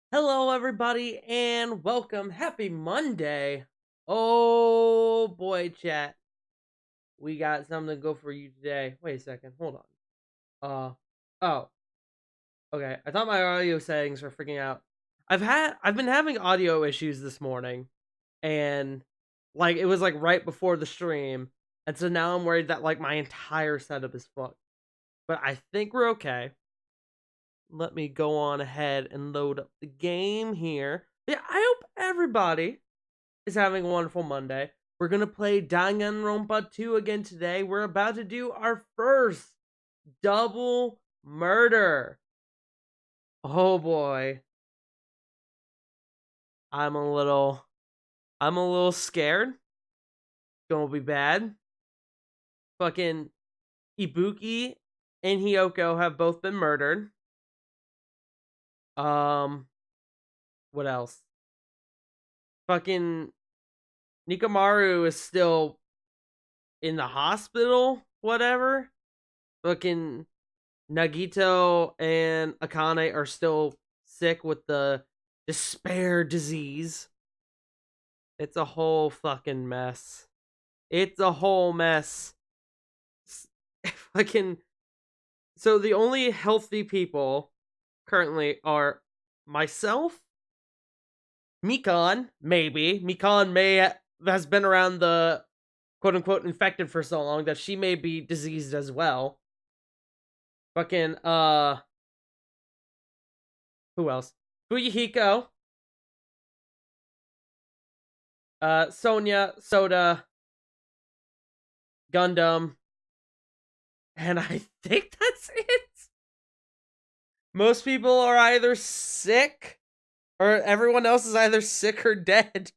Hello, everybody, and welcome. Happy Monday. Oh boy, chat. We got something to go for you today. Wait a second. Hold on. Oh. Okay. I thought my audio settings were freaking out. I've been having audio issues this morning, and it was like right before the stream, and so now I'm worried that like my entire setup is fucked. But I think we're okay. Let me go on ahead and load up the game here. Yeah, I hope everybody is having a wonderful Monday. We're gonna play Danganronpa 2 again today. We're about to do our first double murder. Oh boy. I'm a little scared. Gonna be bad. Fucking Ibuki and Hyoko have both been murdered. What else? Fucking Nikamaru is still in the hospital, whatever. Fucking Nagito and Akane are still sick with the despair disease. It's a whole fucking mess. It's a whole mess. Fucking. So the only healthy people currently are myself, Mikan, maybe. Mikan has been around the quote unquote infected for so long that she may be diseased as well. Fucking who else? Fuyuhiko, Sonia, Soda, Gundam, and I think that's it. Most people are either sick, or everyone else is either sick or dead.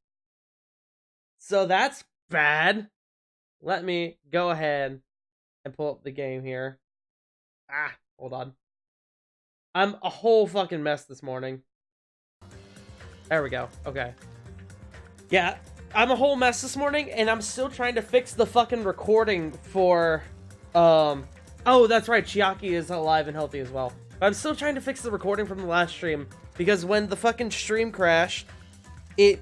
So that's bad. Let me go ahead and pull up the game here. Hold on. I'm a whole fucking mess this morning. There we go. Okay. Yeah, I'm a whole mess this morning, and I'm still trying to fix the fucking recording for, oh, that's right, Chiaki is alive and healthy as well. But I'm still trying to fix the recording from the last stream, because when the fucking stream crashed, I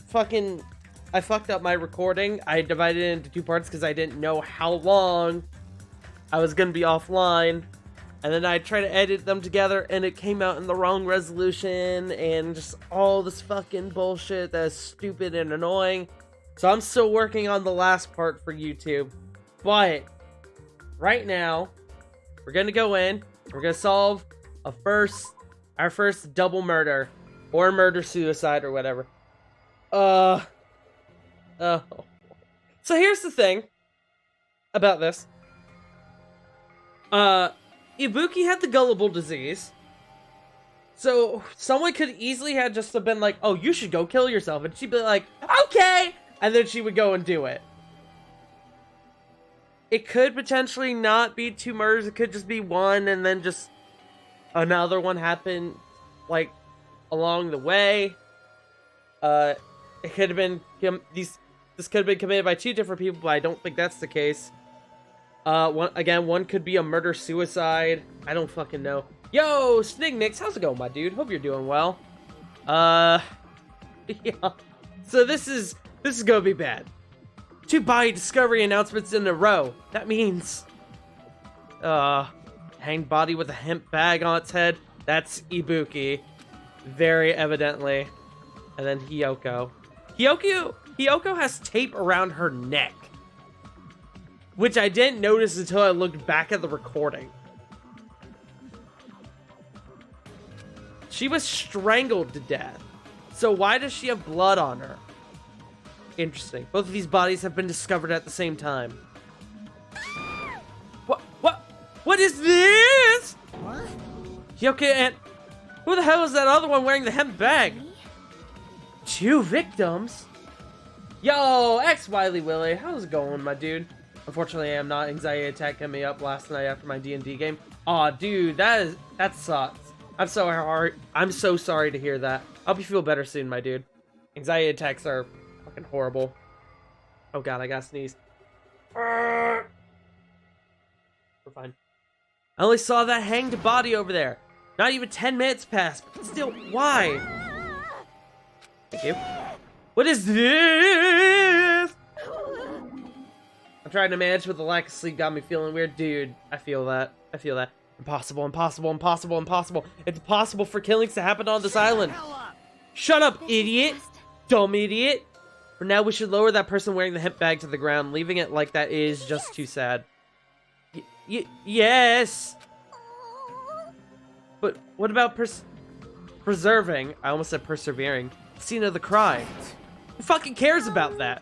fucked up my recording. I divided it into two parts because I didn't know how long I was gonna be offline. And then I tried to edit them together, and it came out in the wrong resolution, and just all this fucking bullshit that's stupid and annoying. So I'm still working on the last part for YouTube. But right now, we're gonna go in. We're gonna solve our first double murder, or murder-suicide, or whatever. Oh. So here's the thing about this. Ibuki had the gullible disease. So someone could easily have just been like, oh, you should go kill yourself. And she'd be like, okay. And then she would go and do it. It could potentially not be two murders. It could just be one and then just another one happen like along the way. It could have been this could have been committed by two different people, but I don't think that's the case. One could be a murder-suicide. I don't fucking know. Yo, Snignix, how's it going, my dude? Hope you're doing well. Yeah. So this is gonna be bad. 2 body discovery announcements in a row. That means, hanged body with a hemp bag on its head. That's Ibuki, very evidently. And then Hyoko. Hyoko has tape around her neck, which I didn't notice until I looked back at the recording. She was strangled to death. So why does she have blood on her? Interesting. Both of these bodies have been discovered at the same time. What is this? What? Okay, and who the hell is that other one wearing the hemp bag? 2 victims? Yo, X Wiley Willy, how's it going, my dude? Unfortunately, I'm not. Anxiety attack hit me up last night after my D&D game. Aw, dude, that sucks. I'm so sorry to hear that. I hope you feel better soon, my dude. Anxiety attacks are fucking horrible. Oh god, I gotta sneeze. We're fine. I only saw that hanged body over there. Not even 10 minutes passed, but still, why? Thank you. What is this? I'm trying to manage, but the lack of sleep got me feeling weird. Dude, I feel that. I feel that. Impossible, impossible, impossible, impossible. It's impossible for killings to happen on this island. Shut up, idiot. Dumb idiot. For now, we should lower that person wearing the hemp bag to the ground. Leaving it like that is just too sad. Yes. But what about preserving? I almost said persevering. The scene of the crime. Who fucking cares about that?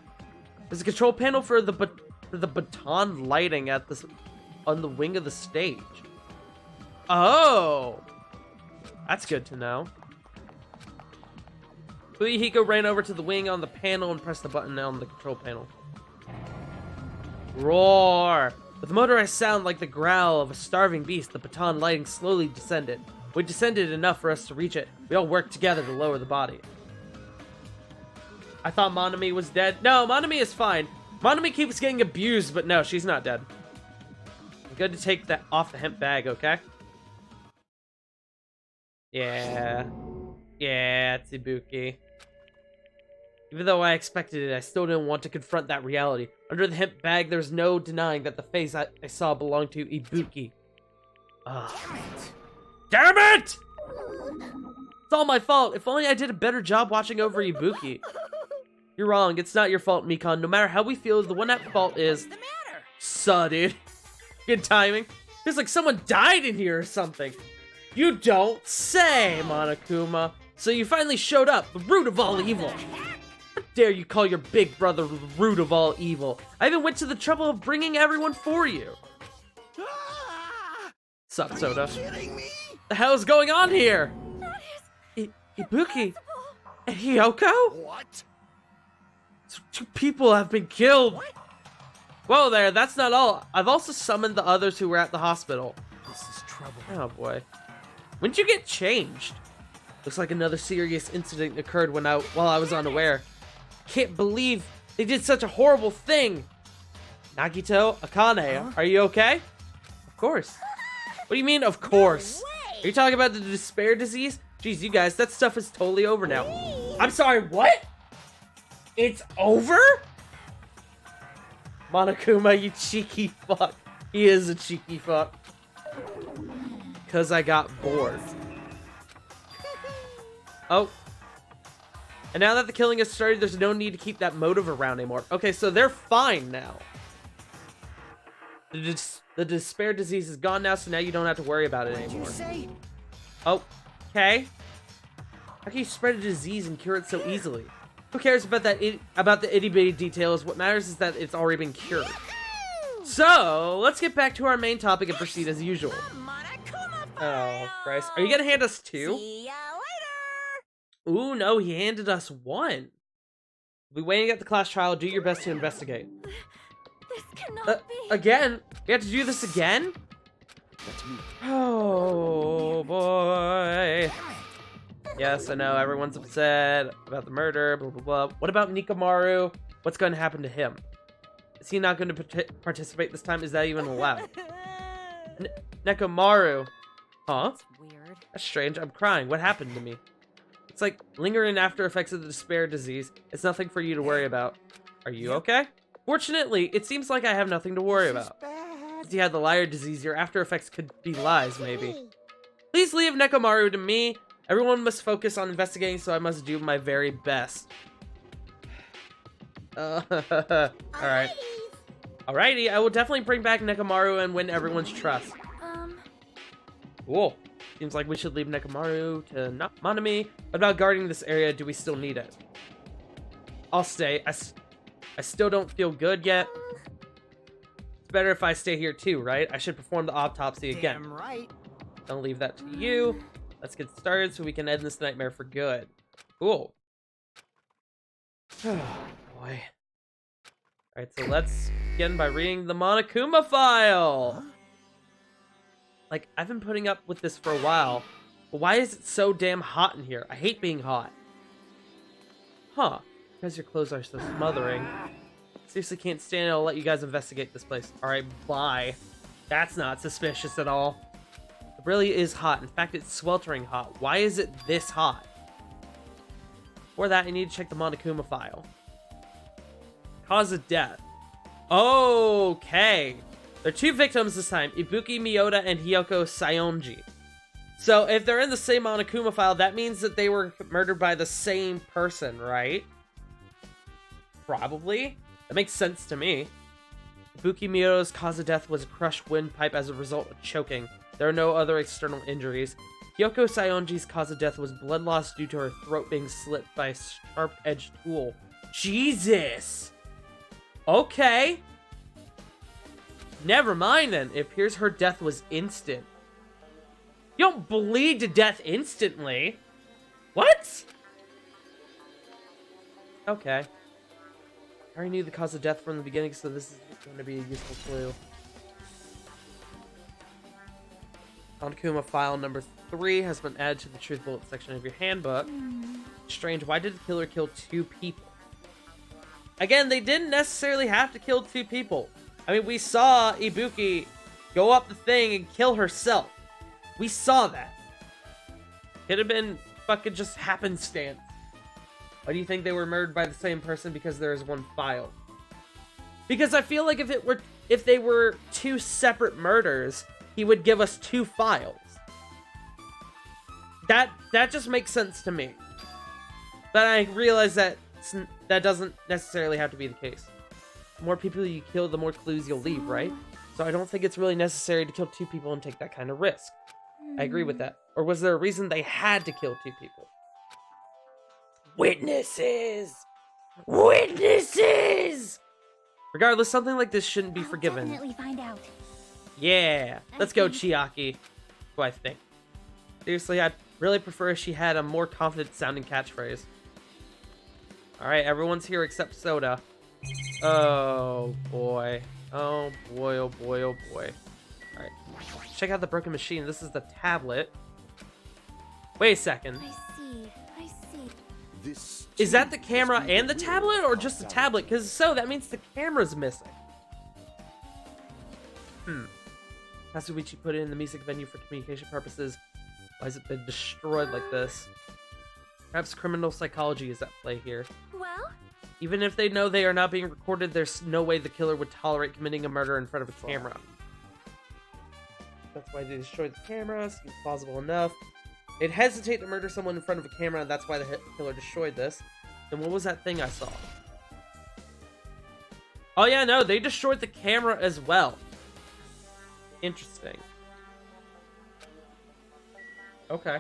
There's a control panel for the baton lighting at on the wing of the stage. Oh, that's good to know. Hiko ran over to the wing on the panel and pressed the button on the control panel. Roar! With a motorized sound like the growl of a starving beast, the baton lighting slowly descended. We descended enough for us to reach it. We all worked together to lower the body. I thought Monami was dead. No, Monami is fine. Monami keeps getting abused, but no, she's not dead. I'm good to take that off the hemp bag, okay? Yeah. Yeah, Tsubuki. Even though I expected it, I still didn't want to confront that reality. Under the hemp bag, there's no denying that the face I saw belonged to Ibuki. Damn it! It's all my fault. If only I did a better job watching over Ibuki. You're wrong. It's not your fault, Mikan. No matter how we feel, the one at fault is... What's the matter? Suh, dude. Good timing. Feels like someone died in here or something. You don't say, Monokuma. So you finally showed up, the root of all evil. How dare you call your big brother the root of all evil? I even went to the trouble of bringing everyone for you. Sup, Soda? The hell is going on here? Ibuki and Hiyoko? What? Two people have been killed. What? Whoa there, that's not all. I've also summoned the others who were at the hospital. This is trouble. Oh boy. When'd you get changed? Looks like another serious incident occurred while I was unaware. Can't believe they did such a horrible thing. Nagito, Akane, Are you okay? Of course. What do you mean, of course? Are you talking about the despair disease? Jeez, you guys, that stuff is totally over now. I'm sorry, what? It's over? Monokuma, you cheeky fuck. He is a cheeky fuck. Because I got bored. Oh. And now that the killing has started, there's no need to keep that motive around anymore. Okay, so they're fine now. The despair disease is gone now, so now you don't have to worry about it anymore. Oh, okay. How can you spread a disease and cure it so easily? Who cares about that? About the itty bitty details? What matters is that it's already been cured. So let's get back to our main topic and proceed as usual. Oh Christ! Are you gonna hand us two? See ya later. Ooh, no, he handed us one. We'll be waiting at the class trial. Do your best to investigate. This cannot be. Again? We have to do this again? That's me. Oh boy. Yes, I know, everyone's upset about the murder, blah, blah, blah. What about Nikamaru? What's going to happen to him? Is he not going to participate this time? Is that even allowed? Nekamaru. Huh? That's weird. That's strange. I'm crying. What happened to me? It's like lingering after effects of the despair disease. It's nothing for you to worry about. Are you okay? Fortunately, it seems like I have nothing to worry about. If you had the liar disease, your after effects could be lies, maybe. Please leave Nekamaru to me. Everyone must focus on investigating, so I must do my very best. Alright. Alrighty, I will definitely bring back Nekamaru and win everyone's trust. Cool. Seems like we should leave Nekamaru to Monami. What about guarding this area? Do we still need it? I'll stay. I still don't feel good yet. It's better if I stay here too, right? I should perform the autopsy again. Damn right. Don't leave that to you. Let's get started so we can end this nightmare for good. Cool. Oh, boy. Alright, so let's begin by reading the Monokuma file. Like, I've been putting up with this for a while, but why is it so damn hot in here? I hate being hot. Huh. Because your clothes are so smothering. Seriously can't stand it. I'll let you guys investigate this place. Alright, bye. That's not suspicious at all. It really is hot. In fact, it's sweltering hot. Why is it this hot? For that, I need to check the Monokuma file. Cause of death. Okay. There are 2 victims this time. Ibuki Miyota and Hiyoko Sayonji. So, if they're in the same Monokuma file, that means that they were murdered by the same person, right? Probably. That makes sense to me. Ibuki Miyota's cause of death was a crushed windpipe as a result of choking. There are no other external injuries. Hiyoko Sayonji's cause of death was blood loss due to her throat being slit by a sharp-edged tool. Jesus! Okay. Never mind then. It appears her death was instant. You don't bleed to death instantly. What? Okay. I already knew the cause of death from the beginning, so this is going to be a useful clue. Monokuma file number 3 has been added to the truth bullet section of your handbook. Strange, why did the killer kill 2 people? Again, they didn't necessarily have to kill 2 people. I mean, we saw Ibuki go up the thing and kill herself. We saw that. Could have been fucking just happenstance. Why do you think they were murdered by the same person? Because there is 1 file. Because I feel like if they were 2 separate murders, he would give us 2 files. That just makes sense to me. But I realize that that doesn't necessarily have to be the case. The more people you kill, the more clues you'll leave, right? So I don't think it's really necessary to kill 2 people and take that kind of risk. I agree with that. Or was there a reason they had to kill 2 people? Witnesses! Witnesses! Regardless, something like this shouldn't be forgiven. Definitely find out. Yeah, let's go, Chiaki. Who I think. Seriously, I'd really prefer if she had a more confident-sounding catchphrase. Alright, everyone's here except Soda. Oh, boy. Oh, boy, oh, boy, oh, boy. Alright. Check out the broken machine. This is the tablet. Wait a second. I see. This Is that the camera and the tablet, or just the tablet? Because that means the camera's missing. Katsuichi put it in the music venue for communication purposes. Why has it been destroyed like this? Perhaps criminal psychology is at play here. Well, Even if they know they are not being recorded, there's no way the killer would tolerate committing a murder in front of a camera. That's why they destroyed the camera. Seems plausible enough. They'd hesitate to murder someone in front of a camera, and that's why the killer destroyed this. Then what was that thing I saw? Oh yeah, no, they destroyed the camera as well. Interesting. Okay.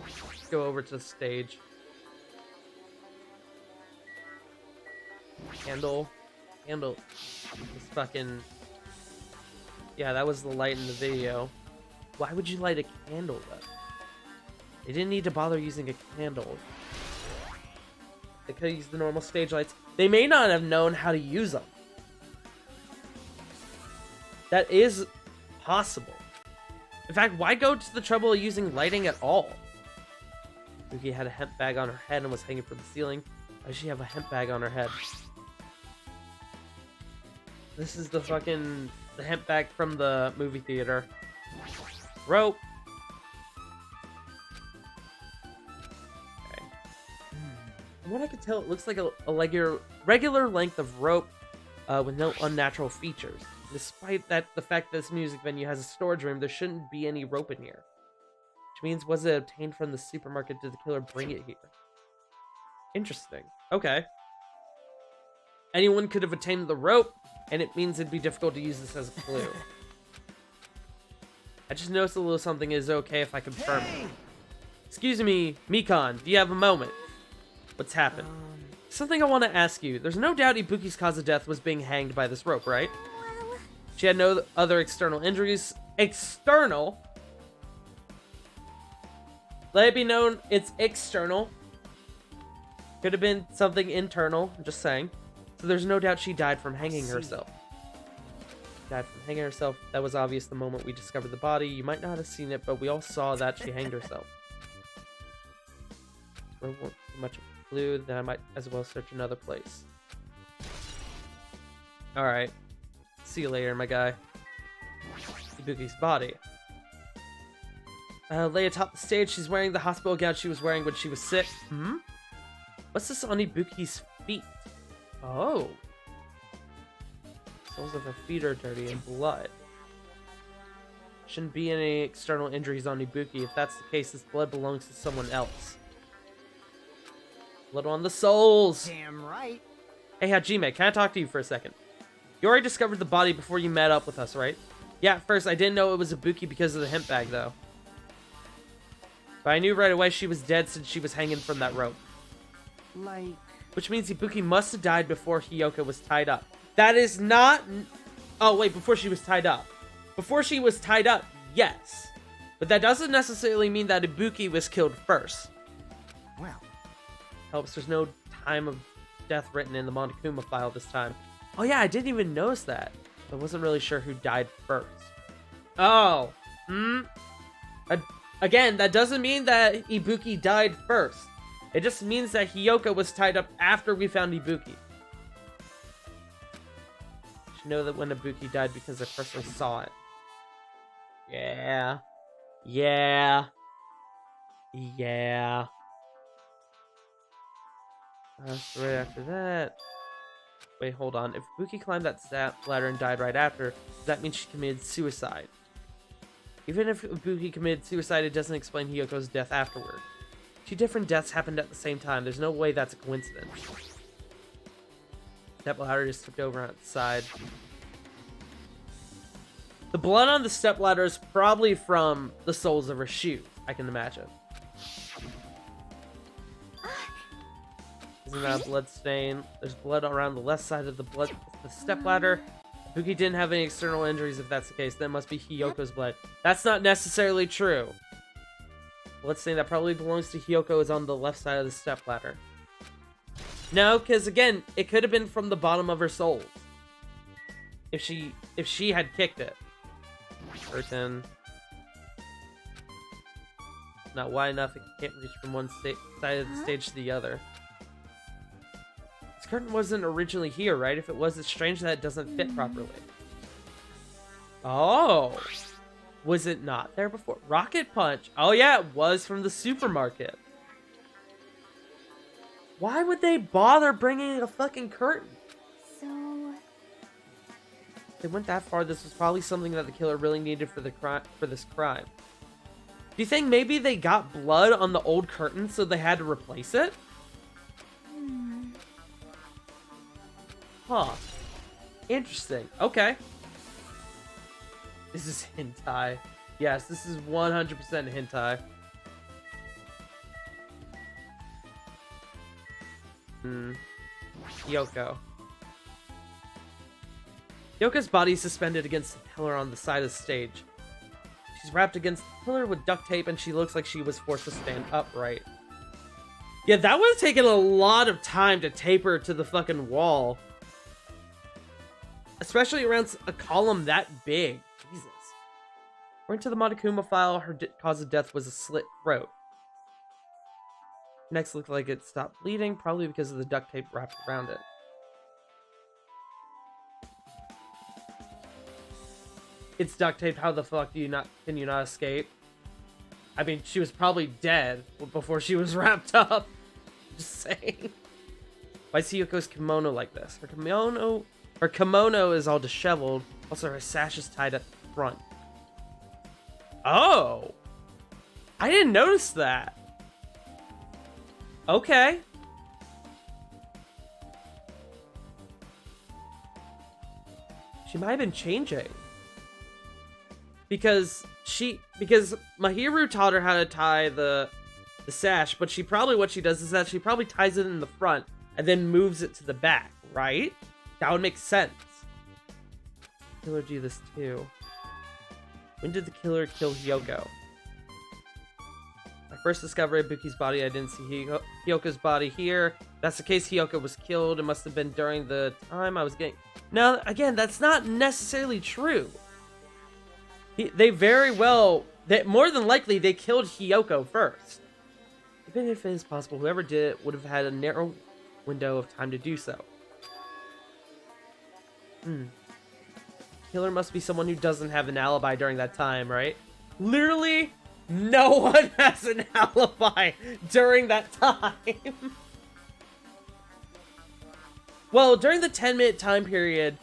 Let's go over to the stage. Candle. This fucking... Yeah, that was the light in the video. Why would you light a candle, though? They didn't need to bother using a candle. They could have used the normal stage lights. They may not have known how to use them. That is possible. In fact, why go to the trouble of using lighting at all? Yuki had a hemp bag on her head and was hanging from the ceiling. Why does she have a hemp bag on her head? This is the hemp bag from the movie theater. Rope. Okay. From what I could tell, it looks like a regular length of rope with no unnatural features. Despite the fact that this music venue has a storage room, there shouldn't be any rope in here. Which means, was it obtained from the supermarket? Did the killer bring it here? Interesting. Okay. Anyone could have obtained the rope, and it means it'd be difficult to use this as a clue. I just noticed a little something is okay if I confirm it. Excuse me, Mikan, do you have a moment? What's happened? Something I want to ask you. There's no doubt Ibuki's cause of death was being hanged by this rope, right? well, She had no other external injuries. External? Let it be known it's external. Could have been something internal, I'm just saying. So there's no doubt she died from hanging herself. Died from hanging herself. That was obvious the moment we discovered the body. You might not have seen it, but we all saw that she hanged herself. There wasn't much of a clue, then I might as well search another place. Alright. See you later, my guy. Ibuki's body. lay atop the stage. She's wearing the hospital gown she was wearing when she was sick. Hmm? What's this on Ibuki's feet? Oh. Soles of her feet are dirty and blood. Shouldn't be any external injuries on Ibuki. If that's the case, this blood belongs to someone else. Blood on the soles! Damn right. Hey, Hajime, can I talk to you for a second? You already discovered the body before you met up with us, right? Yeah, at first I didn't know it was Ibuki because of the hemp bag, though. But I knew right away she was dead since she was hanging from that rope. Like... Which means Ibuki must have died before Hiyoko was tied up. That is not... Oh, wait, before she was tied up. Before she was tied up, yes. But that doesn't necessarily mean that Ibuki was killed first. Well... Helps there's no time of death written in the Monokuma file this time. Oh yeah, I didn't even notice that. I wasn't really sure who died first. Oh. Again, that doesn't mean that Ibuki died first. It just means that Hiyoko was tied up after we found Ibuki. I should know that when Ibuki died because I personally saw it. Yeah. Yeah. Yeah. So right after that... Wait, hold on. If Ibuki climbed that ladder and died right after, does that mean she committed suicide? Even if Ibuki committed suicide, it doesn't explain Hiyoko's death afterward. 2 different deaths happened at the same time. There's no way that's a coincidence. That ladder just tipped over on its side. The blood on the stepladder is probably from the soles of her shoes, I can imagine. Isn't that a blood stain? There's blood around the left side of the stepladder. Ibuki didn't have any external injuries. If that's the case, that must be Hiyoko's blood. That's not necessarily true. Blood stain that probably belongs to Hiyoko is on the left side of the stepladder. No, because again, it could have been from the bottom of her soles. If she had kicked it. Curtain. Not wide enough, it can't reach from one side of the stage to the other. This curtain wasn't originally here, right? If it was, it's strange that it doesn't fit properly. Oh! Was it not there before? Rocket Punch! Oh yeah, it was from the supermarket. Why would they bother bringing a fucking curtain? So... If they went that far, this was probably something that the killer really needed for this crime. Do you think maybe they got blood on the old curtain so they had to replace it? Huh. Interesting. Okay. This is hentai. Yes, this is 100% hentai. Yoko. Yoko's body is suspended against the pillar on the side of the stage. She's wrapped against the pillar with duct tape and she looks like she was forced to stand upright. Yeah, that would have taken a lot of time to tape her to the fucking wall. Especially around a column that big. Jesus. According to the Monokuma file, her cause of death was a slit throat. Next looked like it stopped bleeding, probably because of the duct tape wrapped around it. It's duct taped, how the fuck can you not escape? I mean, she was probably dead before she was wrapped up. Just saying. Why is Hiyoko's kimono like this? Her kimono is all disheveled. Also, her sash is tied at the front. Oh! I didn't notice that. Okay. She might have been changing. Because Mahiru taught her how to tie the sash, but what she does is that she probably ties it in the front and then moves it to the back, right? That would make sense. The killer do this too. When did the killer kill Hiyoko? I first discovered Ibuki's body. I didn't see Hiyoko's body here. If that's the case, Hiyoko was killed. It must have been during the time I was getting... Now, again, that's not necessarily true. They very well... more than likely, they killed Hiyoko first. Even if it is possible, whoever did it would have had a narrow window of time to do so. Killer must be someone who doesn't have an alibi during that time, right? Literally, No one has an alibi during that time. Well, during the 10-minute time period,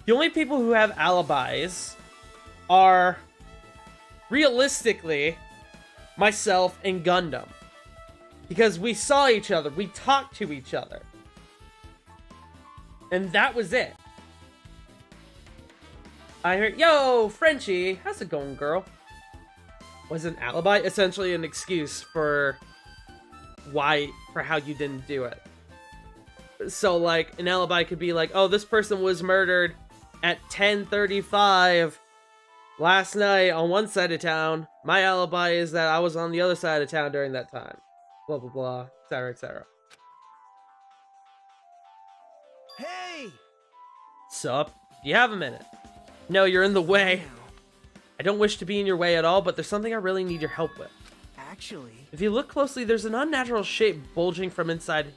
the only people who have alibis are, realistically, myself and Gundam. Because we saw each other, we talked to each other. And that was it. I heard, yo, Frenchie, how's it going, girl? Was an alibi essentially an excuse for how you didn't do it? So, like, an alibi could be like, oh, this person was murdered at 10:35 last night on one side of town. My alibi is that I was on the other side of town during that time. Blah, blah, blah, etc., etc. Hey! Sup? Do you have a minute? No, you're in the way. I don't wish to be in your way at all, but there's something I really need your help with. Actually... If you look closely, there's an unnatural shape bulging from inside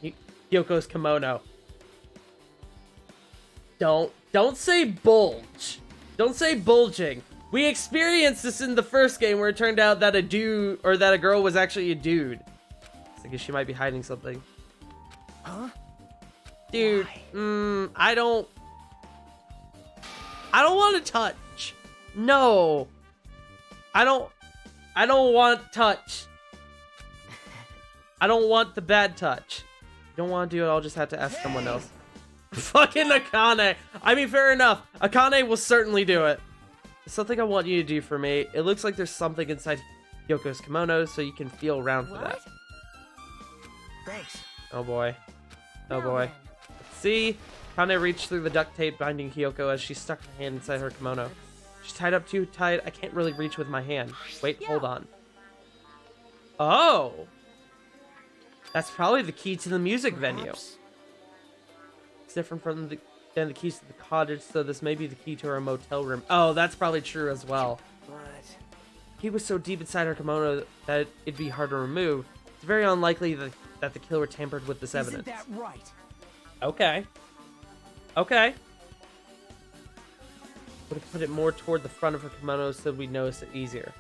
Hyoko's kimono. Don't say bulge. Don't say bulging. We experienced this in the first game where it turned out that a dude, or that a girl was actually a dude. I guess she might be hiding something. Huh? Dude, I don't want to touch. No. I don't want touch. I don't want the bad touch. If you don't want to do it, I'll just have to ask someone else. Fucking Akane. I mean, fair enough. Akane will certainly do it. There's something I want you to do for me. It looks like there's something inside Yoko's kimono, so you can feel around for that. Thanks. Oh boy. Oh Now boy. then. Let's see. Akane reached through the duct tape binding Hyoko as she stuck her hand inside her kimono. She's tied up too tight. I can't really reach with my hand. Wait, hold on. Oh! That's probably the key to the music venue. Perhaps. It's different than the keys to the cottage, so this may be the key to her motel room. Oh, that's probably true as well. But... The key was so deep inside her kimono that it'd be hard to remove. It's very unlikely that the killer tampered with this evidence. Isn't that right? Okay. Okay. Would have put it more toward the front of her kimono so we'd notice it easier.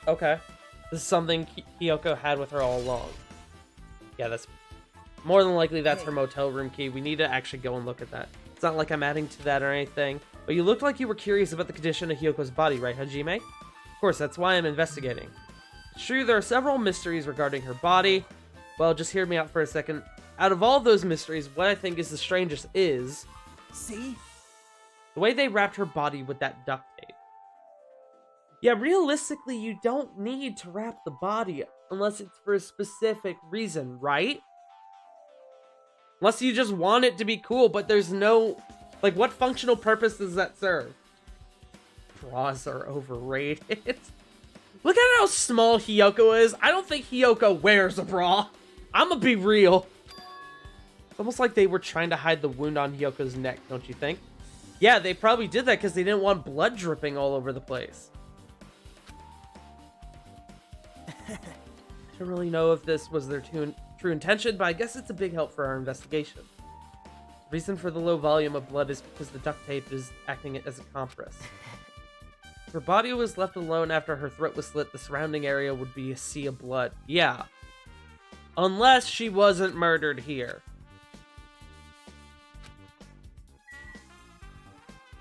Okay. This is something Hyoko had with her all along. Yeah, that's... More than likely, that's her motel room key. We need to actually go and look at that. It's not like I'm adding to that or anything. But you looked like you were curious about the condition of Hyoko's body, right, Hajime? Of course, that's why I'm investigating. It's true, there are several mysteries regarding her body. Well, just hear me out for a second. Out of all those mysteries, what I think is the strangest is... See? the way they wrapped her body with that duct tape. Yeah, realistically, you don't need to wrap the body unless it's for a specific reason, right? Unless you just want it to be cool, but there's no... Like, what functional purpose does that serve? Bras are overrated. Look at how small Hyoko is. I don't think Hyoko wears a bra. I'm gonna be real. It's almost like they were trying to hide the wound on Hyoko's neck, don't you think? Yeah, they probably did that because they didn't want blood dripping all over the place. I don't really know if this was their true intention, but I guess it's a big help for our investigation. The reason for the low volume of blood is because the duct tape is acting as a compress. If her body was left alone after her throat was slit, the surrounding area would be a sea of blood. Yeah. Unless she wasn't murdered here.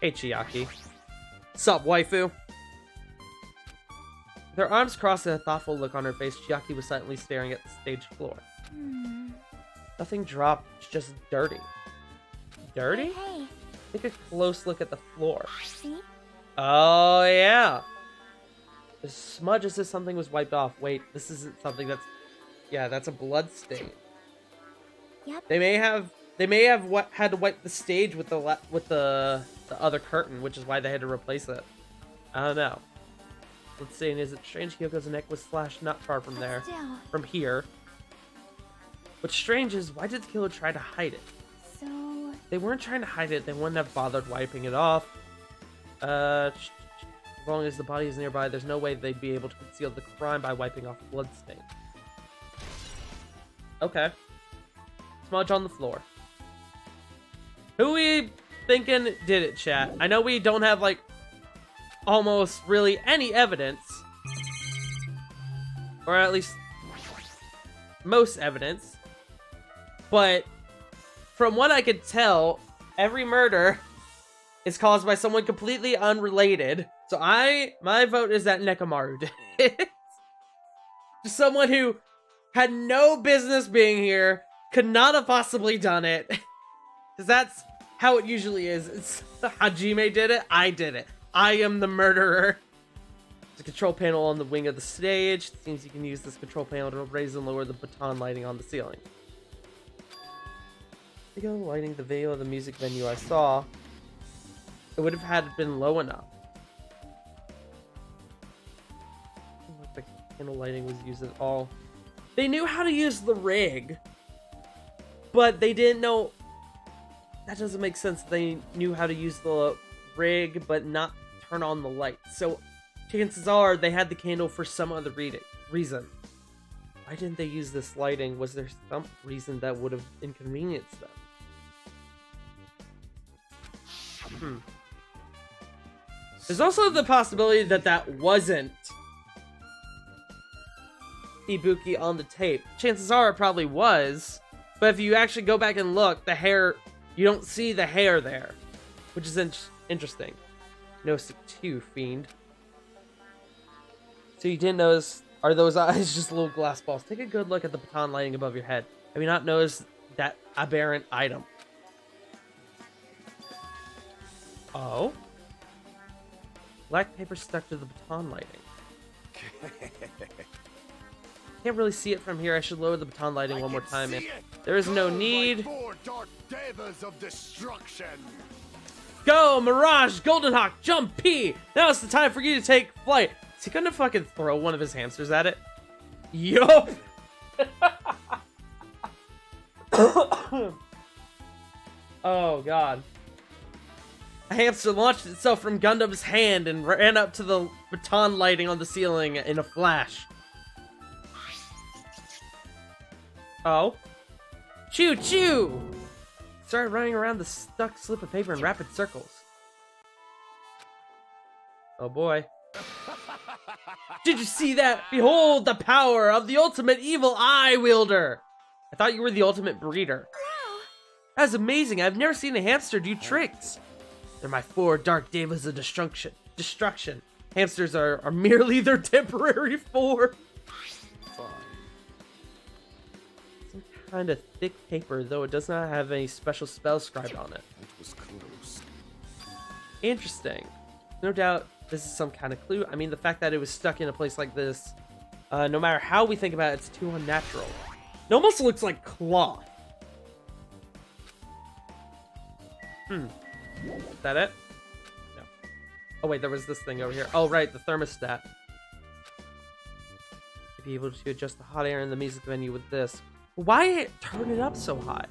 Hey, Chiaki. Sup, waifu? With her arms crossed and a thoughtful look on her face, Chiaki was silently staring at the stage floor. Nothing dropped, it's just dirty. Dirty? Hey, Take a close look at the floor. see? Oh, yeah. The smudge as if something was wiped off. Wait, this isn't something that's... Yeah, that's a blood stain. Yep. They may have had to wipe the stage with the other curtain, which is why they had to replace it. I don't know. Let's see, and is it strange Hyoko's neck was slashed not far from there? Still, From here. What's strange is, why did the killer try to hide it? so... They weren't trying to hide it, they wouldn't have bothered wiping it off. As long as the body is nearby, there's no way they'd be able to conceal the crime by wiping off a blood stain. Okay. Smudge on the floor. Who we thinking did it, chat? I know we don't have, like... almost really any evidence, or at least most evidence, but from what I could tell, every murder is caused by someone completely unrelated. So my vote is that Nekomaru did it. Just someone who had no business being here, could not have possibly done it. Because that's how it usually is. It's Hajime did it, I did it. I am the murderer. There's a control panel on the wing of the stage. It seems you can use this control panel to raise and lower the baton lighting on the ceiling. Video lighting the video of the music venue I saw. It would have had been low enough. The candle lighting was used at all. They knew how to use the rig, but they didn't know. That doesn't make sense. They knew how to use the rig, but not turn on the light. So chances are they had the candle for some other reason. Why didn't they use this lighting? Was there some reason that would have inconvenienced them? There's also the possibility that that wasn't Ibuki on the tape. Chances are it probably was, but if you actually go back and look, the hair, you don't see the hair there, which is interesting. No sick too, fiend. So you didn't notice, are those eyes just little glass balls? Take a good look at the baton lighting above your head. Have you not noticed that aberrant item? Oh? Black paper stuck to the baton lighting. Can't really see it from here. I should lower the baton lighting one more time. There is no need. Four dark devas of destruction. Go, Mirage, Golden Hawk, Jump P! Now it's the time for you to take flight. Is he gonna fucking throw one of his hamsters at it? Yup! Oh, God. A hamster launched itself from Gundam's hand and ran up to the baton lighting on the ceiling in a flash. Oh. Choo choo! Started running around the stuck slip of paper in rapid circles. Oh boy. Did you see that? Behold the power of the ultimate evil eye wielder! I thought you were the ultimate breeder. That's amazing. I've never seen a hamster do tricks. They're my four dark devas of destruction. Hamsters are merely their temporary form. Some kind of thick paper, though it does not have any special spells scribed on it. It was close. Interesting. No doubt this is some kind of clue. I mean, the fact that it was stuck in a place like this, no matter how we think about it, it's too unnatural. It almost looks like cloth. Is that it? No. Oh wait, there was this thing over here. Oh right, the thermostat. You'd be able to adjust the hot air in the music venue with this. Why turn it up so high?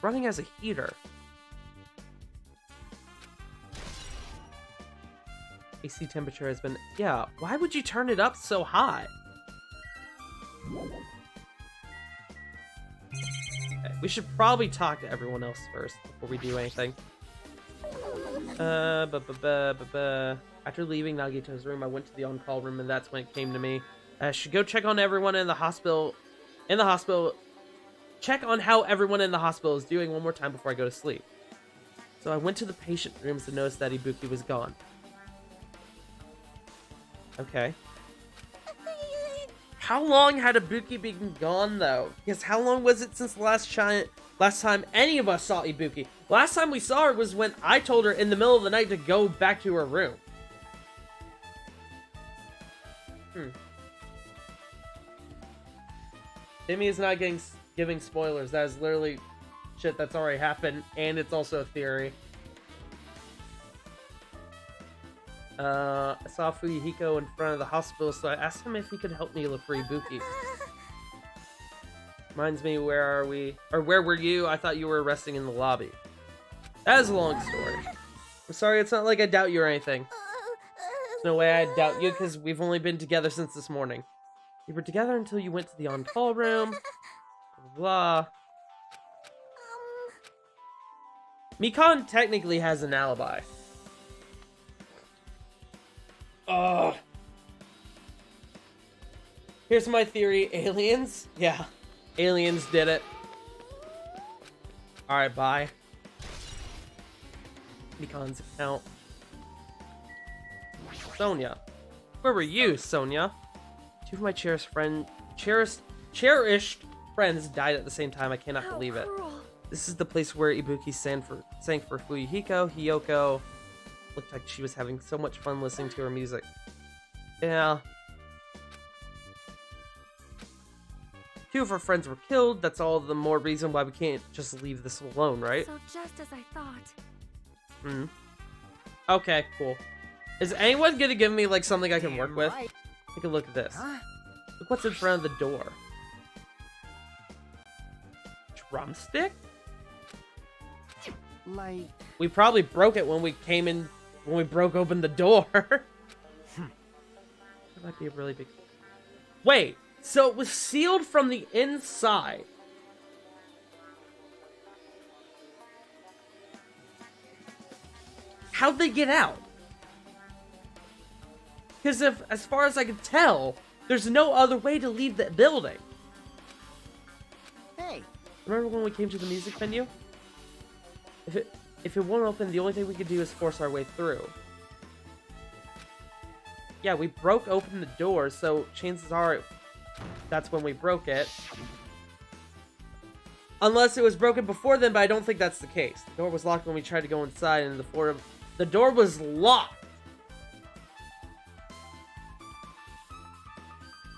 Running as a heater. AC temperature has been... Yeah, why would you turn it up so high? Okay, we should probably talk to everyone else first before we do anything. After leaving Nagito's room, I went to the on-call room, and that's when it came to me. I should go check on everyone in the hospital. Check on how everyone in the hospital is doing one more time before I go to sleep. So I went to the patient rooms and noticed that Ibuki was gone. Okay. How long had Ibuki been gone, though? Because how long was it since the last time any of us saw Ibuki? Last time we saw her was when I told her in the middle of the night to go back to her room. Timmy is not giving spoilers. That is literally shit that's already happened, and it's also a theory. I saw Fuyuhiko in front of the hospital, so I asked him if he could help me look for Ibuki. Reminds me, where were you? I thought you were resting in the lobby. That is a long story. I'm sorry, it's not like I doubt you or anything. There's no way I doubt you, because we've only been together since this morning. We were together until you went to the on-call room. Blah, blah. Mikan technically has an alibi. Ugh. Here's my theory. Aliens? Yeah. Aliens did it. Alright, bye. Beacon's account. Sonia. Where were you, Sonia? Two of my cherished friends died at the same time. I cannot believe it. This is the place where Ibuki sang for Fuyuhiko. Hiyoko looked like she was having so much fun listening to her music. Yeah. Two of her friends were killed. That's all the more reason why we can't just leave this alone, right? So just as I thought. Hmm. Okay, cool. Is anyone gonna give me like something I can work with? Right. Take a look at this. Huh? Look what's in front of the door. Drumstick? Like... We probably broke it when we broke open the door. That might be a really big... Wait, so it was sealed from the inside. How'd they get out? Because as far as I can tell, there's no other way to leave the building. Hey. Remember when we came to the music venue? If it won't open, the only thing we could do is force our way through. Yeah, we broke open the door, so chances are that's when we broke it. Unless it was broken before then, but I don't think that's the case. The door was locked when we tried to go inside, and the door was locked.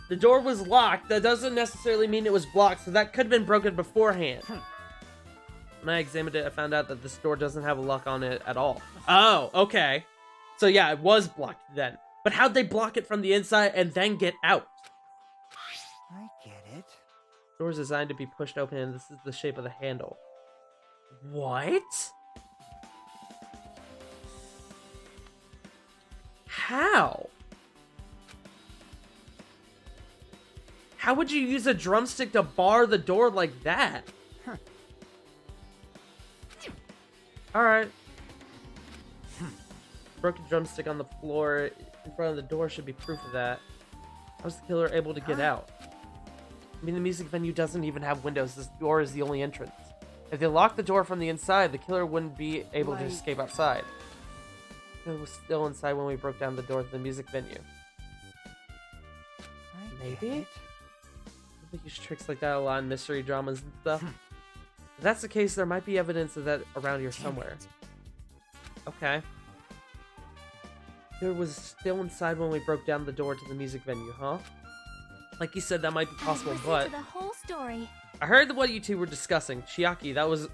The door was locked. That doesn't necessarily mean it was blocked, so that could have been broken beforehand. When I examined it, I found out that this door doesn't have a lock on it at all. Oh, okay. So yeah, it was blocked then. But how'd they block it from the inside and then get out? I get it. The door is designed to be pushed open, and this is the shape of the handle. What? How? How would you use a drumstick to bar the door like that? Huh. Alright. Broken drumstick on the floor in front of the door should be proof of that. How was the killer able to get out? I mean, the music venue doesn't even have windows. This door is the only entrance. If they locked the door from the inside, the killer wouldn't be able to escape outside. The killer was still inside when we broke down the door to the music venue. Maybe? I think use tricks like that a lot in mystery dramas and stuff. If that's the case, there might be evidence of that around here somewhere. Okay. There was still inside when we broke down the door to the music venue, huh? Like you said, that might be possible, but To the whole story. I heard what you two were discussing. Chiaki, that was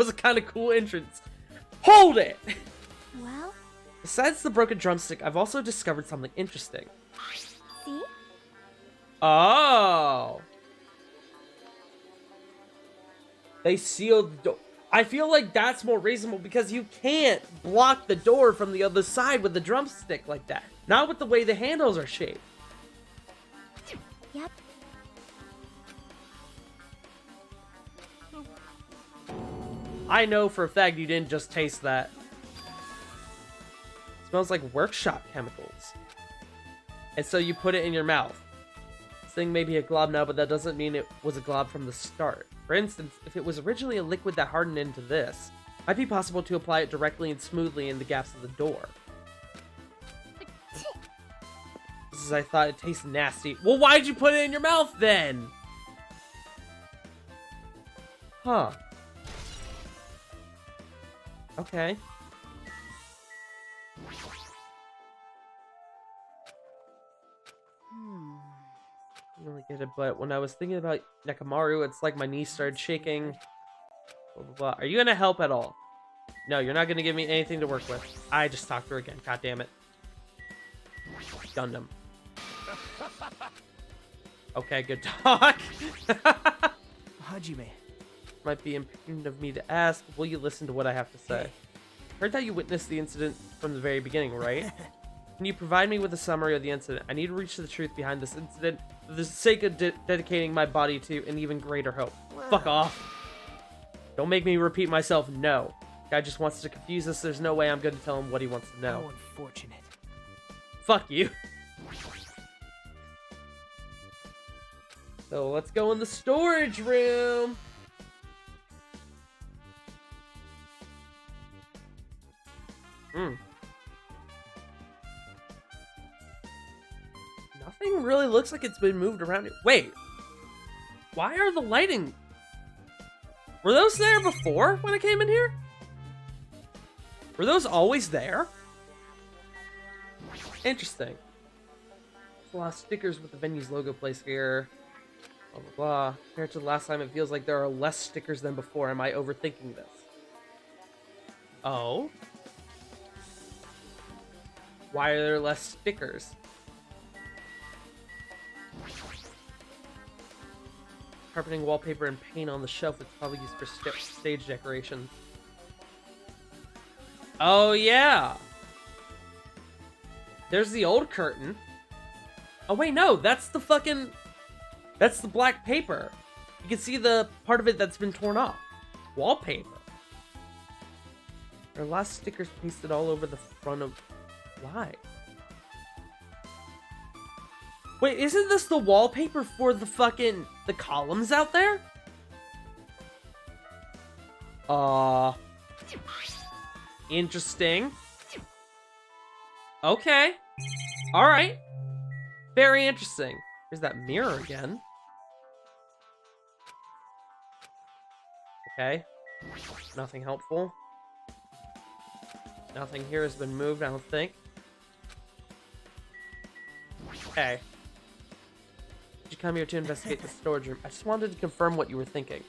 a kind of cool entrance. Hold it! Well, Besides the broken drumstick, I've also discovered something interesting. see? Oh! They sealed the door. I feel like that's more reasonable because you can't block the door from the other side with the drumstick like that. Not with the way the handles are shaped. Yep. I know for a fact you didn't just taste that. It smells like workshop chemicals. And so you put it in your mouth. This thing may be a glob now, but that doesn't mean it was a glob from the start. For instance, if it was originally a liquid that hardened into this, it might be possible to apply it directly and smoothly in the gaps of the door. This is, I thought it tasted nasty. Well, why'd you put it in your mouth then? Huh. Okay. I don't really get it, but when I was thinking about Nekomaru, it's like my knees started shaking. Blah, blah, blah. Are you gonna help at all? No, you're not gonna give me anything to work with. I just talked to her again. God damn it. Gundam. Okay, good talk. Hajime. Might be imprudent of me to ask. Will you listen to what I have to say? Heard that you witnessed the incident from the very beginning, right? Can you provide me with a summary of the incident? I need to reach the truth behind this incident for the sake of dedicating my body to an even greater hope. Fuck off. Don't make me repeat myself, no. Guy just wants to confuse us. There's no way I'm going to tell him what he wants to know. How unfortunate. Fuck you. So let's go in the storage room. Nothing really looks like it's been moved around here. Wait. Why are the lighting... Were those there before when I came in here? Were those always there? Interesting. There's a lot of stickers with the venue's logo placed here. Blah, blah, blah. Compared to the last time, it feels like there are less stickers than before. Am I overthinking this? Oh? Why are there less stickers? Carpeting, wallpaper, and paint on the shelf is probably used for stage decorations. Oh, yeah! There's the old curtain. Oh, wait, no! That's the fucking... That's the black paper. You can see the part of it that's been torn off. Wallpaper. There are lots of stickers pasted all over the front of... Why? Wait, isn't this the wallpaper for the fucking... the columns out there? Interesting. Okay. Alright. Very interesting. Here's that mirror again. Okay. Nothing helpful. Nothing here has been moved, I don't think. Okay. Did you come here to investigate the storage room? I just wanted to confirm what you were thinking.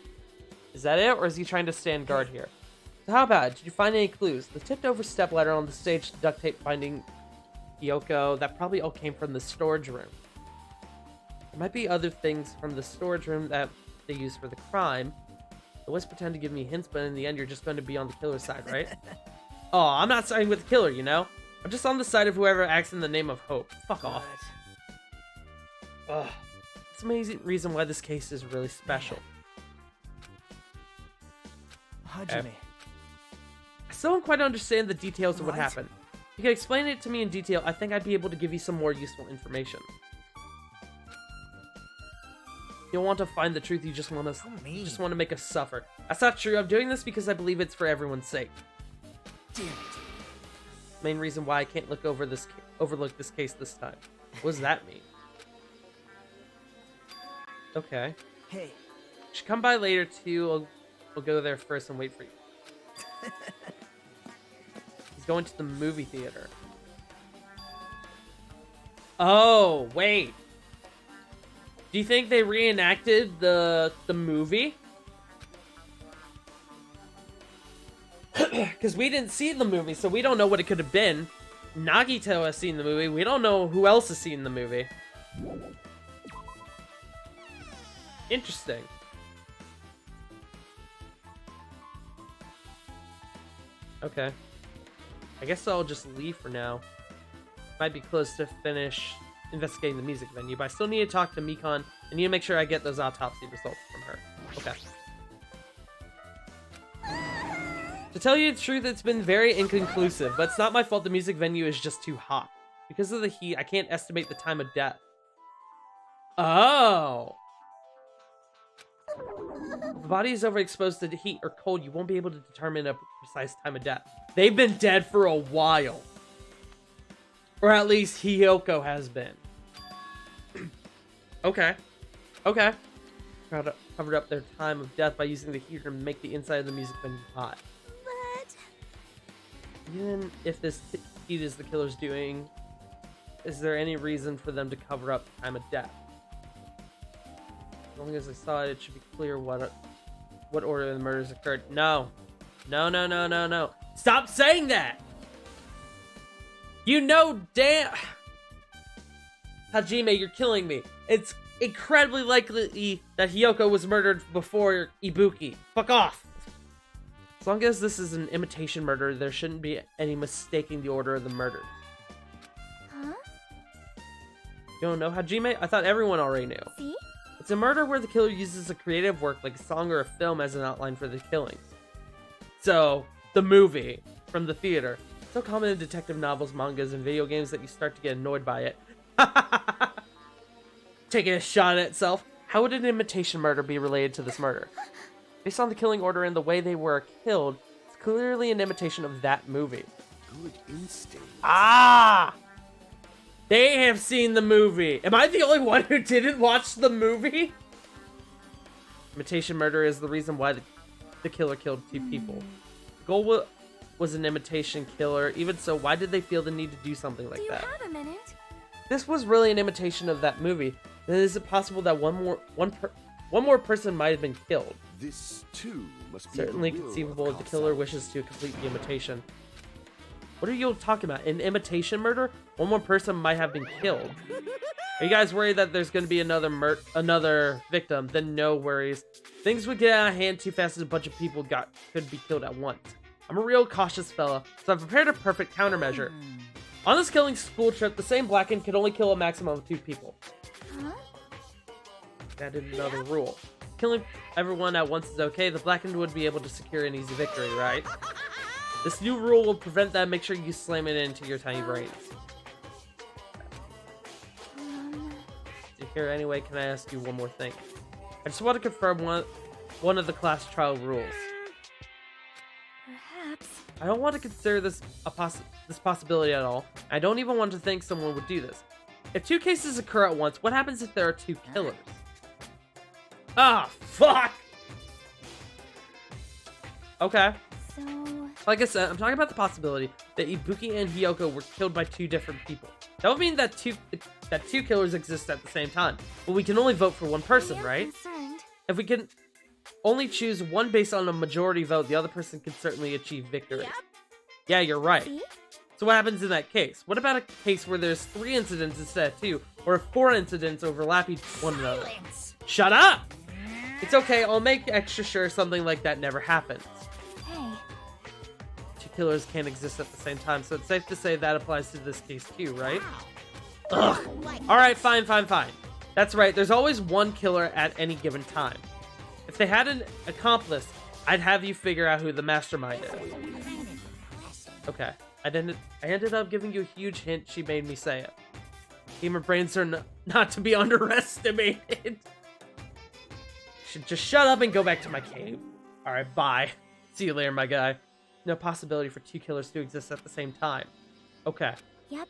Is that it, or is he trying to stand guard here? So how about it? Did you find any clues? The tipped over stepladder on the stage, duct tape finding Yoko, that probably all came from the storage room. There might be other things from the storage room that they used for the crime. They always pretend to give me hints, but in the end, you're just going to be on the killer's side, right? Oh, I'm not siding with the killer, you know? I'm just on the side of whoever acts in the name of hope. Fuck off. Ugh. That's the amazing reason why this case is really special. Hajime. I still don't quite understand the details of what happened. If you could explain it to me in detail, I think I'd be able to give you some more useful information. You don't want to find the truth, you just want to make us suffer. That's not true. I'm doing this because I believe it's for everyone's sake. Damn it. Main reason why I can't overlook this case this time. What does that mean? Okay. Hey. You should come by later too. We'll go there first and wait for you. He's going to the movie theater. Oh, wait. Do you think they reenacted the movie? Because we didn't see the movie, so we don't know what it could have been. Nagito has seen the movie. We don't know who else has seen the movie. Interesting. Okay. I guess I'll just leave for now. Might be close to finish investigating the music venue, but I still need to talk to Mikon. I need to make sure I get those autopsy results from her. Okay. To tell you the truth, it's been very inconclusive, but it's not my fault the music venue is just too hot. Because of the heat, I can't estimate the time of death. Oh! If the body is overexposed to the heat or cold, you won't be able to determine a precise time of death. They've been dead for a while. Or at least Hiyoko has been. Okay. Okay. Covered up their time of death by using the heater to make the inside of the music venue hot. But... Even if this heat is the killer's doing, is there any reason for them to cover up the time of death? As long as I saw it, it should be clear what order the murders occurred. No. No, no, no, no, no. Stop saying that! You know damn... Hajime, you're killing me. It's incredibly likely that Hiyoko was murdered before Ibuki. Fuck off! As long as this is an imitation murder, there shouldn't be any mistaking the order of the murder. Huh? You don't know Hajime? I thought everyone already knew. See? It's a murder where the killer uses a creative work like a song or a film as an outline for the killings. So, the movie from the theater. so common in detective novels, mangas, and video games that you start to get annoyed by it. Taking a shot at itself. How would an imitation murder be related to this murder? Based on the killing order and the way they were killed, it's clearly an imitation of that movie. Good instinct. Ah! They have seen the movie. Am I the only one who didn't watch the movie? Imitation murder is the reason why the killer killed 2 people. The goal was an imitation killer. Even so, why did they feel the need to do something like that? Do you have a minute? This was really an imitation of that movie. Then is it possible that one more person might have been killed? This too must be Certainly the will conceivable of if the killer Khalsa. wishes to complete the imitation. What are you talking about? An imitation murder? One more person might have been killed. Are you guys worried that there's going to be another victim? Then no worries. Things would get out of hand too fast as a bunch of people could be killed at once. I'm a real cautious fella, so I've prepared a perfect countermeasure. On this killing school trip, the same Blackened could only kill a maximum of 2 people. Huh? Added another rule. Killing everyone at once is okay. The Blackened would be able to secure an easy victory, right? This new rule will prevent that. Make sure you slam it into your tiny brains. Here anyway, can I ask you one more thing? I just want to confirm one of the class trial rules. Perhaps. I don't want to consider this this possibility at all. I don't even want to think someone would do this. If 2 cases occur at once, what happens if there are 2 killers? Ah, fuck! Okay. So, Like I said, I'm talking about the possibility that Ibuki and Hiyoko were killed by 2 different people. That would mean that two killers exist at the same time. But we can only vote for one person, I am right? concerned. If we can only choose one based on a majority vote, the other person can certainly achieve victory. Yep. Yeah, you're right. See? So what happens in that case? What about a case where there's 3 incidents instead of 2, or 4 incidents overlapping one another? Silence. Shut up! It's okay, I'll make extra sure something like that never happens. Hey, 2 killers can't exist at the same time, so it's safe to say that applies to this case too, right? Ugh. Alright, fine. That's right, there's always 1 killer at any given time. If they had an accomplice, I'd have you figure out who the mastermind is. Okay, I ended up giving you a huge hint. She made me say it. Gamer brains are not to be underestimated. Should just shut up and go back to my cave. Alright, bye. See you later, my guy. No possibility for 2 killers to exist at the same time. Okay. yep.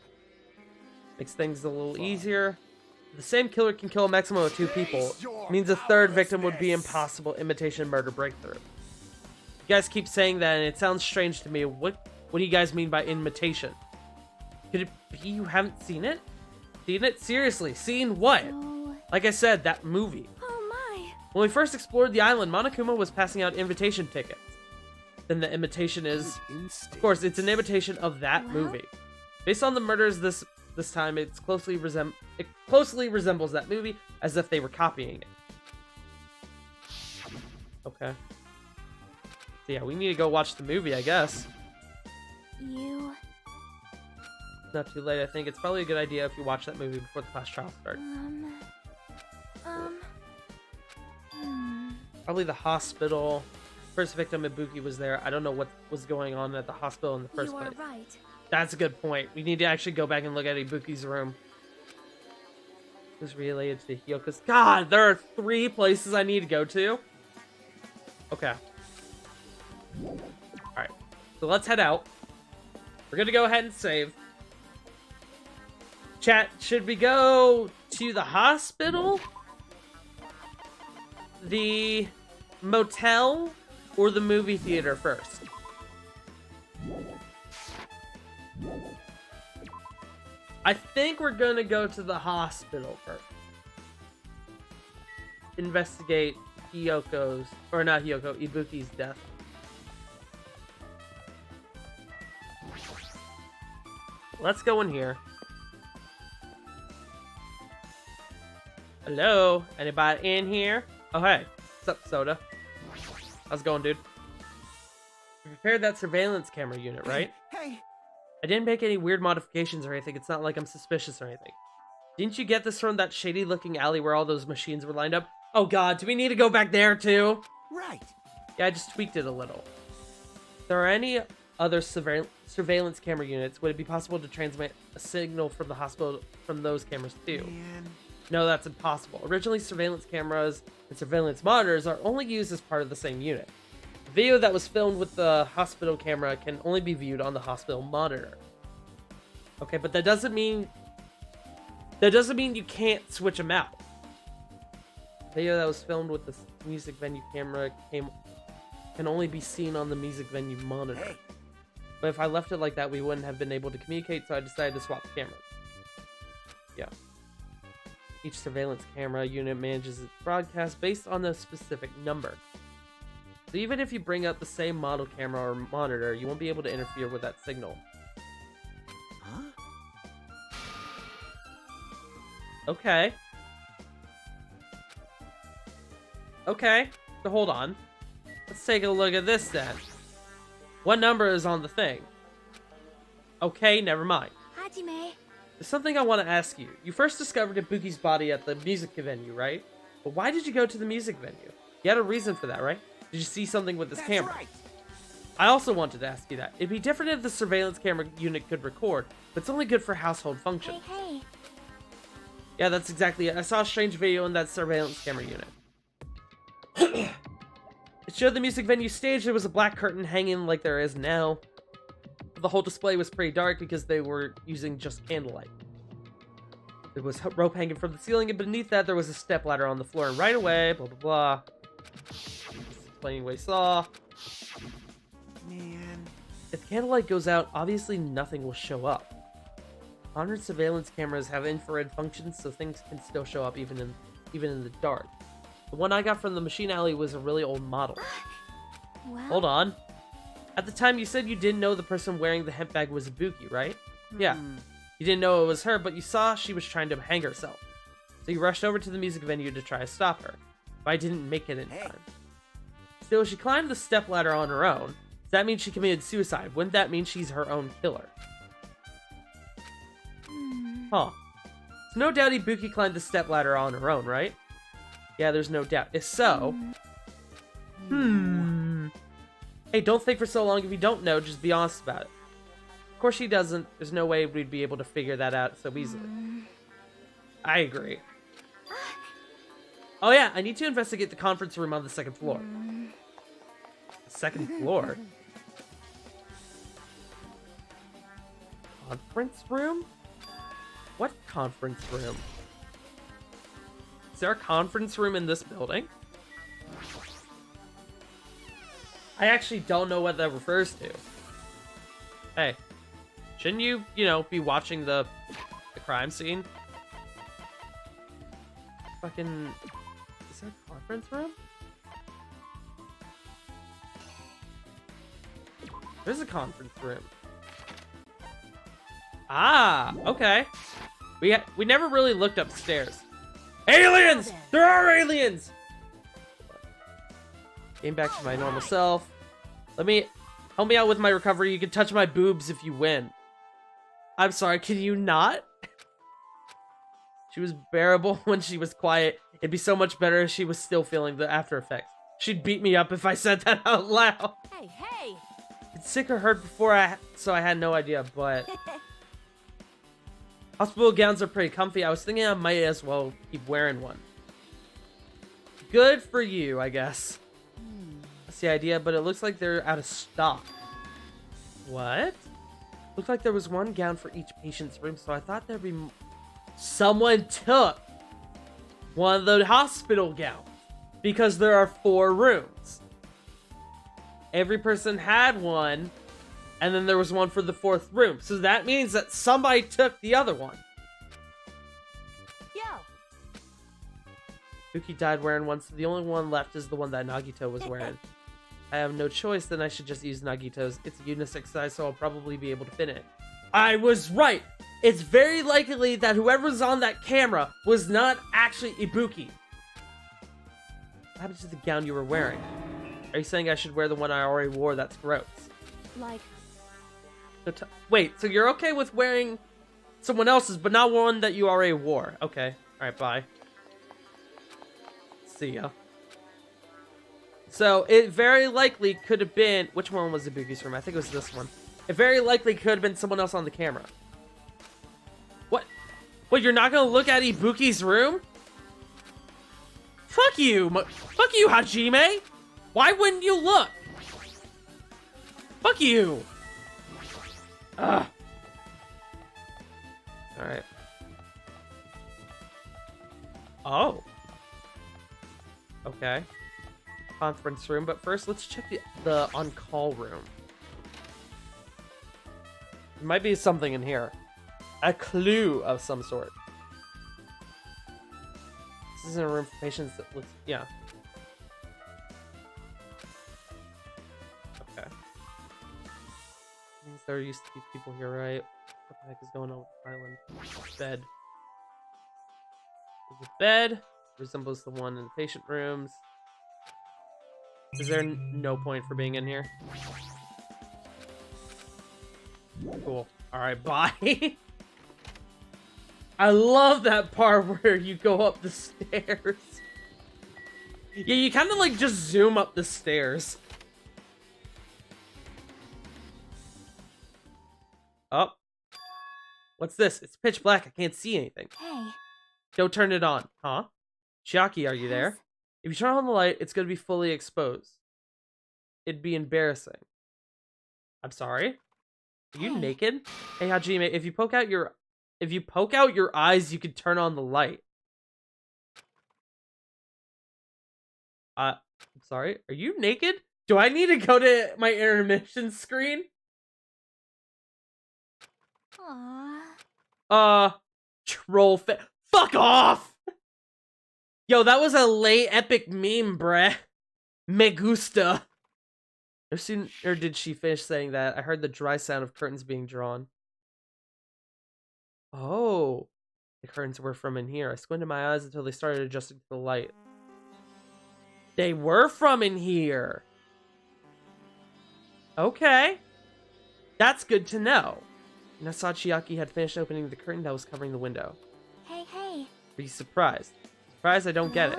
Makes things a little easier. The same killer can kill a maximum of 2 people. Means a 3rd victim would be impossible. Imitation murder breakthrough. You guys keep saying that and it sounds strange to me. What do you guys mean by imitation? Could it be you haven't seen it? Seen it? Seriously, seen what? So, Like I said, that movie. oh my. When we first explored the island, Monokuma was passing out invitation tickets. Then the imitation is... Of course, it's an imitation of that Well? movie. Based on the murders this time, it closely resembles that movie, as if they were copying it. Okay. So yeah, we need to go watch the movie, I guess. You, Not too late, I think. It's probably a good idea if you watch that movie before the class trial starts. Probably the hospital. First victim, Ibuki, was there. I don't know what was going on at the hospital in the first you place. are right. That's a good point. We need to actually go back and look at Ibuki's room. This is related to Hyoko's. God, there are 3 places I need to go to. Okay. Alright. So let's head out. We're gonna go ahead and save. Chat, should we go to the hospital? The motel? Or the movie theater first? I think we're gonna go to the hospital first. Investigate Hyoko's, or not Hyoko, Ibuki's death. Let's go in here. Hello? Anybody in here? Oh, hey. What's up, Soda? How's it going, dude? We prepared that surveillance camera unit, right? Hey, I didn't make any weird modifications or anything. It's not like I'm suspicious or anything. Didn't you get this from that shady-looking alley where all those machines were lined up? Oh god, do we need to go back there too? right. Yeah, I just tweaked it a little. If there are any other surveillance camera units, would it be possible to transmit a signal from the hospital from those cameras too? Man. No, that's impossible. Originally, surveillance cameras and surveillance monitors are only used as part of the same unit. The video that was filmed with the hospital camera can only be viewed on the hospital monitor. Okay, but that doesn't mean you can't switch them out. The video that was filmed with the music venue camera can only be seen on the music venue monitor. Hey. But if I left it like that, we wouldn't have been able to communicate, so I decided to swap the cameras. Yeah. Each surveillance camera unit manages its broadcast based on a specific number. So even if you bring up the same model camera or monitor, you won't be able to interfere with that signal. Huh? Okay. Okay, so hold on. Let's take a look at this then. What number is on the thing? Okay, never mind. Hajime. There's something I want to ask you. You first discovered Ibuki's body at the music venue, right? But why did you go to the music venue? You had a reason for that, right? Did you see something with this That's camera? right. I also wanted to ask you that. It'd be different if the surveillance camera unit could record, but it's only good for household functions. Hey. Yeah, that's exactly it. I saw a strange video in that surveillance camera unit. It showed the music venue stage. There was a black curtain hanging like there is now. The whole display was pretty dark because they were using just candlelight. There was rope hanging from the ceiling, and beneath that there was a stepladder on the floor. And right away, blah blah blah. Explaining what he saw. Man. If the candlelight goes out, obviously nothing will show up. Modern surveillance cameras have infrared functions, so things can still show up even in the dark. The one I got from the machine alley was a really old model. Well. Hold on. At the time, you said you didn't know the person wearing the hemp bag was Ibuki, right? Yeah. You didn't know it was her, but you saw she was trying to hang herself. So you rushed over to the music venue to try to stop her. But I didn't make it in time. Still, she climbed the stepladder on her own. Does that mean she committed suicide? Wouldn't that mean she's her own killer? Huh. So no doubt Ibuki climbed the stepladder on her own, right? Yeah, there's no doubt. If so... Hey, don't think for so long. If you don't know, just be honest about it. Of course she doesn't. There's no way we'd be able to figure that out so easily. I agree. Oh yeah, I need to investigate the conference room on the second floor. Second floor? Conference room? What conference room? Is there a conference room in this building? I actually don't know what that refers to. Hey, shouldn't you, be watching the crime scene? Fucking... Is there a conference room? There's a conference room. Ah, okay. We never really looked upstairs. Aliens! There are aliens! Getting back to my normal self. Help me out with my recovery. You can touch my boobs if you win. I'm sorry, can you not? She was bearable when she was quiet. It'd be so much better if she was still feeling the after effects. She'd beat me up if I said that out loud. Hey. It's sick or hurt before so I had no idea, but... Hospital gowns are pretty comfy. I was thinking I might as well keep wearing one. Good for you, I guess. That's the idea, but it looks like they're out of stock. What? Looks like there was one gown for each patient's room, so I thought there'd be... Someone took one of the hospital gowns because there are 4 rooms. Every person had one, and then there was one for the 4th room. So that means that somebody took the other one. Yo. Yuki died wearing one, so the only one left is the one that Nagito was wearing. I have no choice, then I should just use Nagito's. It's a unisex size, so I'll probably be able to fit it. I was right! It's very likely that whoever's on that camera was not actually Ibuki. What happened to the gown you were wearing? Are you saying I should wear the one I already wore? That's gross. Like... Wait, so you're okay with wearing someone else's, but not one that you already wore? Okay. Alright, bye. See ya. So it very likely could have been... Which one was Ibuki's room? I think it was this one. It very likely could have been someone else on the camera. What? What, you're not gonna look at Ibuki's room? Fuck you! Fuck you, Hajime! Why wouldn't you look? Fuck you! Ugh. Alright. Oh. Okay. Conference room, but first let's check the on-call room. There might be something in here. A clue of some sort. This isn't a room for patients that looks... Yeah. Okay. Means there used to be people here, right? What the heck is going on with the island? Bed. There's a bed. Resembles the one in the patient rooms. Is there no point for being in here? Cool. Alright, bye. I love that part where you go up the stairs. Yeah, you kind of like just zoom up the stairs. Oh. What's this? It's pitch black. I can't see anything. Hey. Don't turn it on. Huh? Chiaki, are you there? If you turn on the light, it's going to be fully exposed. It'd be embarrassing. I'm sorry? Are you naked? Hey, Hajime, if you poke out your eyes, you can turn on the light. I'm sorry? Are you naked? Do I need to go to my intermission screen? Aww. Troll fuck off! Yo, that was a late epic meme, bruh. Me gusta. Or did she finish saying that? I heard the dry sound of curtains being drawn. Oh. The curtains were from in here. I squinted my eyes until they started adjusting to the light. They were from in here. Okay. That's good to know. And I saw Chiaki had finished opening the curtain that was covering the window. Hey, hey. Are you surprised? Surprised I don't get it.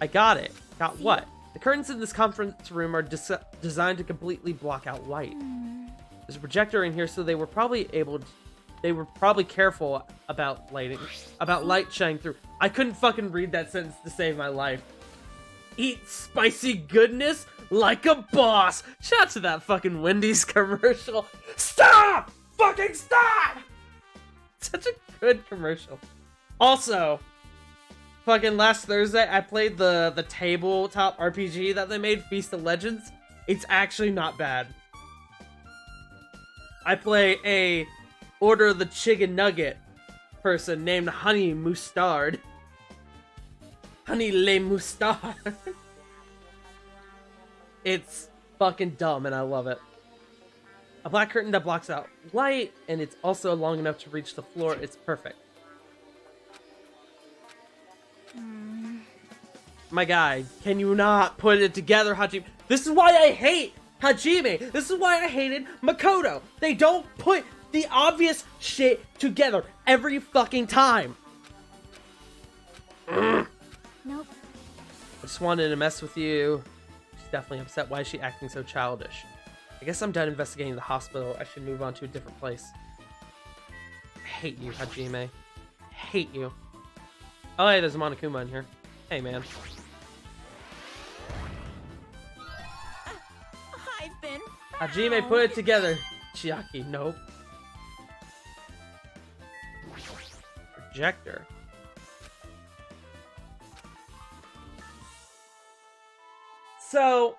I got it. Got what? The curtains in this conference room are designed to completely block out light. There's a projector in here, so they were probably careful about light shining through. I couldn't fucking read that sentence to save my life. Eat spicy goodness like a boss. Shout out to that fucking Wendy's commercial. Stop! Fucking stop! Such a good commercial. Also, fucking last Thursday, I played the tabletop RPG that they made, Feast of Legends. It's actually not bad. I play a Order of the Chicken Nugget person named Honey Mustard. Honey Le Mustard. It's fucking dumb and I love it. A black curtain that blocks out light, and it's also long enough to reach the floor. It's perfect. My guy, can you not put it together, Hajime? This is why I hate Hajime. This is why I hated Makoto. They don't put the obvious shit together every fucking time. Nope. I just wanted to mess with you. She's definitely upset. Why is she acting so childish? I guess I'm done investigating the hospital. I should move on to a different place. I hate you, Hajime. I hate you. Oh, hey, there's a Monokuma in here. Hey, man. I've been Hajime, put it together. Chiaki, nope. Projector. So,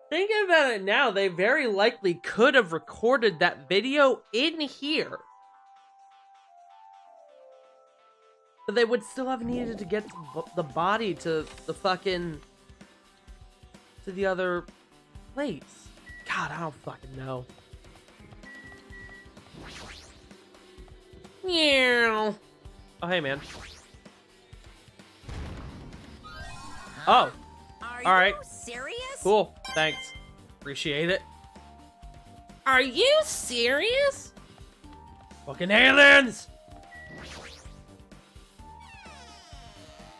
thinking about it now, they very likely could have recorded that video in here. But they would still have needed to get the body to the fucking... to the other place. God, I don't fucking know. Meow. Oh, hey, man. Oh. All right. Serious? Cool. Thanks. Appreciate it. Are you serious? Fucking aliens!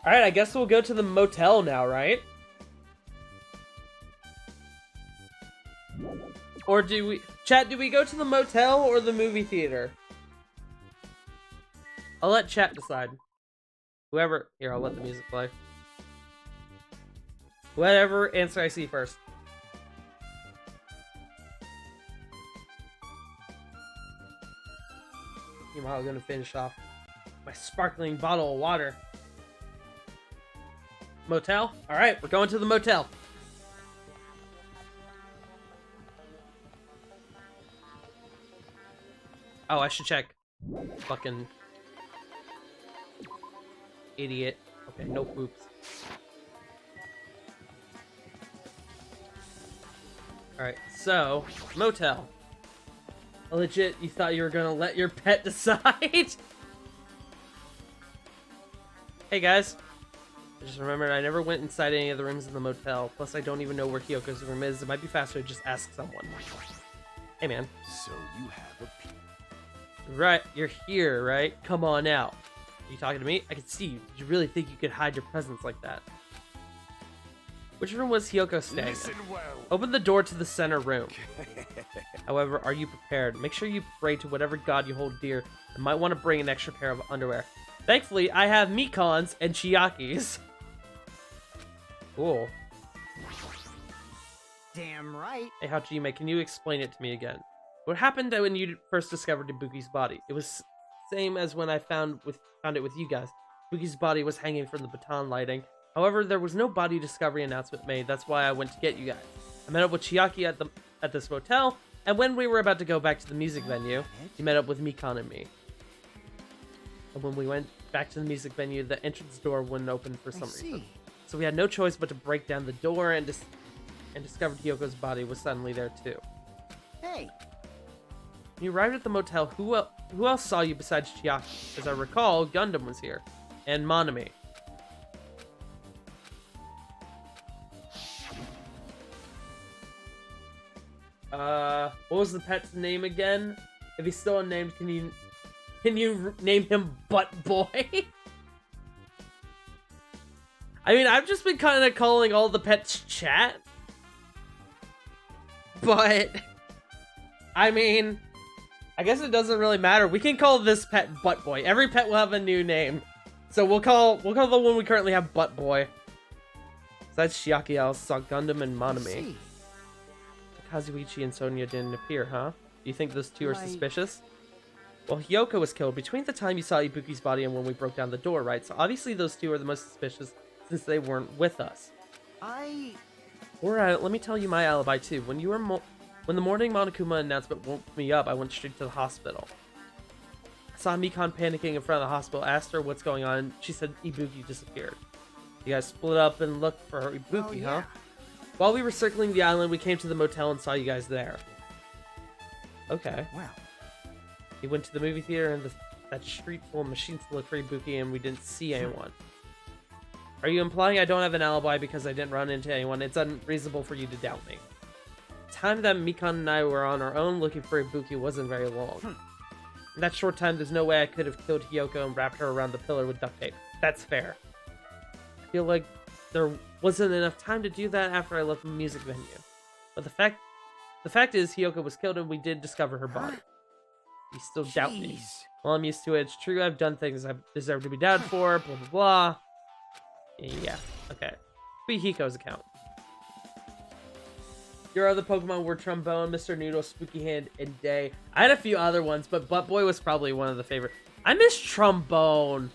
Alright, I guess we'll go to the motel now, right? Or do we... Chat, do we go to the motel or the movie theater? I'll let chat decide. Whoever... Here, I'll let the music play. Whatever answer I see first. Meanwhile, I'm gonna finish off my sparkling bottle of water. Motel? Alright, we're going to the motel. Oh, I should check. Fucking idiot. Okay, no poops. Alright, so, motel. Legit, you thought you were gonna let your pet decide? Hey guys. I just remembered I never went inside any of the rooms in the motel. Plus, I don't even know where Hyoko's room is. It might be faster to just ask someone. Hey man. So you have a peek. Right, you're here, right? Come on out. Are you talking to me? I can see you. Did you really think you could hide your presence like that? Which room was Hyoko staying Listen in? well. Open the door to the center room. However, are you prepared? Make sure you pray to whatever god you hold dear and might want to bring an extra pair of underwear. Thankfully, I have Mikons and Chiakis. Cool. Damn right. Hey, Hajime, can you explain it to me again? What happened when you first discovered Ibuki's body? It was same as when I found it with you guys. Ibuki's body was hanging from the baton lighting. However, there was no body discovery announcement made. That's why I went to get you guys. I met up with Chiaki at this motel, and when we were about to go back to the music venue, he met up with Mikon and me. And when we went back to the music venue, the entrance door wouldn't open for some reason. So we had no choice but to break down the door and discovered Hyoko's body was suddenly there too. Hey. When you arrived at the motel, who else saw you besides Chiaki? As I recall, Gundam was here. And Monami. What was the pet's name again? If he's still unnamed, can you name him Butt Boy? I mean, I've just been kind of calling all the pets Chat. But I mean, I guess it doesn't really matter. We can call this pet Butt Boy. Every pet will have a new name. So we'll call the one we currently have Butt Boy. Besides Chiaki, I saw Gundam and Monami. Kazuichi and Sonia didn't appear, huh? Do you think those two are suspicious? Well, Hyoko was killed between the time you saw Ibuki's body and when we broke down the door, right? So obviously those two are the most suspicious since they weren't with us. Alright, let me tell you my alibi too. When the morning Monokuma announcement woke me up, I went straight to the hospital. I saw Mikon panicking in front of the hospital, asked her what's going on, and she said Ibuki disappeared. You guys split up and looked for her Ibuki, huh? While we were circling the island, we came to the motel and saw you guys there. Okay. Wow. We went to the movie theater and that street full of machines to look for Ibuki, and we didn't see anyone. Are you implying I don't have an alibi because I didn't run into anyone? It's unreasonable for you to doubt me. The time that Mikon and I were on our own looking for Ibuki wasn't very long. In that short time, there's no way I could have killed Hyoko and wrapped her around the pillar with duct tape. That's fair. I feel like there wasn't enough time to do that after I left the music venue. But the fact is, Hyoko was killed and we did discover her body. You still doubt me. Well, I'm used to it. It's true, I've done things I deserve to be doubted for, blah, blah, blah. Yeah, okay. Be Hiko's account. Your other Pokemon were Trombone, Mr. Noodle, Spooky Hand, and Day. I had a few other ones, but Butt Boy was probably one of the favorite. I miss Trombone.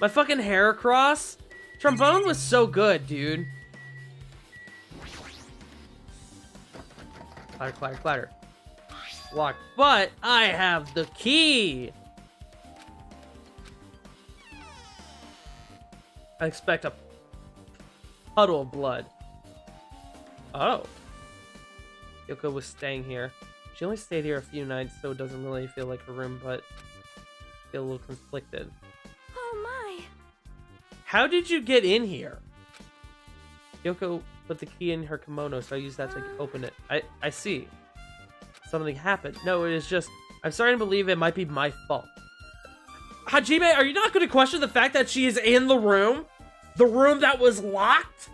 My fucking Heracross. Trombone was so good, dude. Clatter, clatter, clatter. Locked. But I have the key. I expect a puddle of blood. Oh. Yoko was staying here. She only stayed here a few nights, so it doesn't really feel like her room, but I feel a little conflicted. Oh my. How did you get in here? Yoko put the key in her kimono, so I used that to open it. I see. Something happened. No, it is just... I'm starting to believe it might be my fault. Hajime, are you not going to question the fact that she is in the room? The room that was locked?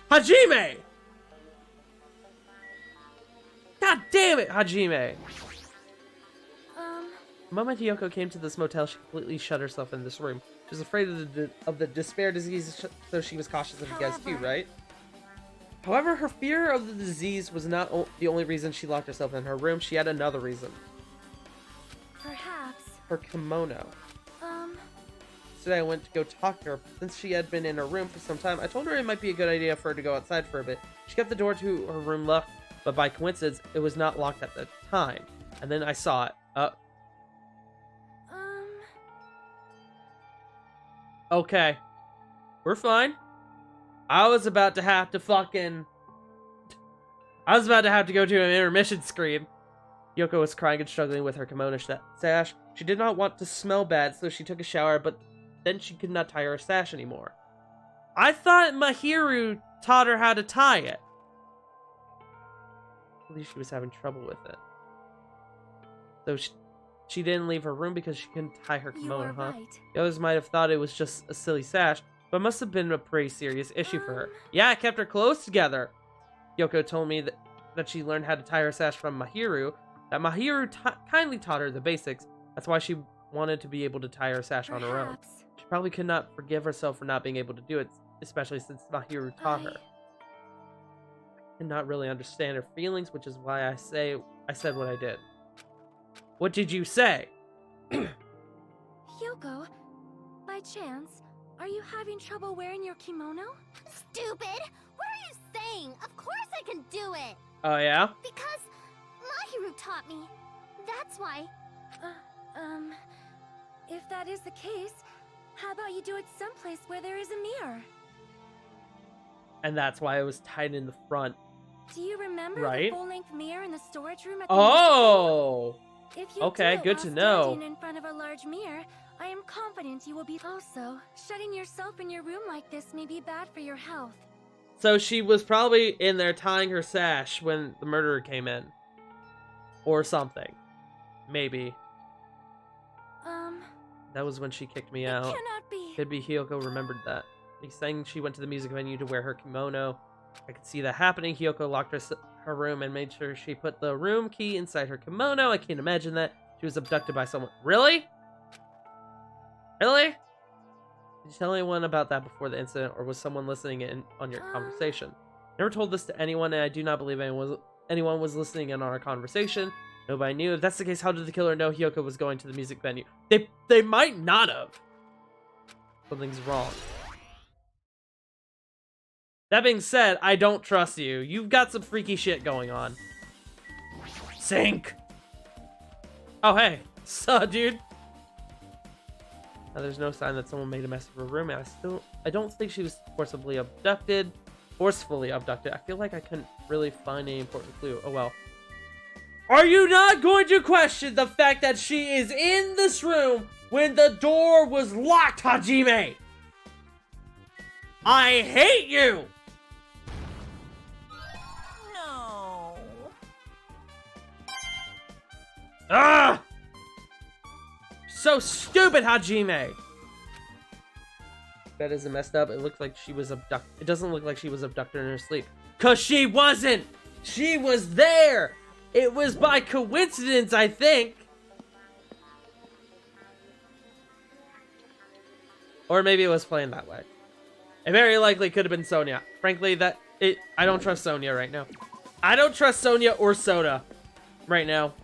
Hajime! God damn it, Hajime! The moment Hiyoko came to this motel, she completely shut herself in this room. She was afraid of the despair disease, so she was cautious of you guys too, right? However, her fear of the disease was not the only reason she locked herself in her room. She had another reason. Perhaps. Her kimono. Today I went to go talk to her. Since she had been in her room for some time, I told her it might be a good idea for her to go outside for a bit. She kept the door to her room locked, but by coincidence, it was not locked at the time. And then I saw it. Okay. We're fine. I was about to have to go to an intermission scream. Yoko was crying and struggling with her kimono sash. She did not want to smell bad, so she took a shower, but then she could not tie her sash anymore. I thought Mahiru taught her how to tie it. At least she was having trouble with it. So she didn't leave her room because she couldn't tie her kimono, huh? Right. The others might have thought it was just a silly sash, but it must have been a pretty serious issue for her. Yeah, it kept her clothes together. Yoko told me that she learned how to tie her sash from Mahiru, that Mahiru kindly taught her the basics. That's why she wanted to be able to tie her sash on her own. She probably could not forgive herself for not being able to do it, especially since Mahiru taught her. I did not really understand her feelings, which is why I said what I did. What did you say? Hyoko, by chance, are you having trouble wearing your kimono? Stupid! What are you saying? Of course I can do it! Oh, yeah? Because Mahiru taught me. That's why. If that is the case, how about you do it someplace where there is a mirror? And that's why it was tied in the front. Do you remember Right? the full-length mirror in the storage room at the Oh! If you Okay, do it good while to know. standing in front of a large mirror, I am confident you will be. Also, shutting yourself in your room like this may be bad for your health. So she was probably in there tying her sash when the murderer came in. Or something. Maybe. That was when she kicked me out. It cannot be. Could be Hiyoko remembered that. He's saying she went to the music venue to wear her kimono. I could see that happening. Hiyoko locked her room and made sure she put the room key inside her kimono. I can't imagine that. She was abducted by someone. Really? Really? Did you tell anyone about that before the incident, or was someone listening in on your conversation? Never told this to anyone, and I do not believe anyone was listening in on our conversation. Nobody knew. If that's the case, how did the killer know Hiyoko was going to the music venue? They might not have. Something's wrong. That being said, I don't trust you. You've got some freaky shit going on. Sink! Oh, hey. Suh, dude. Now, there's no sign that someone made a mess of her room, and I don't think she was forcefully abducted. I feel like I couldn't really find any important clue. Oh, well. Are you not going to question the fact that she is in this room when the door was locked, Hajime? I hate you! No. Ah! So stupid, Hajime! Bed isn't messed up. It looks like she was abducted. It doesn't look like she was abducted in her sleep. 'Cause she wasn't! She was there! It was by coincidence, I think. Or maybe it was planned that way. It very likely could have been Sonia. Frankly, I don't trust Sonia right now. I don't trust Sonia or Soda right now.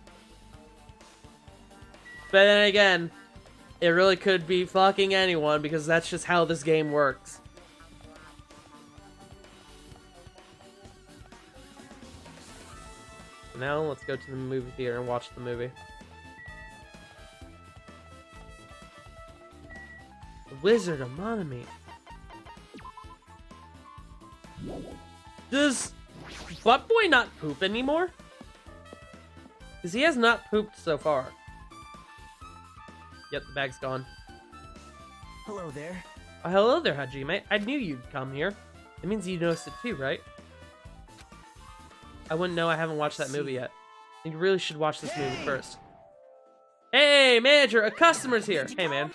But then again, it really could be fucking anyone because that's just how this game works. Now let's go to the movie theater and watch the movie. The Wizard of Monami. Does Butt Boy not poop anymore? Because he has not pooped so far. Yep, the bag's gone. Hello there. Oh, hello there, Hajime. I knew you'd come here. It means you noticed it too, right? I wouldn't know. I haven't watched that movie yet. You really should watch this movie first. Hey, manager, a customer's here. Hey, man.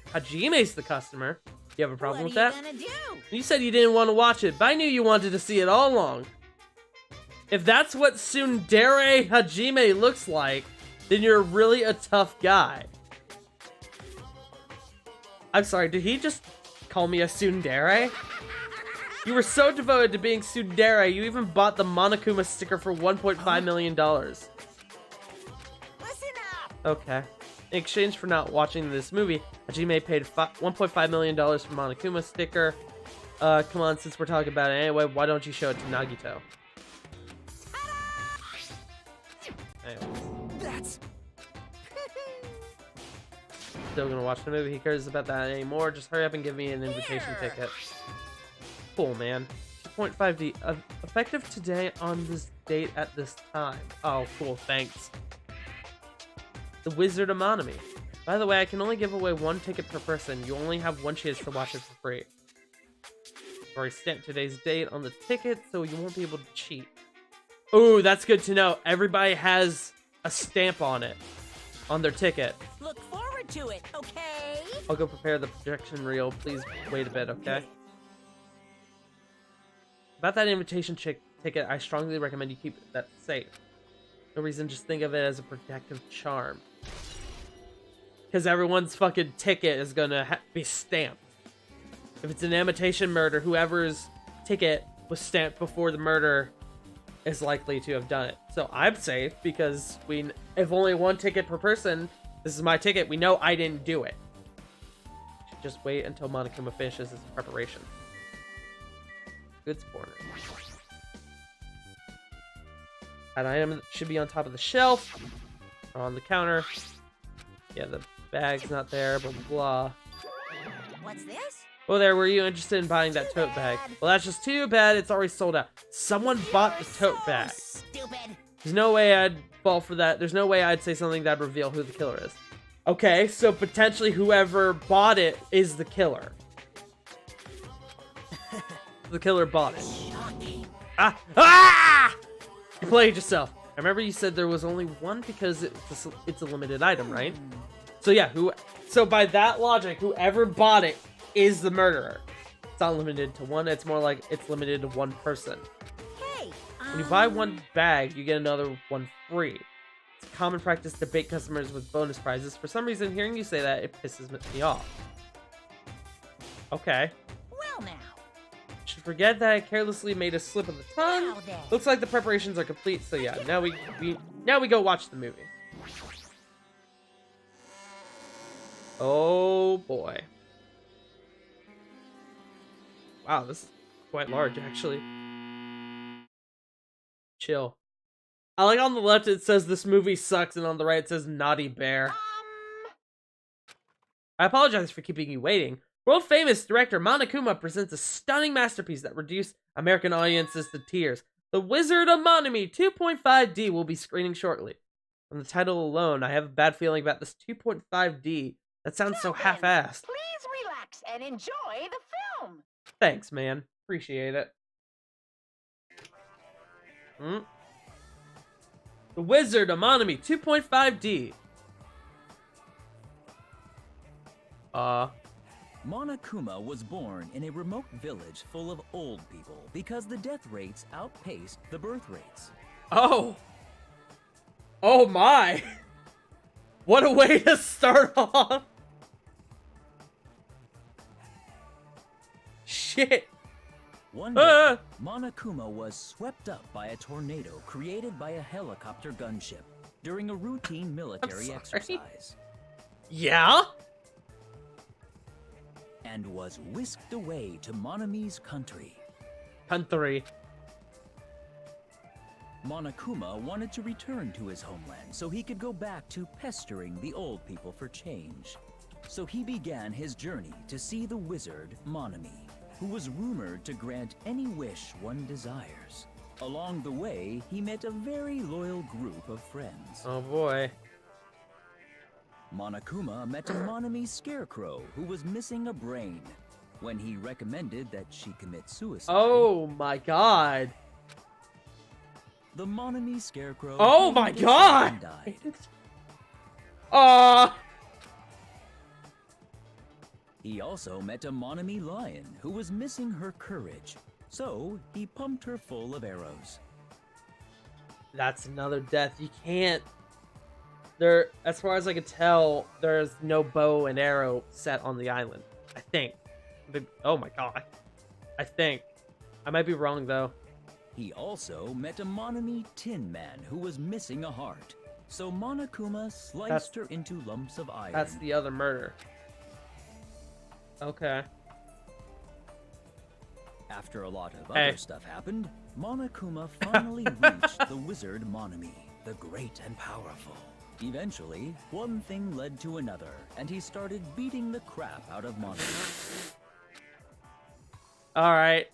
Hajime's the customer. You have a problem with what are that? you gonna do? You said you didn't want to watch it, but I knew you wanted to see it all along. If that's what Tsundere Hajime looks like, then you're really a tough guy. I'm sorry, did he just call me a tsundere? You were so devoted to being tsundere, you even bought the Monokuma sticker for $1.5 million. Listen up. Okay. In exchange for not watching this movie, Hajime paid $1.5 million for Monokuma sticker. Come on, since we're talking about it anyway, why don't you show it to Nagito? Anyways. That's... Still gonna watch the movie. He cares about that anymore. Just hurry up and give me an invitation ticket. Cool, man. 2.5D. Effective today on this date at this time. Oh, cool. Thanks. The Wizard of Monami. By the way, I can only give away 1 ticket per person. You only have 1 chance to watch it for free. I've already stamped today's date on the ticket, so you won't be able to cheat. Ooh, that's good to know. Everybody has a stamp on it. On their ticket. Look forward to it, okay? I'll go prepare the projection reel. Please wait a bit, okay? About that invitation ticket, I strongly recommend you keep that safe. No reason, just think of it as a protective charm. Because everyone's fucking ticket is gonna be stamped. If it's an imitation murder, whoever's ticket was stamped before the murder is likely to have done it. So I'm safe because if only 1 ticket per person, this is my ticket, we know I didn't do it. Should just wait until Monokuma finishes his preparation. Goods corner. An item should be on top of the shelf, or on the counter. Yeah, the bag's not there, blah blah blah. What's this? Oh, there, were you interested in buying that tote bag? Well, that's just too bad, it's already sold out. Someone bought the tote bag. Stupid. There's no way I'd fall for that. There's no way I'd say something that'd reveal who the killer is. Okay, so potentially whoever bought it is the killer. The killer bought it. Ah! You played yourself. I remember you said there was only 1 because it's a limited item, right? So yeah, so by that logic, whoever bought it is the murderer. It's not limited to 1, it's more like it's limited to 1 person. Hey, When you buy 1 bag, you get another 1 free. It's common practice to bait customers with bonus prizes. For some reason, hearing you say that, it pisses me off. Okay. well now. Should forget that I carelessly made a slip of the tongue. Now then. Looks like the preparations are complete, so yeah, now we go watch the movie. Oh boy. Wow, this is quite large actually. Chill. I like on the left it says this movie sucks and on the right it says naughty bear. I apologize for keeping you waiting. World famous director Monokuma presents a stunning masterpiece that reduced American audiences to tears. The Wizard of Monami 2.5D will be screening shortly. From the title alone, I have a bad feeling about this 2.5D. That sounds so half-assed. Please relax and enjoy the film. Thanks, man. Appreciate it. The Wizard of Monami 2.5D. Monokuma was born in a remote village full of old people because the death rates outpaced the birth rates. Oh. Oh my. What a way to start off. Shit. One day, Monokuma was swept up by a tornado created by a helicopter gunship during a routine military exercise. Yeah? And was whisked away to Monami's country. Country. Monokuma wanted to return to his homeland so he could go back to pestering the old people for change. So he began his journey to see the wizard Monami, who was rumored to grant any wish one desires. Along the way, he met a very loyal group of friends. Oh boy. Monokuma met a Monami scarecrow who was missing a brain. When he recommended that she commit suicide, Oh my god. the Monami scarecrow Oh my god. died. He also met a Monami lion who was missing her courage, so he pumped her full of arrows. That's another death. You can't. There, as far as I could tell, there's no bow and arrow set on the island. I think. Oh my god. I think. I might be wrong though. He also met a Monami Tin Man who was missing a heart, so Monokuma sliced her into lumps of iron. That's the other murder. Okay. After a lot of other stuff happened, Monokuma finally reached the wizard Monami, the great and powerful. Eventually, one thing led to another, and he started beating the crap out of Monami. Alright.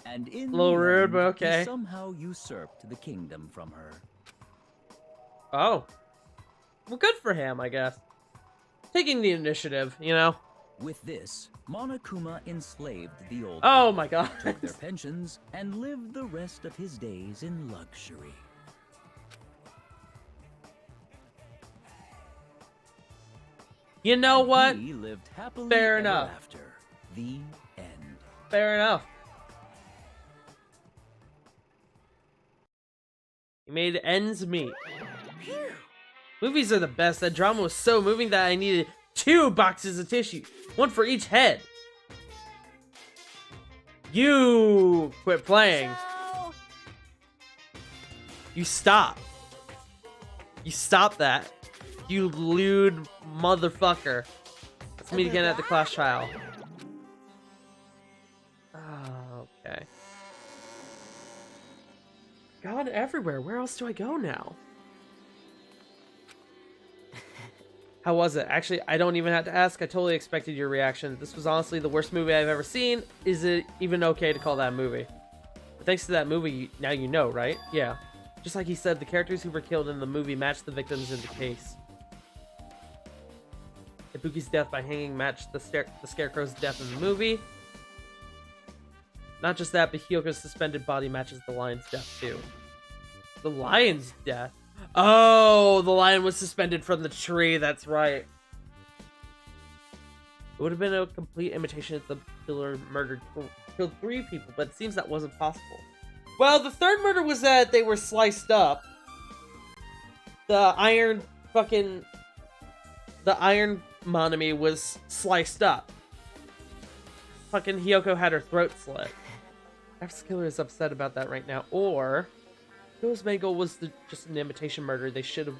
And in A little the rude, end, but okay. he somehow usurped the kingdom from her. Oh. Well, good for him, I guess. Taking the initiative, you know? With this, Monokuma enslaved the old Oh people, my god. took their pensions, and lived the rest of his days in luxury. You know what? He lived happily Fair ever enough. after. The end. Fair enough. He made ends meet. Movies are the best. That drama was so moving that I needed 2 boxes of tissue. 1 for each head. You quit playing. So, You stop. You stop that. You lewd motherfucker. Let's meet again at the class trial. Oh, okay. God everywhere. Where else do I go now? How was it? Actually, I don't even have to ask. I totally expected your reaction. This was honestly the worst movie I've ever seen. Is it even okay to call that a movie? But thanks to that movie, now you know, right? Yeah. Just like he said, the characters who were killed in the movie matched the victims in the case. Ibuki's death by hanging matched the Scarecrow's death in the movie. Not just that, but Hyoko's suspended body matches the lion's death too. The lion's death? Oh, the lion was suspended from the tree, that's right. It would have been a complete imitation if the killer killed 3 people, but it seems that wasn't possible. Well, the third murder was that they were sliced up. The iron Monami was sliced up. Fucking Hyoko had her throat slit. Perhaps the killer is upset about that right now. Or Ghost Mangle was just an imitation murder. They should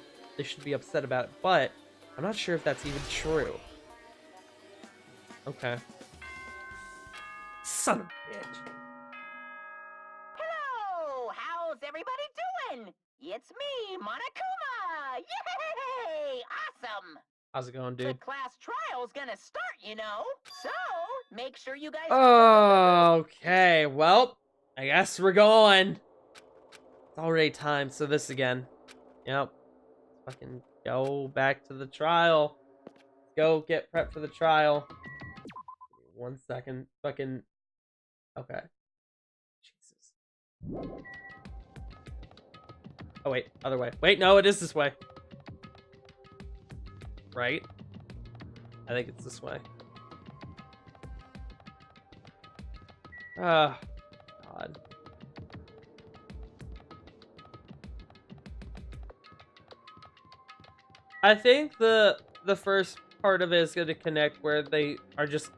be upset about it, but I'm not sure if that's even true. Okay. Son of a bitch. Hello! How's everybody doing? It's me, Monokuma! Yay! Awesome! How's it going, The dude? class trial's gonna start, you know. So, make sure you guys... Okay, well, I guess we're going. It's already time, so this again. Yep. Fucking go back to the trial. Go get prepped for the trial. 1 second. Fucking... Okay. Jesus. Oh, wait. Other way. Wait, no, it is this way. Right? I think it's this way. Ah, God. I think the first part of it is going to connect where they are just...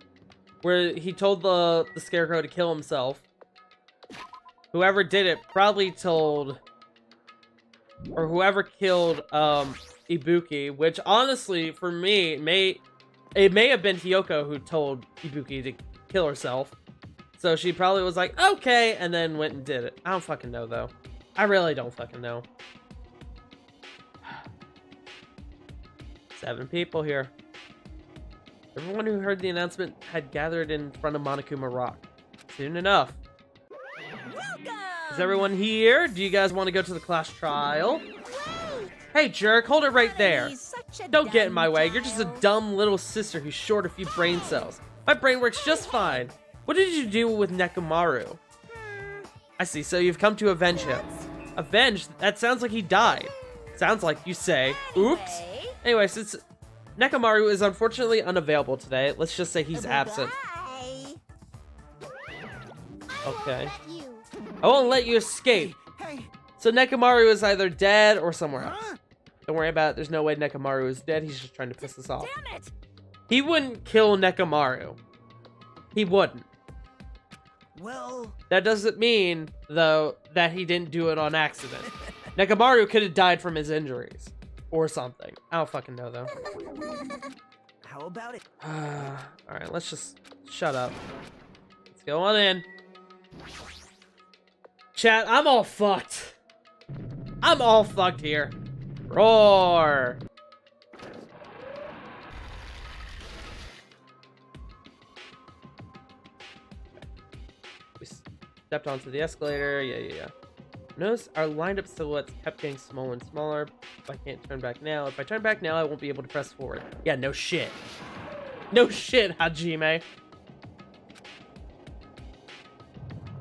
Where he told the Scarecrow to kill himself. Whoever did it probably told... Or whoever killed Ibuki, which honestly, for me, it may have been Hyoko who told Ibuki to kill herself. So she probably was like, okay, and then went and did it. I don't fucking know, though. I really don't fucking know. 7 people here. Everyone who heard the announcement had gathered in front of Monokuma Rock. Soon enough. welcome! Is everyone here? Do you guys want to go to the class trial? Hey, jerk, hold it right there. He's such a Don't get in dumb my way. You're just a child. dumb little sister who's short a few brain cells. My brain works just fine. What did you do with Nekomaru? I see, so you've come to avenge him. Avenge? That sounds like he died. Sounds like you say, oops. Anyway, Anyway, since Nekomaru is unfortunately unavailable today. Let's just say he's absent. Bye. Okay. Let you. I won't let you escape. Hey, So Nekomaru is either dead or somewhere else. huh? Don't worry about it. There's no way Nekomaru is dead. He's just trying to piss us off. Damn it! He wouldn't kill Nekomaru. He wouldn't. Well, That doesn't mean, though, that he didn't do it on accident. Nekomaru could have died from his injuries. Or something. I don't fucking know, though. how about it? Alright, let's just shut up. Let's go on in. Chat, I'm all fucked. I'm all fucked here. Roar! We stepped onto the escalator. Yeah. Notice our lined up silhouettes kept getting smaller and smaller. If I can't turn back now. If I turn back now, I won't be able to press forward. Yeah, no shit. No shit, Hajime.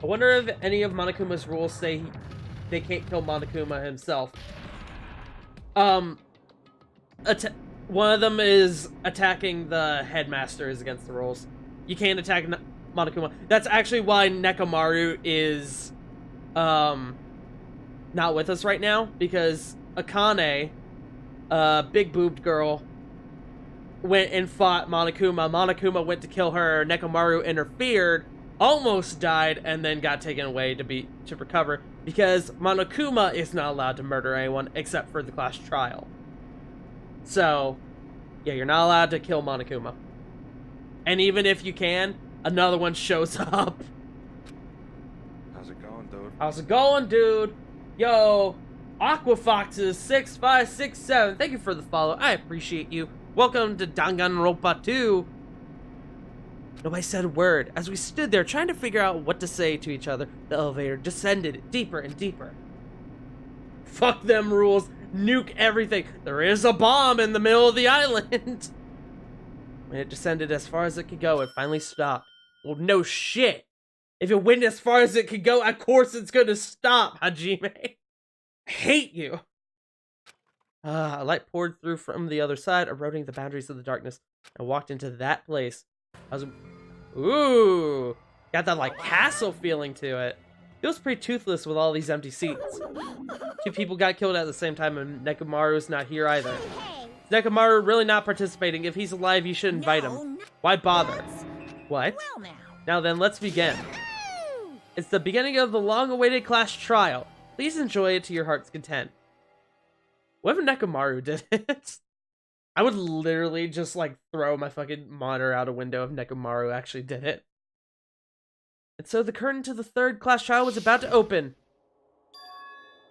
I wonder if any of Monokuma's rules say they can't kill Monokuma himself. One of them is attacking the headmasters against the rules. You can't attack Monokuma. That's actually why Nekomaru is not with us right now, because Akane, big boobed girl, went and fought Monokuma. Monokuma went to kill her. Nekomaru interfered, almost died, and then got taken away to recover, because Monokuma is not allowed to murder anyone except for the class trial. So, yeah, you're not allowed to kill Monokuma. And even if you can, another one shows up. How's it going, dude? How's it going, dude? Yo, Aquafoxes 6567. Thank you for the follow. I appreciate you. Welcome to Danganronpa 2. Nobody said a word. As we stood there trying to figure out what to say to each other, the elevator descended deeper and deeper. Fuck them rules. Nuke everything. There is a bomb in the middle of the island. When it descended as far as it could go, it finally stopped. Well, no shit. If it went as far as it could go, of course it's gonna stop, Hajime. I hate you. A light poured through from the other side, eroding the boundaries of the darkness. I walked into that place. Ooh, got that like castle feeling to it. Feels pretty toothless with all these empty seats. Two people got killed at the same time, and Nekomaru's not here either. Hey. Is Nekomaru really not participating? If he's alive, you should invite him. Why bother? What? Well now. Now then, let's begin. Woo! It's the beginning of the long-awaited class trial. Please enjoy it to your heart's content. What if Nekomaru did it? I would literally just, like, throw my fucking monitor out a window if Nekomaru actually did it. And so the curtain to the third class trial was about to open.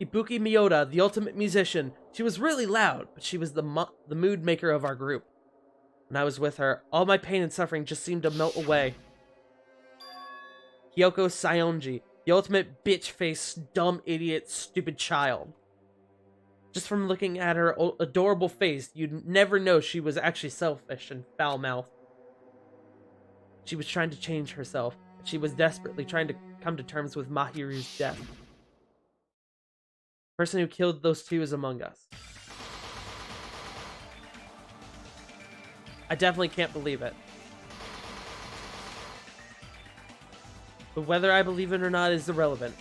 Ibuki Miyota, the ultimate musician. She was really loud, but she was the mood maker of our group. When I was with her, all my pain and suffering just seemed to melt away. Kyoko Sayonji, the ultimate bitch-faced, dumb idiot, stupid child. Just from looking at her adorable face, you'd never know she was actually selfish and foul-mouthed. She was trying to change herself. She was desperately trying to come to terms with Mahiru's death. The person who killed those two is among us. I definitely can't believe it. But whether I believe it or not is irrelevant.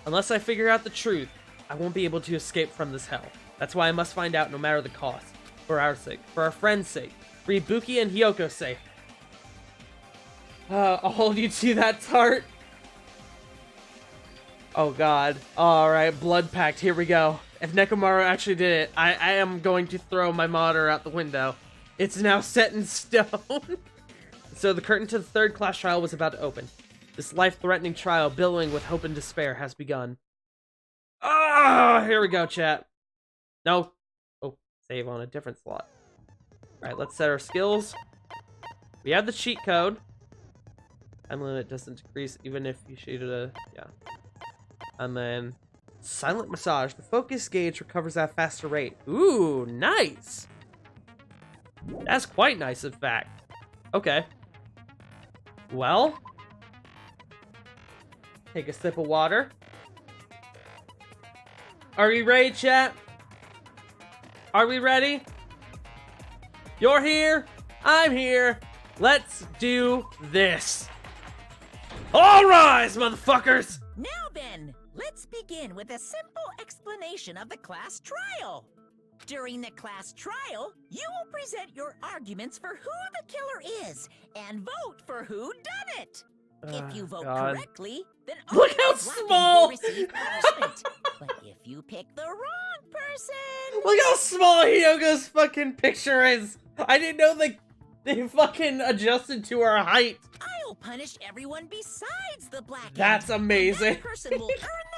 Unless I figure out the truth, I won't be able to escape from this hell. That's why I must find out no matter the cost. For our sake, for our friends' sake, for Ibuki and Hyoko's sake. I'll hold you to that, Tart. Oh god. Alright, blood pact, here we go. If Nekomaru actually did it, I am going to throw my monitor out the window. It's now set in stone. So the curtain to the third class trial was about to open. This life-threatening trial, billowing with hope and despair, has begun. Ah, here we go, chat. No. Oh, save on a different slot. Alright, let's set our skills. We have the cheat code. Time limit doesn't decrease even if you shoot a... yeah. And then... silent massage. The focus gauge recovers at a faster rate. Ooh, nice! That's quite nice, in fact. Okay. Well... take a sip of water. Are you ready, chat? Are we ready? You're here. I'm here. Let's do this. All rise, motherfuckers. Now then, let's begin with a simple explanation of the class trial. During the class trial, you will present your arguments for who the killer is and vote for who done it. If you vote God. correctly, then Look how all blocking small! will receive punishment. But if you pick the wrong person, Look how small Hyogo's fucking picture is. I didn't know they fucking adjusted to our height. I'll punish everyone besides the black. That's amazing. That person will earn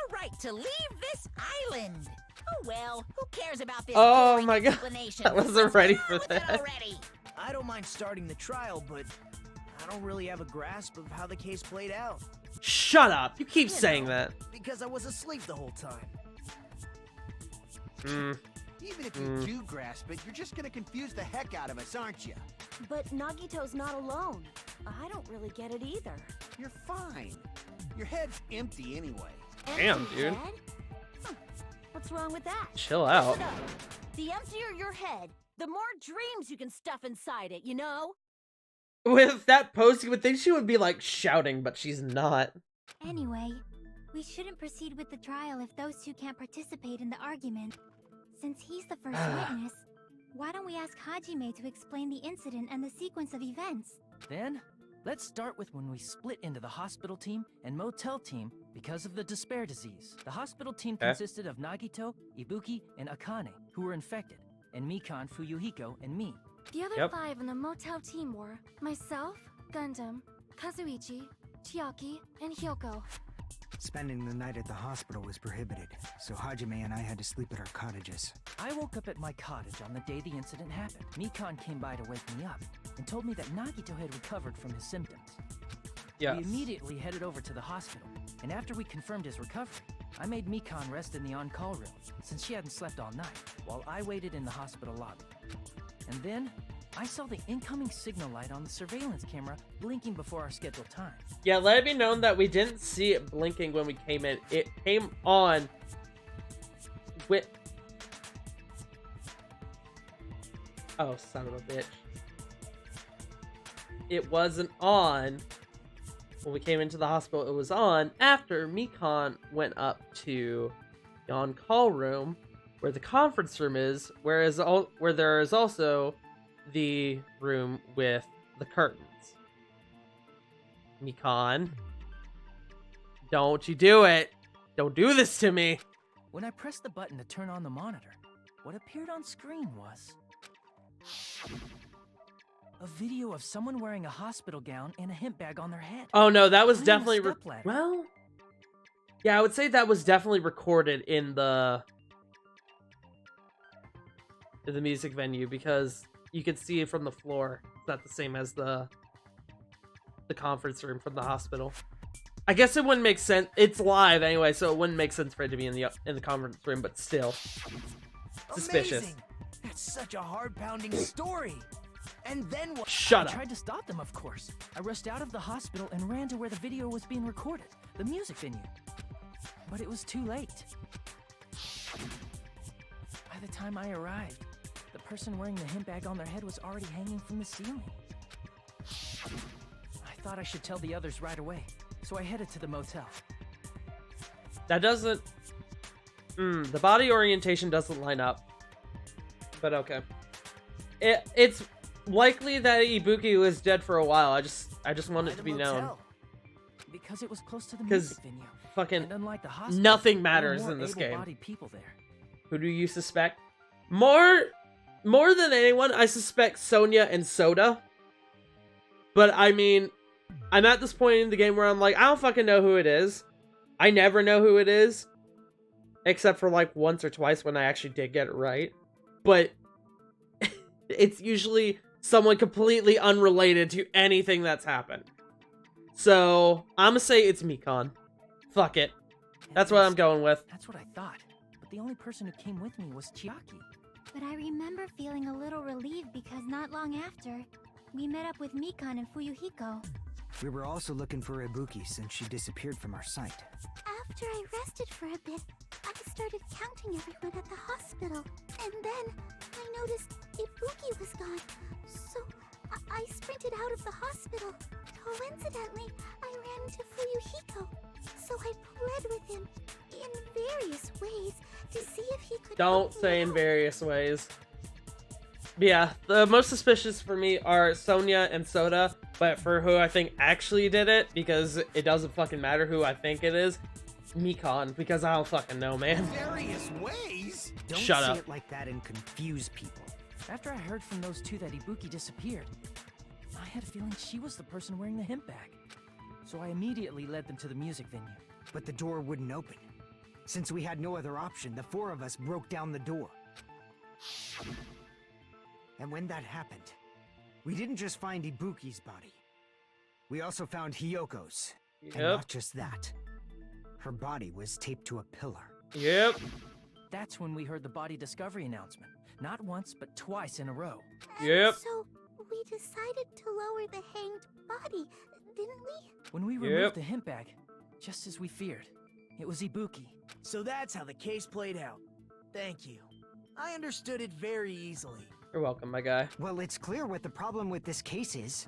the right to leave this island. Oh well, who cares about this? Oh boring my God. explanation? I wasn't Let's ready get for on with it that. already. I don't mind starting the trial, but I don't really have a grasp of how the case played out. Shut up. You keep You saying know, that. Because I was asleep the whole time. Even if you do grasp it, you're just gonna confuse the heck out of us, aren't you? But Nagito's not alone. I don't really get it either. You're fine. Your head's empty anyway. Damn, Empty dude. head? Huh. What's wrong with that? Chill out. Listen up. The emptier your head, the more dreams you can stuff inside it, you know? With that post, you would think she would be like shouting, but she's not. Anyway, we shouldn't proceed with the trial if those two can't participate in the argument. Since he's the first witness, why don't we ask Hajime to explain the incident and the sequence of events? Then, let's start with when we split into the hospital team and motel team because of the despair disease. The hospital team consisted of Nagito, Ibuki, and Akane, who were infected, and Mikan, Fuyuhiko, and me. The other Yep. 5 in the motel team were myself, Gundam, Kazuichi, Chiaki, and Hyoko. Spending the night at the hospital was prohibited, so Hajime and I had to sleep at our cottages. I woke up at my cottage on the day the incident happened. Mikan came by to wake me up and told me that Nagito had recovered from his symptoms. Yes. We immediately headed over to the hospital, and after we confirmed his recovery, I made Mikan rest in the on-call room, since she hadn't slept all night, while I waited in the hospital lobby. And then, I saw the incoming signal light on the surveillance camera blinking before our scheduled time. Yeah, let it be known that we didn't see it blinking when we came in. It came on with... Oh, son of a bitch. It wasn't on when we came into the hospital. It was on after Mikan went up to the on-call room where the conference room is, where there is also the room with the curtains. Mikan, don't you do it. Don't do this to me. When I pressed the button to turn on the monitor, what appeared on screen was a video of someone wearing a hospital gown and a hemp bag on their head. Oh no, that was Climbing a definitely stepladder. well. Yeah, I would say that was definitely recorded in the music venue because you could see it from the floor. It's not the same as the conference room from the hospital. I guess it wouldn't make sense. It's live anyway, so it wouldn't make sense for it to be in the conference room, but still suspicious. Amazing. That's such a heart-pounding story. And then what? Shut I up. tried to stop them, of course. I rushed out of the hospital and ran to where the video was being recorded, the music venue. But it was too late. By the time I arrived, the person wearing the hemp bag on their head was already hanging from the ceiling. I thought I should tell the others right away, so I headed to the motel. That doesn't... the body orientation doesn't line up. But okay. It's likely that Ibuki was dead for a while. I just want it to be known. Because it was close to the 'Cause music venue. fucking And unlike the hospital, nothing there were matters more in this game. able-bodied people there. Who do you suspect? More than anyone, I suspect Sonya and Soda. But I mean, I'm at this point in the game where I'm like, I don't fucking know who it is. I never know who it is. Except for like once or twice when I actually did get it right. But it's usually someone completely unrelated to anything that's happened. So, I'm gonna say it's Mikan. Fuck it. That's what I'm going with. That's what I thought. But the only person who came with me was Chiaki. But I remember feeling a little relieved because not long after, we met up with Mikan and Fuyuhiko. We were also looking for Ibuki since she disappeared from our sight. After I rested for a bit, I started counting everyone at the hospital, and then I noticed Ibuki was gone. So I sprinted out of the hospital. Coincidentally, I ran into Fuyuhiko, so I pled with him in various ways to see if he could Don't help me say in out. various ways. But yeah, the most suspicious for me are Sonia and Soda, but for who I think actually did it, because it doesn't fucking matter who I think it is, Mikon, because I don't fucking know, man. Various ways? Don't Shut say up. it like that and confuse people. After I heard from those two that Ibuki disappeared, I had a feeling she was the person wearing the hemp bag. So I immediately led them to the music venue. But the door wouldn't open. Since we had no other option, the four of us broke down the door. And when that happened, we didn't just find Ibuki's body. We also found Hyoko's. And Yep. not just that. Her body was taped to a pillar. Yep. That's when we heard the body discovery announcement. Not once, but twice in a row. And Yep. so we decided to lower the hanged body, didn't we? When we Yep. removed the hemp bag, just as we feared, it was Ibuki. So that's how the case played out. Thank you. I understood it very easily. You're welcome, my guy. Well, it's clear what the problem with this case is.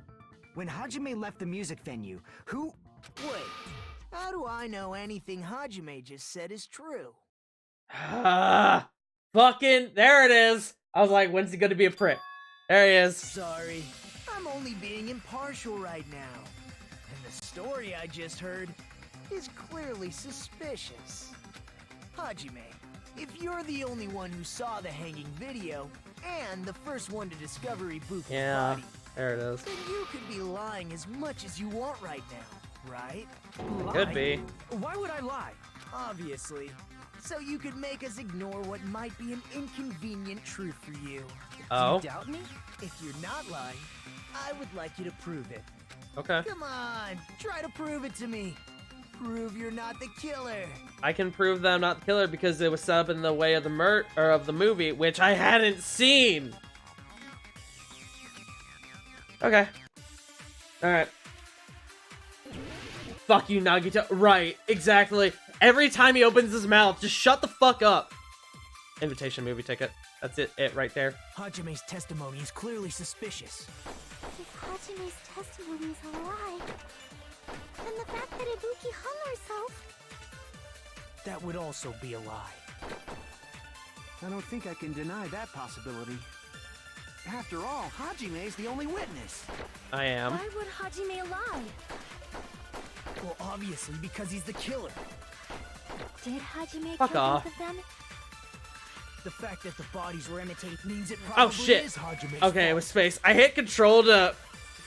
When Hajime left the music venue, who... Wait, how do I know anything Hajime just said is true? Ah, fucking, there it is. I was like, when's he gonna be a prick? There he is. Sorry, I'm only being impartial right now. And the story I just heard is clearly suspicious. Hajime, if you're the only one who saw the hanging video, and the first one to discover Ibuki's Yeah, body, there it is. then you could be lying as much as you want right now, right? Could Lie? be. Why would I lie? Obviously. So you could make us ignore what might be an inconvenient truth for you. Oh, Do you doubt me? If you're not lying, I would like you to prove it. okay. Come on, try to prove it to me. Prove you're not the killer. I can prove that I'm not the killer because it was set up in the way of the of the movie, which I hadn't seen. Okay. Alright. Fuck you, Nagito. Right, exactly. Every time he opens his mouth, just shut the fuck up. Invitation movie ticket. That's it right there. Hajime's testimony is clearly suspicious. If Hajime's testimony is a lie, then the fact that Ibuki hung herself... That would also be a lie. I don't think I can deny that possibility. After all, Hajime's the only witness. I am. Why would Hajime lie? Well, obviously because he's the killer. Did Hajime Fuck kill off. both of them? The fact that the bodies were imitated means it probably Oh shit. is Hajime's Okay, it fault. was space. I hit control to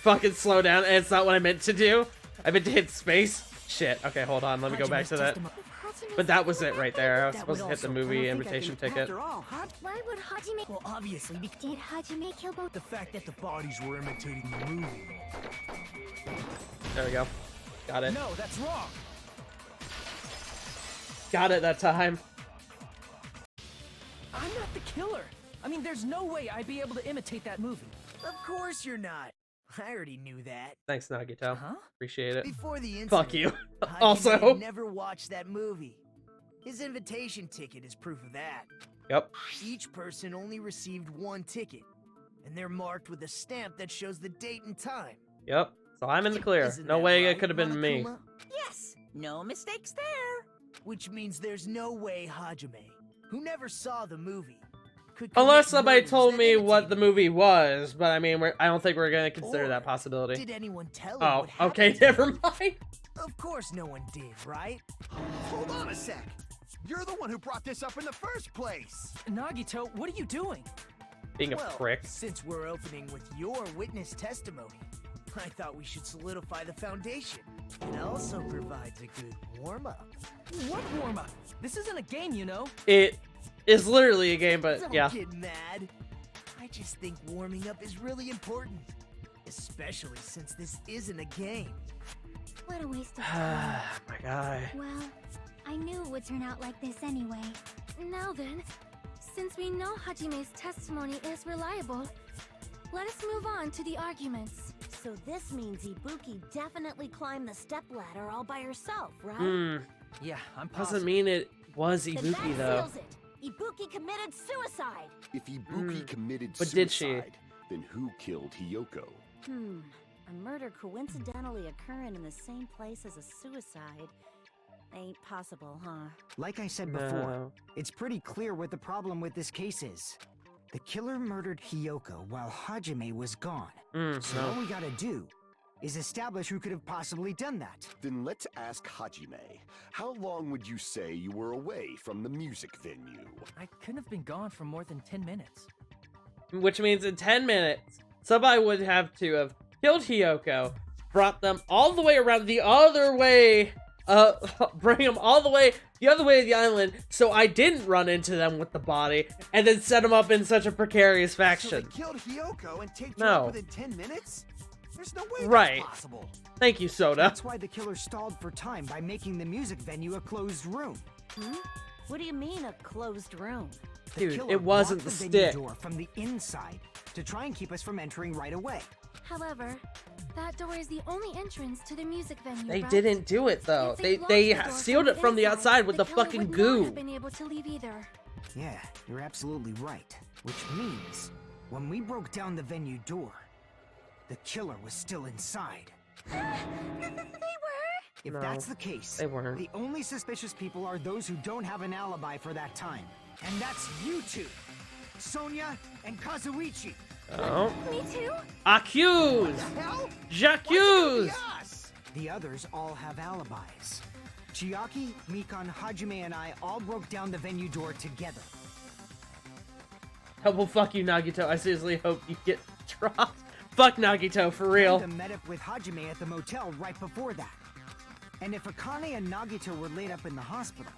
fucking slow down, and it's not what I meant to do. I meant to hit space. Shit. Okay, hold on. Let me go back Hajime's to that. testimony- If Hajime But that said was what it right happened, there. I was That supposed to would hit the also- movie I don't think I invitation can- ticket. After all, Why would Hajime... Well, obviously because Did Hajime kill both? the fact that the bodies were imitating the movie. There we go. Got it. No, that's wrong. Got it that time. I'm not the killer. I mean, there's no way I'd be able to imitate that movie. Of course you're not. I already knew that. Thanks, Nagito. Huh? Appreciate it. Before the incident, Fuck you. Hajime Also. had never watched that movie. His invitation ticket is proof of that. Yep. Each person only received one ticket, and they're marked with a stamp that shows the date and time. Yep. So I'm in the clear. Isn't No that way right, it could have been me. Monokuma? Yes, no mistakes there. Which means there's no way Hajime, who never saw the movie, could Unless commit somebody murders told that me what the imitated movie was, but I mean, I don't think we're gonna consider Or that possibility. Did anyone tell him Oh, what happened okay, to him? never mind. Of course no one did, right? hold on a sec. You're the one who brought this up in the first place. Nagito, what are you doing? Being a Well, prick. since we're opening with your witness testimony, I thought we should solidify the foundation. It also provides a good warm-up. What warm-up? This isn't a game, you know. It is literally a game, but Don't yeah. get mad. I just think warming up is really important. Especially since this isn't a game. What a waste of time. My guy. Well, I knew it would turn out like this anyway. Now then, since we know Hajime's testimony is reliable, let us move on to the arguments. So this means Ibuki definitely climbed the stepladder all by herself, right? Hmm. Yeah, I'm Doesn't positive. mean it was Then Ibuki, that though. seals it. Ibuki committed suicide. If Ibuki committed But suicide, did she? then who killed Hiyoko? A murder coincidentally occurring in the same place as a suicide ain't possible, huh? Like I said before, No. it's pretty clear what the problem with this case is. The killer murdered Hiyoko while Hajime was gone. So all we gotta do is establish who could have possibly done that. Then let's ask Hajime. How long would you say you were away from the music venue? I couldn't have been gone for more than 10 minutes. Which means in 10 minutes, somebody would have to have killed Hiyoko, brought them all the way around the other way, bring them all the way the other way of the island, so I didn't run into them with the body, and then set them up in such a precarious So they faction. killed Hiyoko and taped No. her up within 10 minutes? There's no way Right. that's possible. Thank you, Soda. That's why the killer stalled for time by making the music venue a closed room. What do you mean, a closed room? The Dude, killer it wasn't blocked the venue stick. door from the inside to try and keep us from entering right away. However, that door is the only entrance to the music venue. They right? didn't do it, though. If They blocked the door sealed it from the inside, outside with the killer fucking would not goo. have been able to leave either. Yeah, you're absolutely right. Which means, when we broke down the venue door, the killer was still inside. They were? If No, that's the case, they weren't. the only suspicious people are those who don't have an alibi for that time. And that's you two, Sonia and Kazuichi. Oh. Me too? Accuse! Hell? J'accuse! Yes! The others all have alibis. Chiaki, Mikan, Hajime, and I all broke down the venue door together. Oh, well, fuck you, Nagito. I seriously hope you get dropped. Fuck Nagito, for real. Panda met up with Hajime at the motel right before that. And if Akane and Nagito were laid up in the hospital,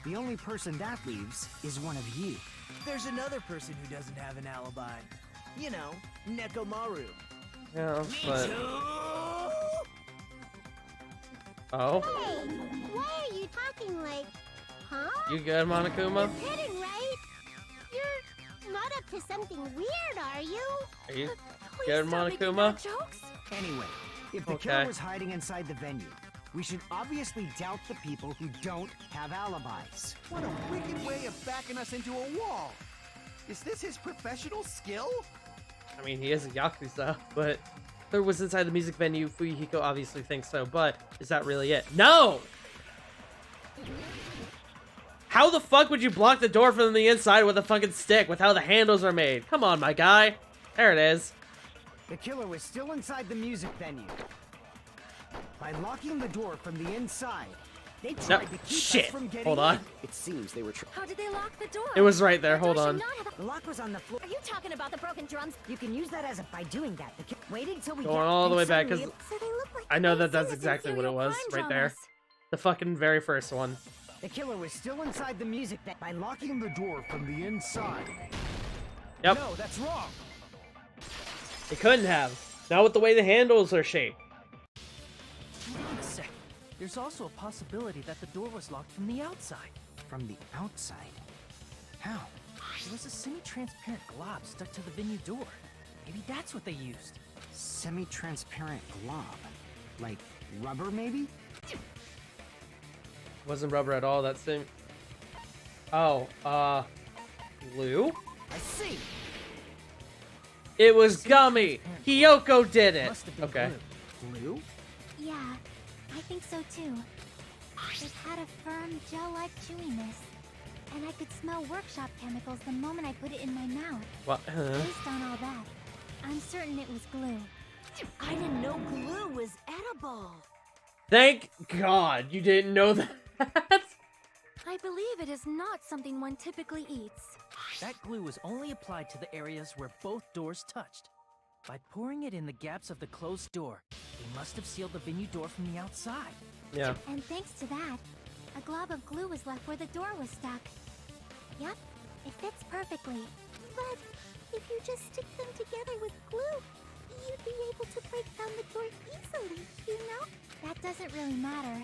the only person that leaves is one of you. There's another person who doesn't have an alibi. You know, Nekomaru. Yeah, but... Oh? Hey, why are you talking like, huh? You good, Monokuma? You're kidding, right? You're not up to something weird, are you? Are you Please good, stop making Monokuma? bad jokes. Anyway, if the Okay. killer was hiding inside the venue, we should obviously doubt the people who don't have alibis. What a wicked way of backing us into a wall. Is this his professional skill? I mean, he is a Yakuza, but... If it was inside the music venue, Fuyuhiko obviously thinks so, but is that really it? No! How the fuck would you block the door from the inside with a fucking stick with how the handles are made? Come on, my guy. There it is. The killer was still inside the music venue. By locking the door from the inside, they tried No, to keep shit. us from getting Hold on. in. It seems they were How did they lock the door? It was right there. That door Hold should on. not have- The lock was on the floor. Are you talking about the broken drums? You can use that as a by doing that. Wait until we Going get all the way and back, suddenly 'cause So they look like I know that things that's in exactly what it serial was crime right there. dramas. The fucking very first one. The killer was still inside the music venue. By locking the door from the inside. Yep. No, that's wrong. It couldn't have. Not with the way the handles are shaped. Wait a sec. There's also a possibility that the door was locked from the outside. From the outside? How? There was a semi-transparent glob stuck to the venue door. Maybe that's what they used. Semi-transparent glob. Like rubber, maybe? Wasn't rubber at all. That same. Oh, glue? I see. It was gummy. Hiyoko did it. Must have been Okay. glue. Glue? Yeah, I think so too. It had a firm, gel-like chewiness. And I could smell workshop chemicals the moment I put it in my mouth. What? Based on all that, I'm certain it was glue. I didn't know glue was edible. Thank God you didn't know that. I believe it is not something one typically eats. That glue was only applied to the areas where both doors touched. By pouring it in the gaps of the closed door, they must have sealed the venue door from the outside. Yeah. And thanks to that, a glob of glue was left where the door was stuck. Yep, it fits perfectly. But if you just stick them together with glue, you'd be able to break down the door easily, you know? That doesn't really matter.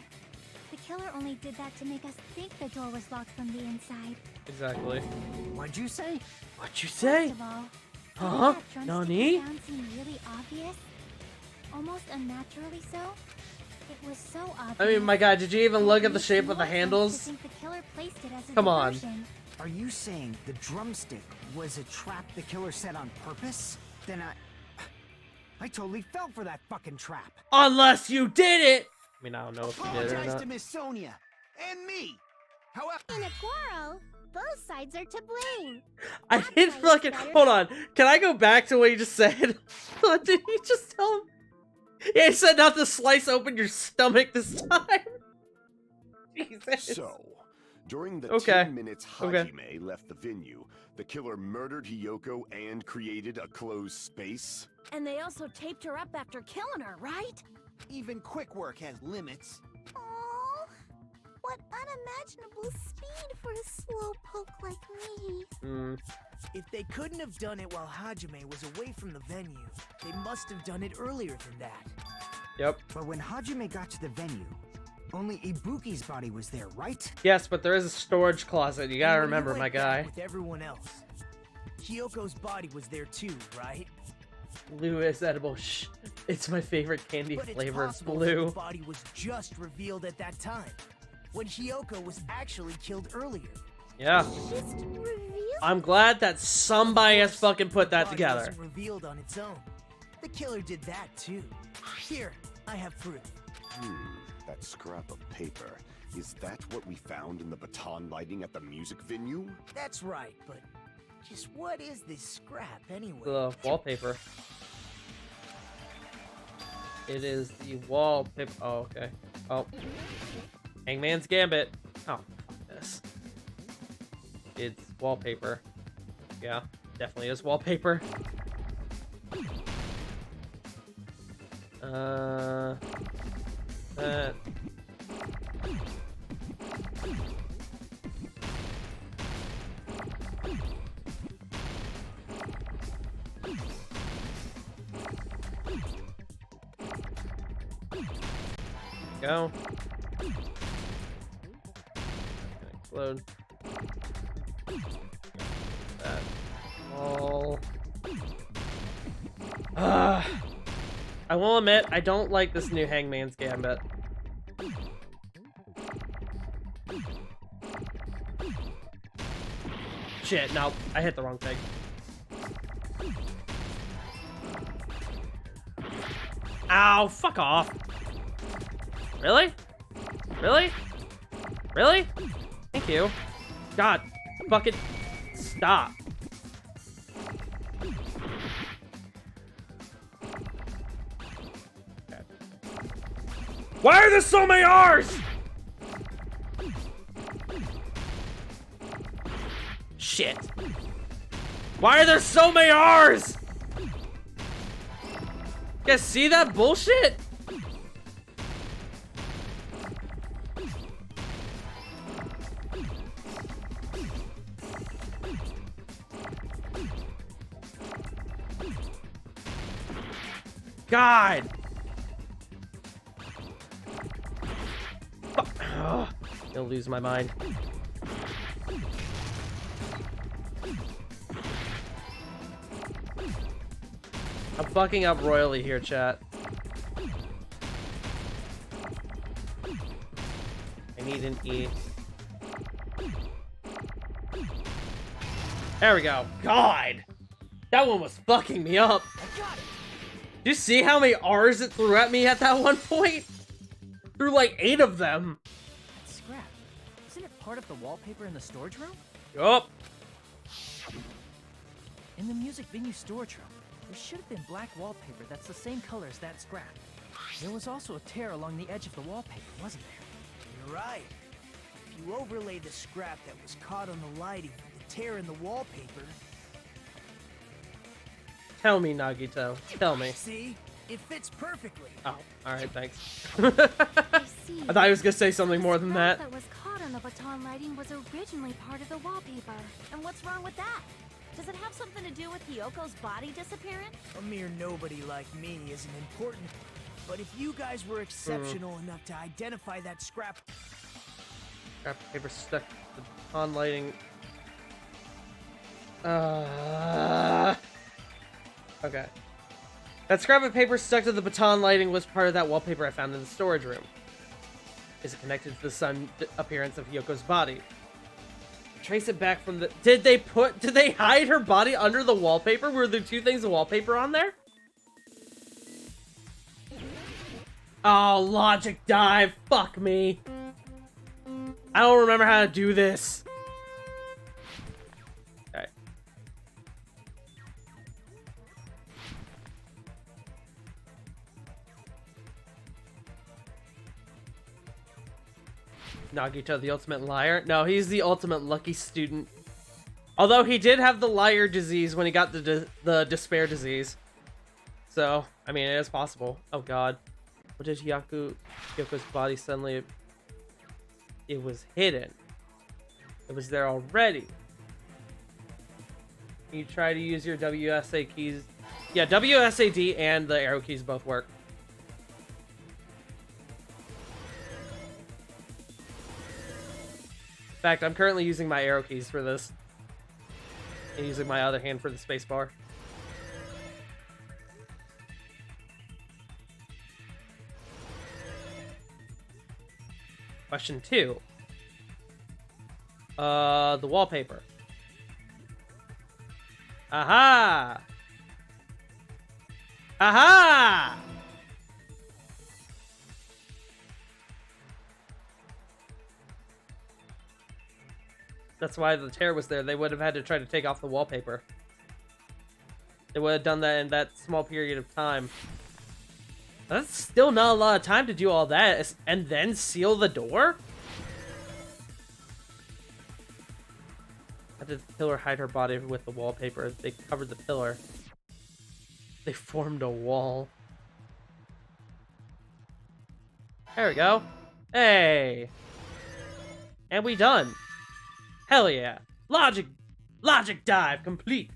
The killer only did that to make us think the door was locked from the inside. Exactly. What'd you say? What'd you say? First of all, Huh? didn't that Nani? drumstick sound seem really obvious? Almost unnaturally so? It was so obvious. I mean, my God, did you even look at the shape of the handles? The killer placed it as a Come on. diversion. Are you saying the drumstick was a trap the killer set on purpose? Then I totally fell for that fucking trap. Unless you did it! I mean, I don't know if you did it or Apologize not. to Miss Sonia and me. However, In a quarrel, both sides are to blame. I did fucking... Hold on. Can I go back to what you just said? What did you just tell him? Yeah, he said not to slice open your stomach this time. Jesus. So, during the Okay. 10 minutes Okay. Hajime left the venue, the killer murdered Hiyoko and created a closed space? And they also taped her up after killing her, right? even quick work has limits. Oh, what unimaginable speed for a slowpoke like me. If they couldn't have done it while Hajime was away from the venue, they must have done it earlier than that. Yep. But when Hajime got to the venue, only Ibuki's body was there, right? Yes, but there is a storage closet. You gotta And when remember, you my went back guy. with everyone else, Hyoko's body was there too, right? Blue is edible. Shh. It's my favorite candy But it's flavor. It's possible that the blue. body was just revealed at that time, when Hyoko was actually killed earlier. Yeah. Just reveal. I'm glad that somebody has fucking put that Body together. wasn't revealed on its own. The killer did that too. Here, I have proof. That scrap of paper. Is that what we found in the baton lighting at the music venue? That's right, but just what is this scrap anyway? The wallpaper. It is the wallpaper. Oh, okay. Oh. Hangman's Gambit. Oh, fuck this. It's wallpaper. Yeah, definitely is wallpaper. That. Go. Explode. That all. I will admit, I don't like this new Hangman's Gambit. Shit, no, I hit the wrong thing. Ow, fuck off. Really? Really? Really? Thank you. God, fucking stop. Okay. Why are there so many R's? Shit. Why are there so many R's? You guys see that bullshit? God. Ugh. Gonna lose my mind. I'm fucking up royally here, chat. I need an E. There we go. God! That one was fucking me up. Do you see how many R's it threw at me at that one point? Threw like 8 of them. That scrap. Isn't it part of the wallpaper in the storage room? Yup. In the music venue storage room, there should have been black wallpaper that's the same color as that scrap. There was also a tear along the edge of the wallpaper, wasn't there? You're right. If you overlay the scrap that was caught on the lighting with the tear in the wallpaper... Tell me, Nagito. Tell me. See? It fits perfectly. Oh, alright, thanks. I see. I thought he was gonna say something more than that. That was caught on the baton lighting was originally part of the wallpaper. And what's wrong with that? Does it have something to do with Hyoko's body disappearing? A mere nobody like me isn't important. But if you guys were exceptional enough to identify that scrap... Scrap paper stuck to the baton lighting. Okay. That scrap of paper stuck to the baton lighting was part of that wallpaper I found in the storage room. Is it connected to the sudden appearance of Hyoko's body? Trace it back from the... Did they hide her body under the wallpaper? Were there two things of wallpaper on there? Oh, logic dive. Fuck me. I don't remember how to do this. Okay. Nagito, the ultimate liar? No, he's the ultimate lucky student. Although he did have the liar disease when he got the despair disease. So, I mean, it is possible. Oh god. What did Hyoko's body suddenly... It was hidden. It was there already. You try to use your WSA keys. Yeah, WSAD and the arrow keys both work. In fact, I'm currently using my arrow keys for this. And using my other hand for the spacebar. Question 2. The wallpaper. Aha! Aha! That's why the tear was there. They would have had to try to take off the wallpaper. They would have done that in that small period of time. That's still not a lot of time to do all that and then seal the door? How did the pillar hide her body with the wallpaper? They covered the pillar. They formed a wall. There we go. Hey! And we done. Hell yeah. Logic dive complete.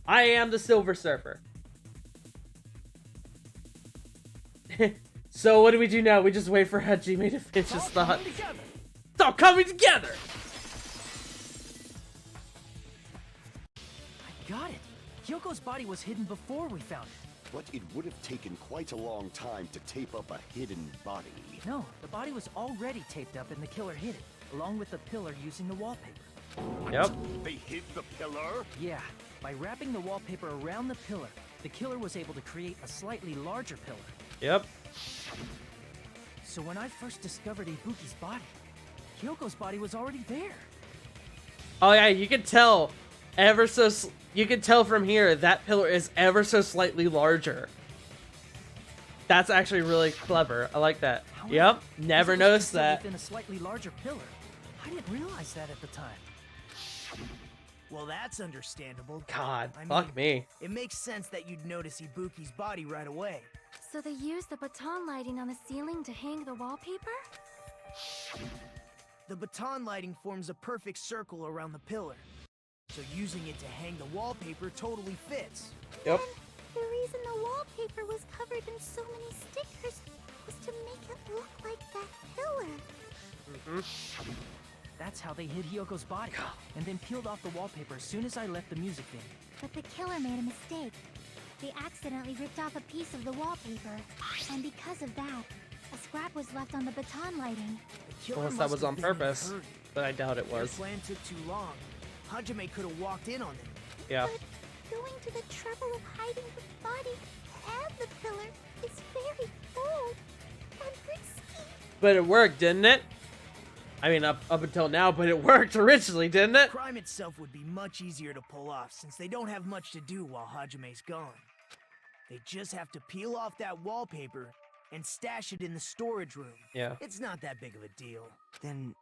I am the Silver Surfer. So what do we do now? We just wait for Hajime to finish his thought. It's all coming together! I got it. Hyoko's body was hidden before we found it. But it would have taken quite a long time to tape up a hidden body. No, the body was already taped up and the killer hid it, along with the pillar using the wallpaper. What? Yep. They hid the pillar? Yeah, by wrapping the wallpaper around the pillar, the killer was able to create a slightly larger pillar. Yep. So when I first discovered Ibuki's body, Hyoko's body was already there. Oh yeah, you can tell you can tell from here that pillar is ever so slightly larger. That's actually really clever. I like that. However, Yep, never noticed that. Within a slightly larger pillar. I didn't realize that at the time. Well, that's understandable. God, I fuck mean, me. It makes sense that you'd notice Ibuki's body right away. So they used the baton lighting on the ceiling to hang the wallpaper? The baton lighting forms a perfect circle around the pillar. So using it to hang the wallpaper totally fits. Yep. The reason the wallpaper was covered in so many stickers was to make it look like that pillar. Mm-hmm. That's how they hid Hyoko's body, and then peeled off the wallpaper as soon as I left the music venue. But the killer made a mistake. They accidentally ripped off a piece of the wallpaper, and because of that, a scrap was left on the baton lighting. Unless that was on purpose, but I doubt it was. Their plan took too long. Hajime could have walked in on them. Yeah. But going to the trouble of hiding the body and the pillar is very bold and risky. But it worked, didn't it? I mean, up until now, but it worked originally, didn't it? Crime itself would be much easier to pull off since they don't have much to do while Hajime's gone. They just have to peel off that wallpaper and stash it in the storage room. Yeah. It's not that big of a deal. Then,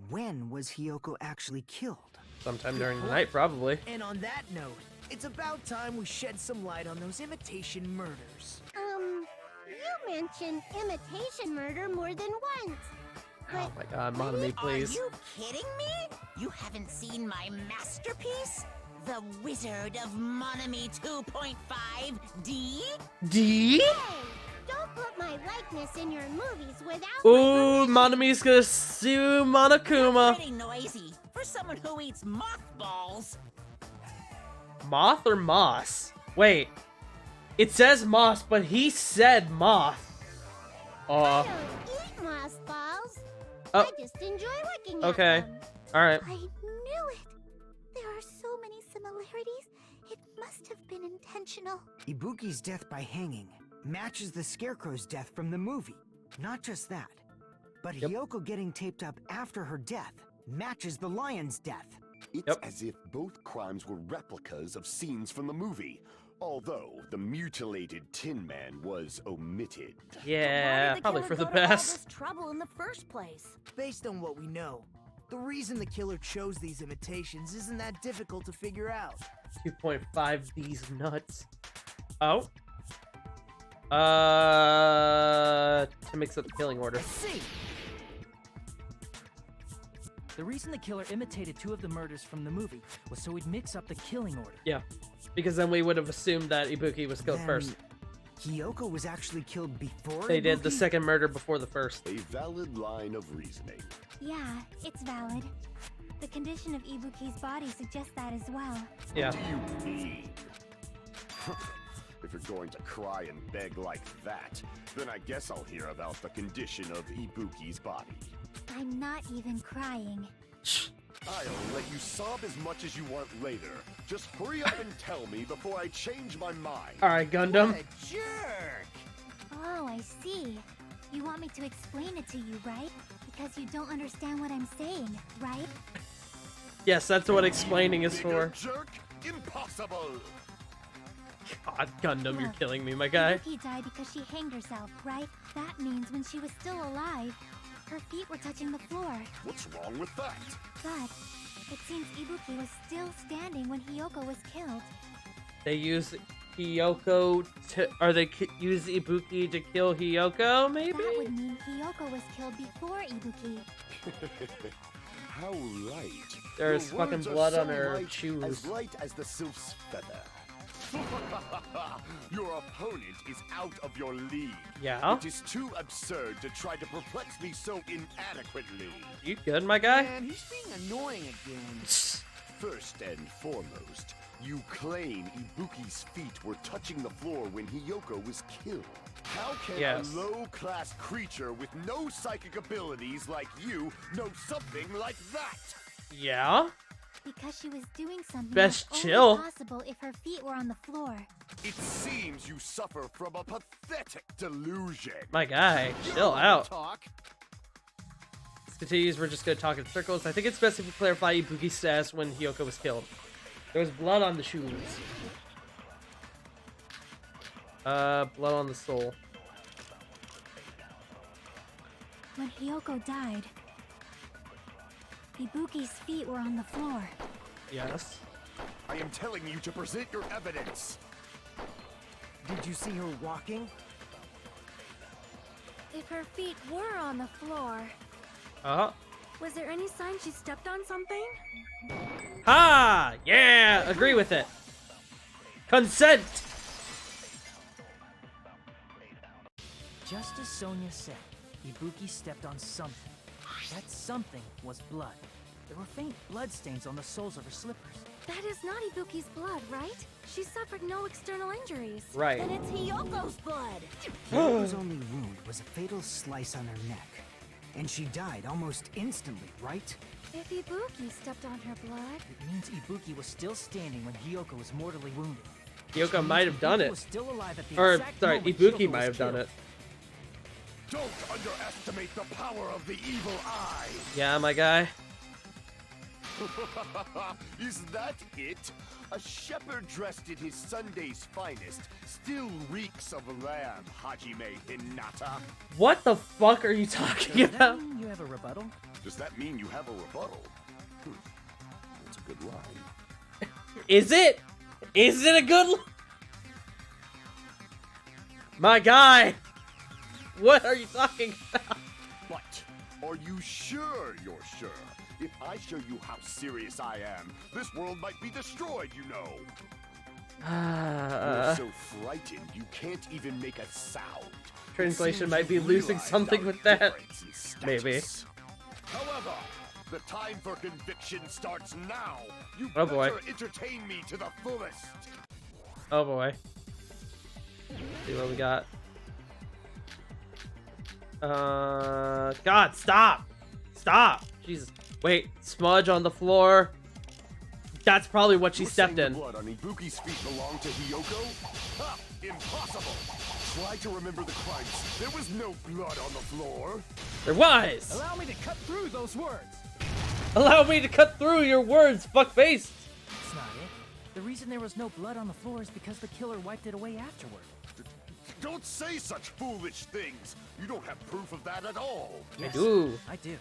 when was Hyoko actually killed? Sometime during the night, probably. And on that note, it's about time we shed some light on those imitation murders. You mentioned imitation murder more than once. Oh my god, Monami, please. Are you kidding me? You haven't seen my masterpiece? The Wizard of Monami 2.5 D? D? Hey, don't put my likeness in your movies without Ooh, Monami's gonna sue Monokuma. Pretty noisy for someone who eats mothballs. Moth or moss? Wait. It says moss, but he said moth. I don't eat moss balls. Oh. I just enjoy looking Okay. at them. Alright. I knew it! There are so many similarities. It must have been intentional. Ibuki's death by hanging matches the Scarecrow's death from the movie. Not just that, but Hiyoko getting taped up after her death matches the lion's death. It's as if both crimes were replicas of scenes from the movie, although the mutilated Tin Man was omitted. Yeah, probably for the best. Trouble in the first place. Based on what we know, the reason the killer chose these imitations isn't that difficult to figure out. 2.5 these nuts. Oh. To mix up the killing order. See. The reason the killer imitated 2 of the murders from the movie was so he'd mix up the killing order. Yeah, because then we would have assumed that Ibuki was killed first. Hiyoko was actually killed before They did Ibuki? the second murder before the first. A valid line of reasoning. Yeah, it's valid. The condition of Ibuki's body suggests that as well. Yeah. What do you mean? If you're going to cry and beg like that, then I guess I'll hear about the condition of Ibuki's body. I'm not even crying. I'll let you sob as much as you want later. Just hurry up and tell me before I change my mind. Alright, Gundam. What a jerk! Oh, I see. You want me to explain it to you, right? Because you don't understand what I'm saying, right? Yes, that's what explaining is for. Jerk? Impossible! God, Gundam, you're killing me, my guy. Ibuki died because she hanged herself, right? That means when she was still alive, her feet were touching the floor. What's wrong with that? But it seems Ibuki was still standing when Hiyoko was killed. They use Hiyoko to... Or they use Ibuki to kill Hiyoko, maybe? That would mean Hiyoko was killed before Ibuki. How light. There's Your fucking words are blood so on her light, shoes. As light as the sylph's feather. Your opponent is out of your league. Yeah? It is too absurd to try to perplex me so inadequately. You good, my guy? Man, he's being annoying again. First and foremost, you claim Ibuki's feet were touching the floor when Hiyoko was killed. How can a low-class creature with no psychic abilities like you know something like that? Yeah? Because she was doing something Best that's chill. only possible if her feet were on the floor. It seems you suffer from a pathetic delusion. My guy, chill out. Talk. This continues, we're just gonna talk in circles. I think it's best if we clarify Ibuki's status when Hiyoko was killed. There was blood on the shoes. Blood on the soul. When Hiyoko died, Ibuki's feet were on the floor. Yes. I am telling you to present your evidence. Did you see her walking? If her feet were on the floor, was there any sign she stepped on something? Ha! Yeah! Agree with it. Consent! Just as Sonia said, Ibuki stepped on something. That something was blood. There were faint bloodstains on the soles of her slippers. That is not Ibuki's blood, right? She suffered no external injuries. Right. Then it's Hiyoko's blood. Hiyoko's only wound was a fatal slice on her neck. And she died almost instantly, right? If Ibuki stepped on her blood... It means Ibuki was still standing when Hiyoko was mortally wounded. Hiyoko might have done Ibuki it. was still alive at the Or, exact sorry, moment Ibuki Hiyoko might was have done killed. it. Don't underestimate the power of the evil eye. Yeah, my guy. Is that it? A shepherd dressed in his Sunday's finest still reeks of lamb, Hajime Hinata. What the fuck are you talking Does that about? mean you have a rebuttal? Does that mean you have a rebuttal? That's a good line. Is it? Is it a good My guy! What are you talking about? But are you sure you're sure? If I show you how serious I am, this world might be destroyed, you know. You're so frightened you can't even make a sound. Translation might be losing something with that. Maybe. However, the time for conviction starts now. You Oh boy. better entertain me to the fullest. Oh boy. See what we got. God, stop! Stop! Jesus. Wait, smudge on the floor. That's probably what she stepped in. The blood on Ibuki's feet belonged to Hiyoko? Ha! Impossible! Try to remember the crimes. There was no blood on the floor. There was! Allow me to cut through those words. Allow me to cut through your words, fuckface! That's not it. The reason there was no blood on the floor is because the killer wiped it away afterward. Don't say such foolish things. You don't have proof of that at all. Yes, I do. I do.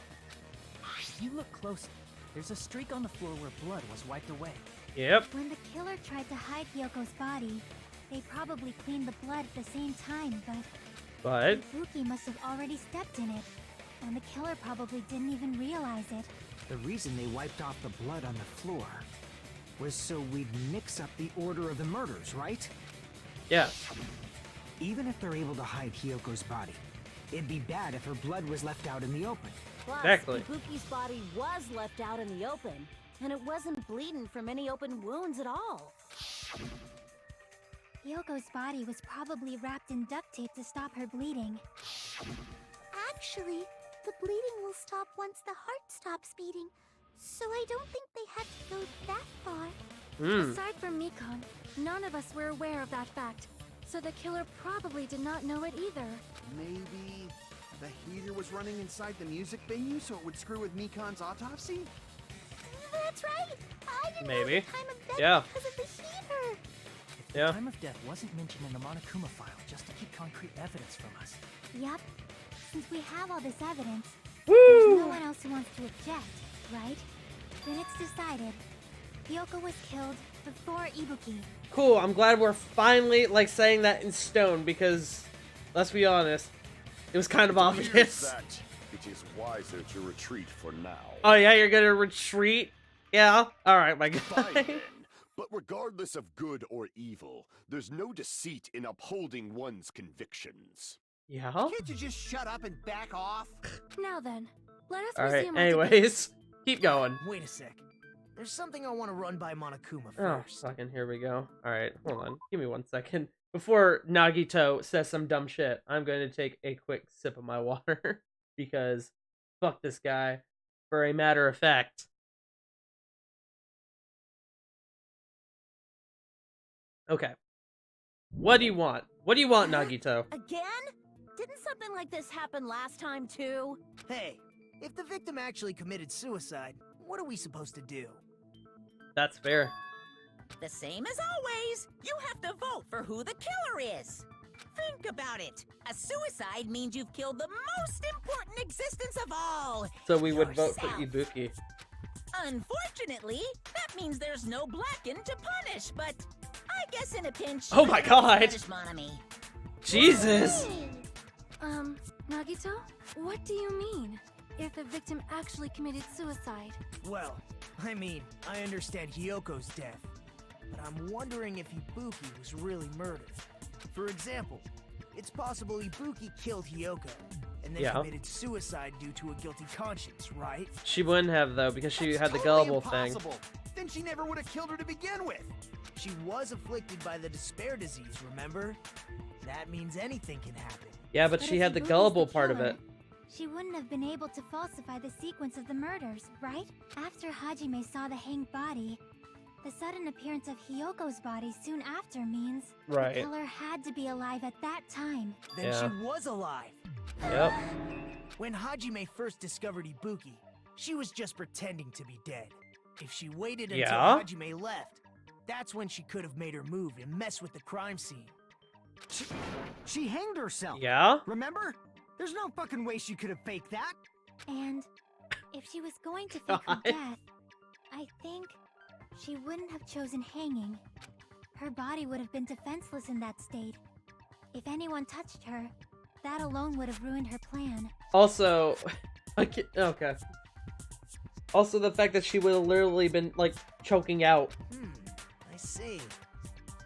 If you look closely, there's a streak on the floor where blood was wiped away. Yep. When the killer tried to hide Hyoko's body, they probably cleaned the blood at the same time, but Ibuki must have already stepped in it, and the killer probably didn't even realize it. The reason they wiped off the blood on the floor was so we'd mix up the order of the murders, right? Yeah. Even if they're able to hide Hyoko's body, it'd be bad if her blood was left out in the open. Plus, Exactly. Ibuki's body was left out in the open, and it wasn't bleeding from any open wounds at all. Hyoko's body was probably wrapped in duct tape to stop her bleeding. Actually, the bleeding will stop once the heart stops beating, so I don't think they had to go that far. Aside from Mikon, none of us were aware of that fact, so the killer probably did not know it either. Maybe the heater was running inside the music venue so it would screw with Mikon's autopsy? That's right! I didn't know Maybe. the time of death Yeah. because of the heater! If the time of death wasn't mentioned in the Monokuma file just to keep concrete evidence from us. Yup. Since we have all this evidence, Woo! there's no one else who wants to object, right? Then it's decided. Hyoko was killed before Ibuki. Cool, I'm glad we're finally, like, saying that in stone, because, let's be honest, it was kind of obvious. That it is wiser to retreat for now. Oh yeah, you're gonna retreat? Yeah? Alright, my Fine guy. then. But regardless of good or evil, there's no deceit in upholding one's convictions. Yeah? Can't you just shut up and back off? Now then, let us Alright, resume our anyways, keep going. Wait a sec. There's something I want to run by Monokuma Oh, first. fucking here we go. Alright, hold on. Give me 1 second. Before Nagito says some dumb shit, I'm going to take a quick sip of my water. Because, fuck this guy. For a matter of fact. Okay. What do you want? What do you want, Nagito? Again? Didn't something like this happen last time too? Hey, if the victim actually committed suicide, what are we supposed to do? That's fair. The same as always. You have to vote for who the killer is. Think about it. A suicide means you've killed the most important existence of all. So we would vote for yourself. Ibuki. Unfortunately, that means there's no Blacken to punish, but I guess in a pinch... Oh my God. punish Monami. Jesus! Nagito, what do you mean? If the victim actually committed suicide? Well, I mean, I understand Hyoko's death, but I'm wondering if Ibuki was really murdered. For example, it's possible Ibuki killed Hyoko, and then committed suicide due to a guilty conscience, right? She wouldn't have, though, because she had the Totally gullible thing. impossible. Then she never would have killed her to begin with. She was afflicted by the despair disease, remember? That means anything can happen. Yeah, but she had the if Ibuki's gullible the part of killer, it. She wouldn't have been able to falsify the sequence of the murders, right? After Hajime saw the hanged body, the sudden appearance of Hyoko's body soon after means Right. the killer had to be alive at that time. Then she was alive. Yep. When Hajime first discovered Ibuki, she was just pretending to be dead. If she waited until Hajime left, that's when she could have made her move and mess with the crime scene. She hanged herself. Yeah? Remember? There's no fucking way she could have faked that. And if she was going to fake her death, I think she wouldn't have chosen hanging. Her body would have been defenseless in that state. If anyone touched her, that alone would have ruined her plan. Also, okay. Also, the fact that she would have literally been, like, choking out. I see.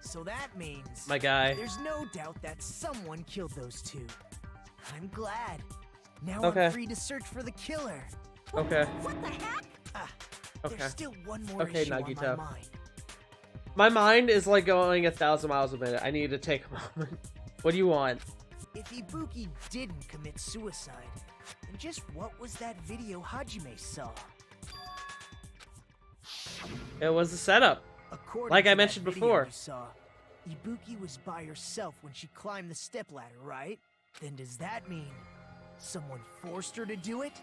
So that means... My guy. There's no doubt that someone killed those two. I'm glad. Now Okay. I'm free to search for the killer. Okay. What the heck? Okay. There's still one more Okay, issue on my Nagito. mind. My mind is, like, going 1,000 miles a minute. I need to take a moment. What do you want? If Ibuki didn't commit suicide, then just what was that video Hajime saw? It was a setup. According like to I that mentioned video before. you saw, Ibuki was by herself when she climbed the stepladder, right? Then does that mean someone forced her to do it?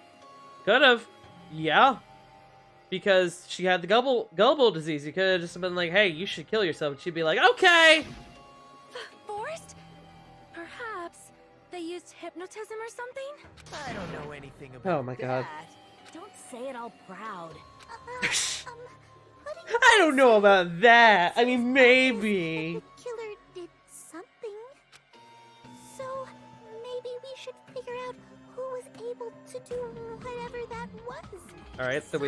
Could've. Yeah. Because she had the gullible disease. You could have just been like, hey, you should kill yourself. And she'd be like, okay! Forced? Perhaps they used hypnotism or something? I don't know anything about Oh my god. Don't say it all proud. I don't know about that. I mean, maybe. The killer did something. So maybe we should figure out who was able to do whatever that was. Alright, so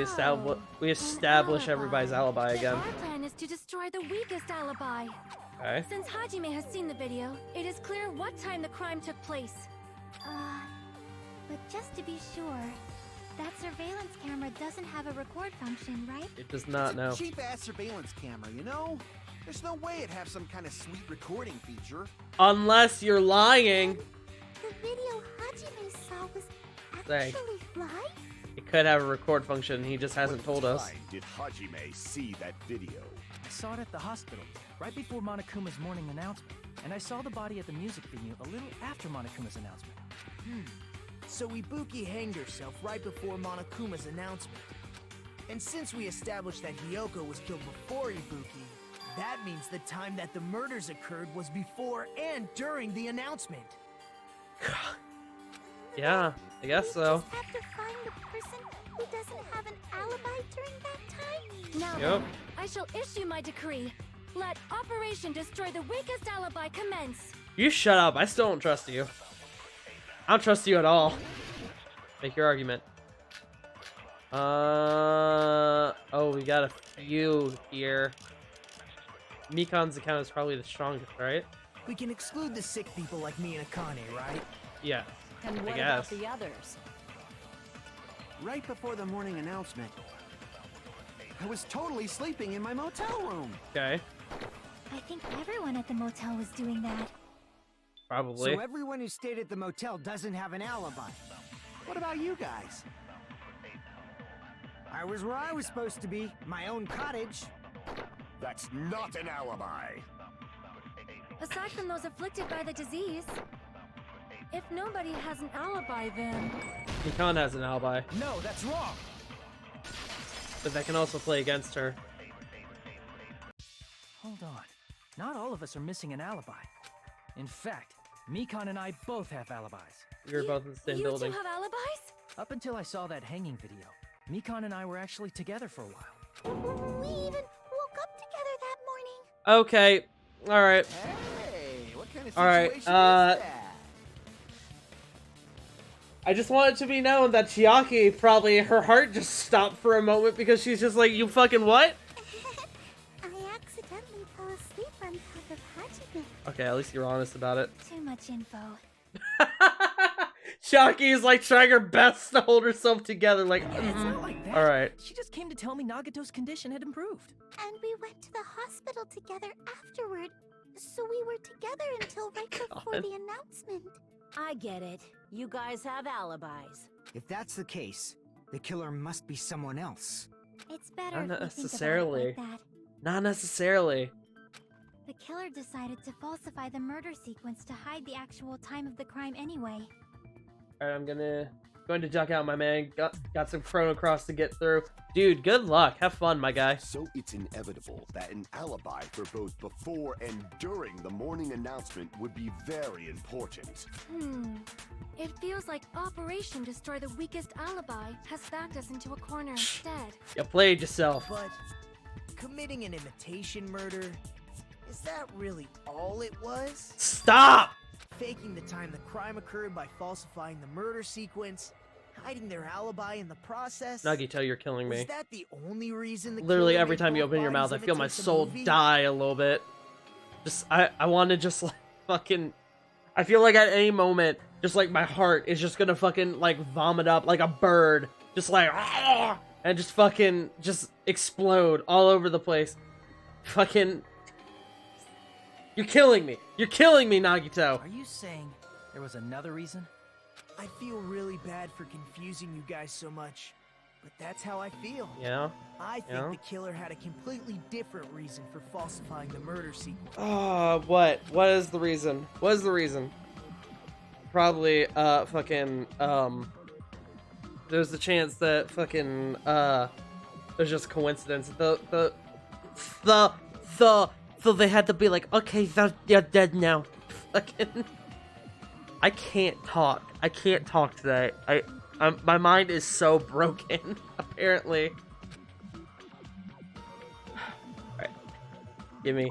we establish everybody's alibi again. Our plan is to destroy the weakest alibi. Okay. Since Hajime has seen the video, it is clear what time the crime took place. But just to be sure, that surveillance camera doesn't have a record function, right? It does not know. Cheap-ass surveillance camera, you know? There's no way it'd have some kind of sweet recording feature. Unless you're lying. The video Hajime saw was Say. actually live? It could have a record function, he just hasn't told us. Why did Hajime see that video? I saw it at the hospital, right before Monokuma's morning announcement. And I saw the body at the music venue a little after Monokuma's announcement. So Ibuki hanged herself right before Monokuma's announcement. And since we established that Hiyoko was killed before Ibuki, that means the time that the murders occurred was before and during the announcement. Yeah, I guess so. We just have to find the person who doesn't have an alibi during that time. Now, Yep. I shall issue my decree. Let Operation Destroy the Weakest Alibi commence. You shut up. I still don't trust you. I don't trust you at all. Make your argument. Oh, we got a few here. Mikan's account is probably the strongest, right? We can exclude the sick people like me and Akane, right? Yeah. And what I about guess. the others? Right before the morning announcement, I was totally sleeping in my motel room. Okay. I think everyone at the motel was doing that. Probably. So everyone who stayed at the motel doesn't have an alibi. What about you guys? I was where I was supposed to be, my own cottage. That's not an alibi. Aside from those afflicted by the disease, if nobody has an alibi, then... Mikan has an alibi, No, that's wrong! but that can also play against her. Hold on. Not all of us are missing an alibi. In fact, Mikan and I both have alibis. We were both in the same building. You two have alibis? Up until I saw that hanging video, Mikan and I were actually together for a while. We even woke up together that morning. Okay. Alright. Hey, what kind of All right, situation is that? I just want it to be known that Chiaki probably, her heart just stopped for a moment because she's just like, you fucking what? I accidentally fell asleep on top of Hajime. Okay, at least you're honest about it. Too much info. Chiaki is like trying her best to hold herself together, like, It's not like that. Alright. She just came to tell me Nagato's condition had improved. And we went to the hospital together afterward. So we were together until right before the announcement. I get it. You guys have alibis. If that's the case, the killer must be someone else. It's better Not if we necessarily. think about it like that. Not necessarily. The killer decided to falsify the murder sequence to hide the actual time of the crime anyway. Alright, I'm going to duck out, my man. Got some Chrono Cross to get through. Dude, good luck. Have fun, my guy. So it's inevitable that an alibi for both before and during the morning announcement would be very important. It feels like Operation Destroy the Weakest Alibi has backed us into a corner instead. You played yourself. But committing an imitation murder, is that really all it was? Stop! Faking the time the crime occurred by falsifying the murder sequence, hiding their alibi in the process. Nagito, you're killing me. Was that the only reason the Literally killer every made time you both open your bodies mouth, I feel my imitate the soul movie? die a little bit. Just, I want to just like fucking, I feel like at any moment, just like my heart is just gonna fucking like vomit up like a bird. Just like, and just fucking, just explode all over the place. Fucking, You're killing me. You're killing me, Nagito. Are you saying there was another reason? I feel really bad for confusing you guys so much, but that's how I feel. Yeah. I think the killer had a completely different reason for falsifying the murder sequence. What? What is the reason? What is the reason? Probably, there's the chance that fucking, there's just coincidence. So they had to be like, okay, they're dead now. Fucking, I can't talk. I can't talk today. My mind is so broken, apparently. Alright. Give me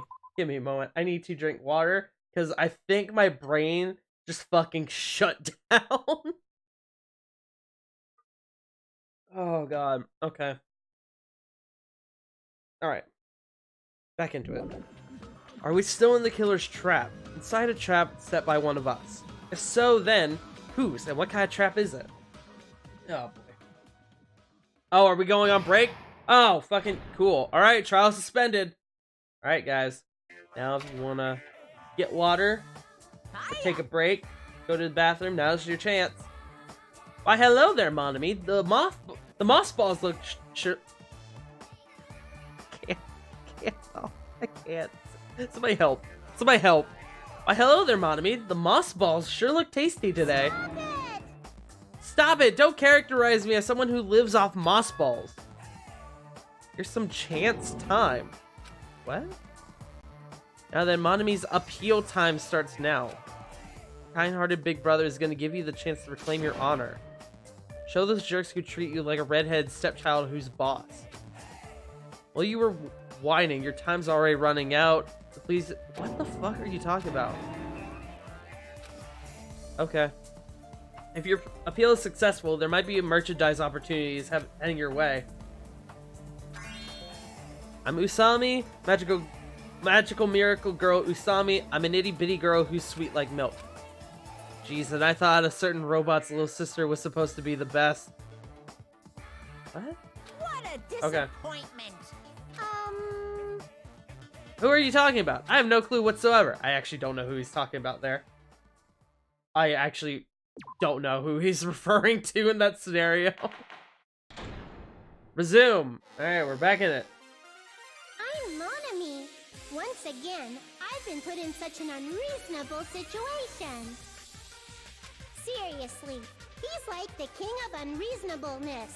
a moment. I need to drink water, because I think my brain just fucking shut down. Oh god. Okay. Alright. Back into it. Are we still in the killer's trap? Inside a trap set by one of us? If so, then, whose and what kind of trap is it? Oh boy. Oh, are we going on break? Oh, fucking cool. Alright, trial suspended. Alright, guys. Now, if you wanna get water, take a break, go to the bathroom, now's your chance. Why, hello there, Monami. The moss balls look sure. I can't. Somebody help. Somebody help. Why, hello there, Monami. The moss balls sure look tasty today. Stop it! Don't characterize me as someone who lives off moss balls. Here's some chance time. What? Now then, Monami's appeal time starts now. Kind-hearted big brother is gonna give you the chance to reclaim your honor. Show those jerks who treat you like a redhead stepchild who's boss. While you were whining, your time's already running out. So please, what the fuck are you talking about? Okay. If your appeal is successful, there might be merchandise opportunities heading your way. I'm Usami, magical miracle girl Usami. I'm an itty bitty girl who's sweet like milk. Jeez, and I thought a certain robot's little sister was supposed to be the best. What? What a disappointment. Who are you talking about? I have no clue whatsoever. I actually don't know who he's talking about there. I actually don't know who he's referring to in that scenario. Resume. Alright, we're back in it. I'm Monami. Once again, I've been put in such an unreasonable situation. Seriously, he's like the king of unreasonableness.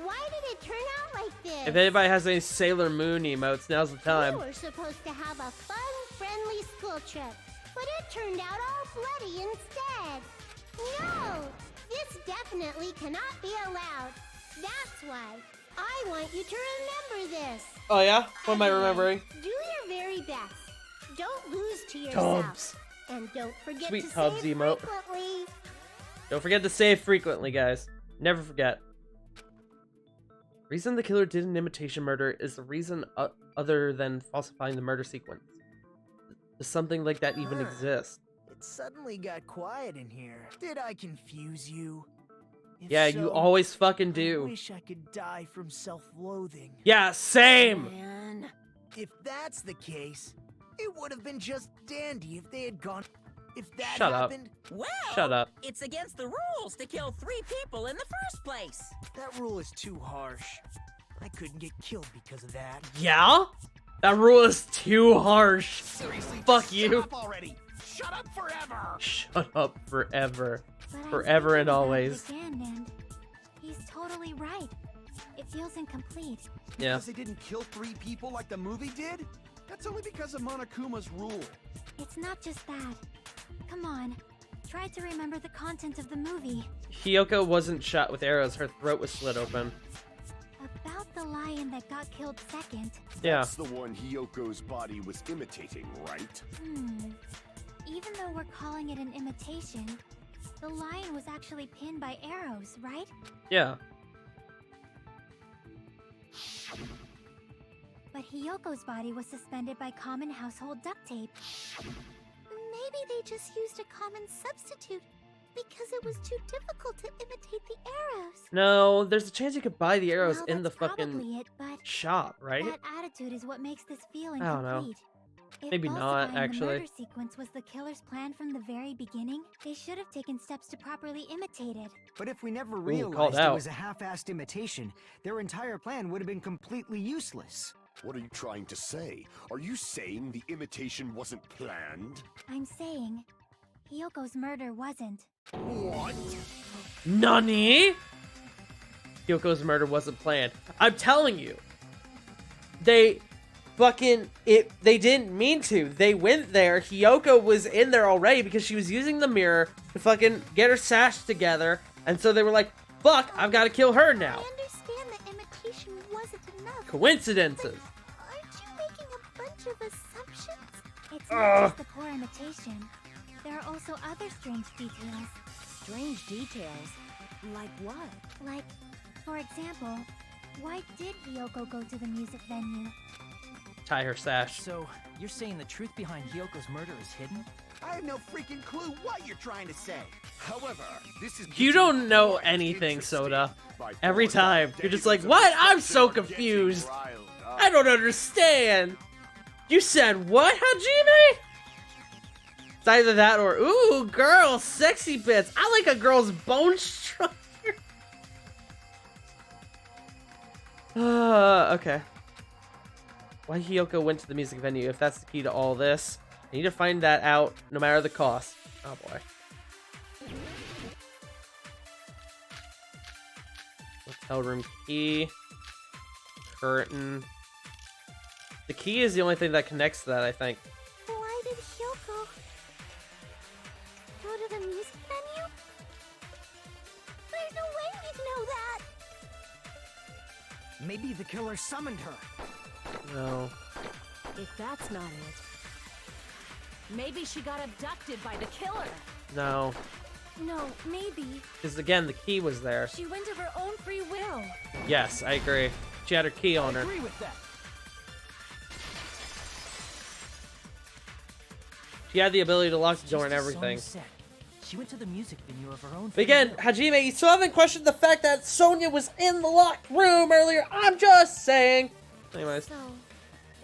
Why did it turn out like this? If anybody has any Sailor Moon emotes, now's the time. We were supposed to have a fun, friendly school trip, but it turned out all bloody instead. No, this definitely cannot be allowed. That's why I want you to remember this. Oh yeah? What am I remembering? Do your very best. Don't lose to yourself. Tubbs. And don't forget Sweet to Tubbs save emote. frequently. Don't forget to save frequently, guys. Never forget. Reason the killer did an imitation murder is the reason other than falsifying the murder sequence. Does something like that even exist? It suddenly got quiet in here. Did I confuse you? If Yeah, so, you always fucking do. I wish I could die from self-loathing. Yeah, same! Man, if that's the case, it would have been just dandy if they had gone... If that Shut up. happened... Well, Shut up. It's against the rules to kill 3 people in the first place. That rule is too harsh. I couldn't get killed because of that. Yeah? That rule is too harsh. Seriously, fuck you. Shut up already. Shut up forever. Shut up forever. But Forever and always. Again, and he's totally right. It feels incomplete. Yeah. Because they didn't kill 3 people like the movie did? That's only because of Monokuma's rule. It's not just that. Come on. Try to remember the content of the movie. Hiyoko wasn't shot with arrows, her throat was slit open. About the lion that got killed second. Yeah. That's the one Hiyoko's body was imitating, right? Even though we're calling it an imitation, the lion was actually pinned by arrows, right? Yeah. But Hiyoko's body was suspended by common household duct tape. Maybe they just used a common substitute because it was too difficult to imitate the arrows. No, there's a chance you could buy the arrows Well, in the that's probably fucking it, but shop, right? that attitude is what makes this feel I don't know. incomplete. If Maybe not, falsifying actually. The murder sequence was the killer's plan from the very beginning, they should have taken steps to properly imitate it. But if we never called realized it out. was a half-assed imitation, their entire plan would have been completely useless. What are you trying to say? Are you saying the imitation wasn't planned? I'm saying, Hiyoko's murder wasn't. What? Nani? Hyoko's murder wasn't planned. I'm telling you. They they didn't mean to. They went there. Hiyoko was in there already because she was using the mirror to fucking get her sash together. And so they were like, fuck, I've got to kill her now. I understand that imitation wasn't enough. Coincidences. Aren't you making a bunch of assumptions? It's not just the poor imitation. There are also other strange details. Strange details? Like what? Like, for example, why did Hiyoko go to the music venue? Tie her sash. So, you're saying the truth behind Hyoko's murder is hidden? I have no freaking clue what you're trying to say. However, this is... You don't know anything, Soda. Every time. You're just like, what? I'm so confused. I don't understand. You said what, Hajime? It's either that or, ooh, girl, sexy bits. I like a girl's bone structure. Okay. Why Hiyoko went to the music venue, if that's the key to all this. I need to find that out, no matter the cost. Oh boy. Hotel room key. Curtain. The key is the only thing that connects to that, I think. Why did Hiyoko go to the music venue? There's no way we'd know that! Maybe the killer summoned her. No. If that's not it, maybe she got abducted by the killer. No. No, maybe. Because again, the key was there. She went of her own free will. Yes, I agree. She had her key on her. I agree with that. She had the ability to lock the door and Just as everything. Sonia said, she went to the music venue of her own. But again, Hajime, you still haven't questioned the fact that Sonia was in the locked room earlier. I'm just saying. Anyways. So,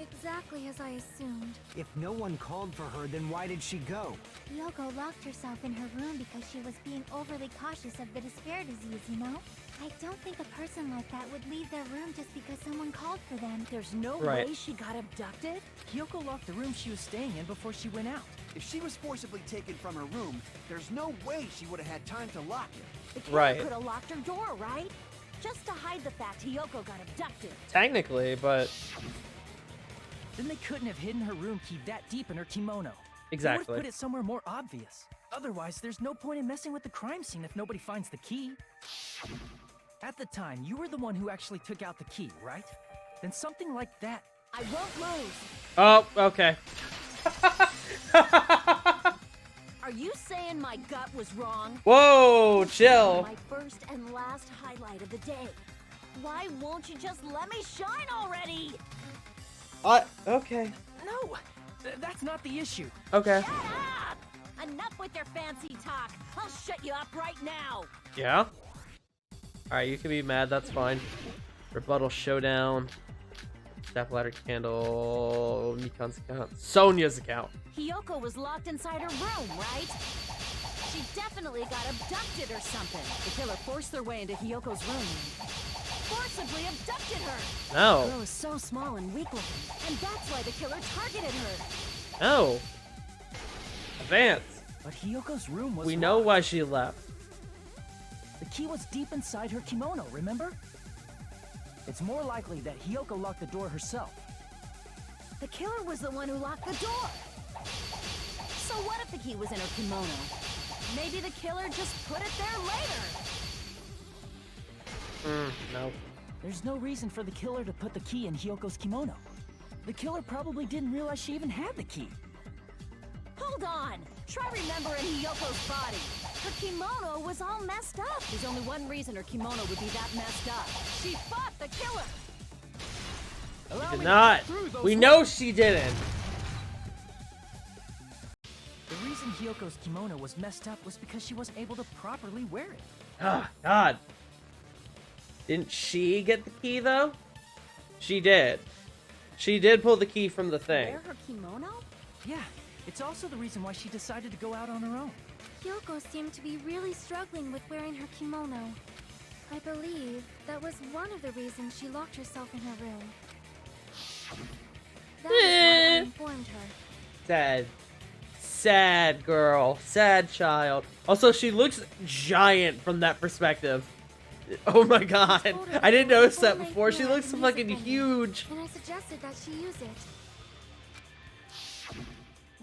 exactly as I assumed. If no one called for her, then why did she go? Hiyoko locked herself in her room because she was being overly cautious of the despair disease, you know? I don't think a person like that would leave their room just because someone called for them. There's no Right. way she got abducted? Hiyoko locked the room she was staying in before she went out. If she was forcibly taken from her room, there's no way she would have had time to lock it. The killer Right. could have locked her door, right? Just to hide the fact Hiyoko got abducted. Technically, but Then they couldn't have hidden her room key that deep in her kimono. They would exactly. have put it somewhere more obvious. Otherwise, there's no point in messing with the crime scene if nobody finds the key. At the time, you were the one who actually took out the key, right? Then something like that. I won't lose. Oh, okay. Are you saying my gut was wrong? Whoa, chill. My first and last highlight of the day. Why won't you just let me shine already? Okay. No, that's not the issue. Okay. Shut up! Enough with your fancy talk. I'll shut you up right now. Yeah? Alright, you can be mad, that's fine. Rebuttal showdown. Step ladder candle. Mikan's account. Sonia's account. Hiyoko was locked inside her room, right? She definitely got abducted or something. The killer forced their way into Hiyoko's room. Forcibly abducted her. No. The girl is so small and weak-looking, and that's why the killer targeted her. No. Advance. But Hiyoko's room was We know locked. why she left. The key was deep inside her kimono, remember? It's more likely that Hiyoko locked the door herself. The killer was the one who locked the door. So what if the key was in her kimono? Maybe the killer just put it there later. No. There's no reason for the killer to put the key in Hiyoko's kimono. The killer probably didn't realize she even had the key. Hold on. Try remembering Hiyoko's body. Her kimono was all messed up. There's only one reason her kimono would be that messed up. She fought the killer. Allow Did me not. to get through those We know she didn't. The reason Hiyoko's kimono was messed up was because she wasn't able to properly wear it. Ah, God. Didn't she get the key, though? She did. She did pull the key from the thing. Wear her kimono? Yeah, it's also the reason why she decided to go out on her own. Hyoko seemed to be really struggling with wearing her kimono. I believe that was one of the reasons she locked herself in her room. That was why I informed her. Sad. Sad girl. Sad child. Also, she looks giant from that perspective. Oh my god. I didn't notice that before. She looks fucking huge. And I suggested that she use it.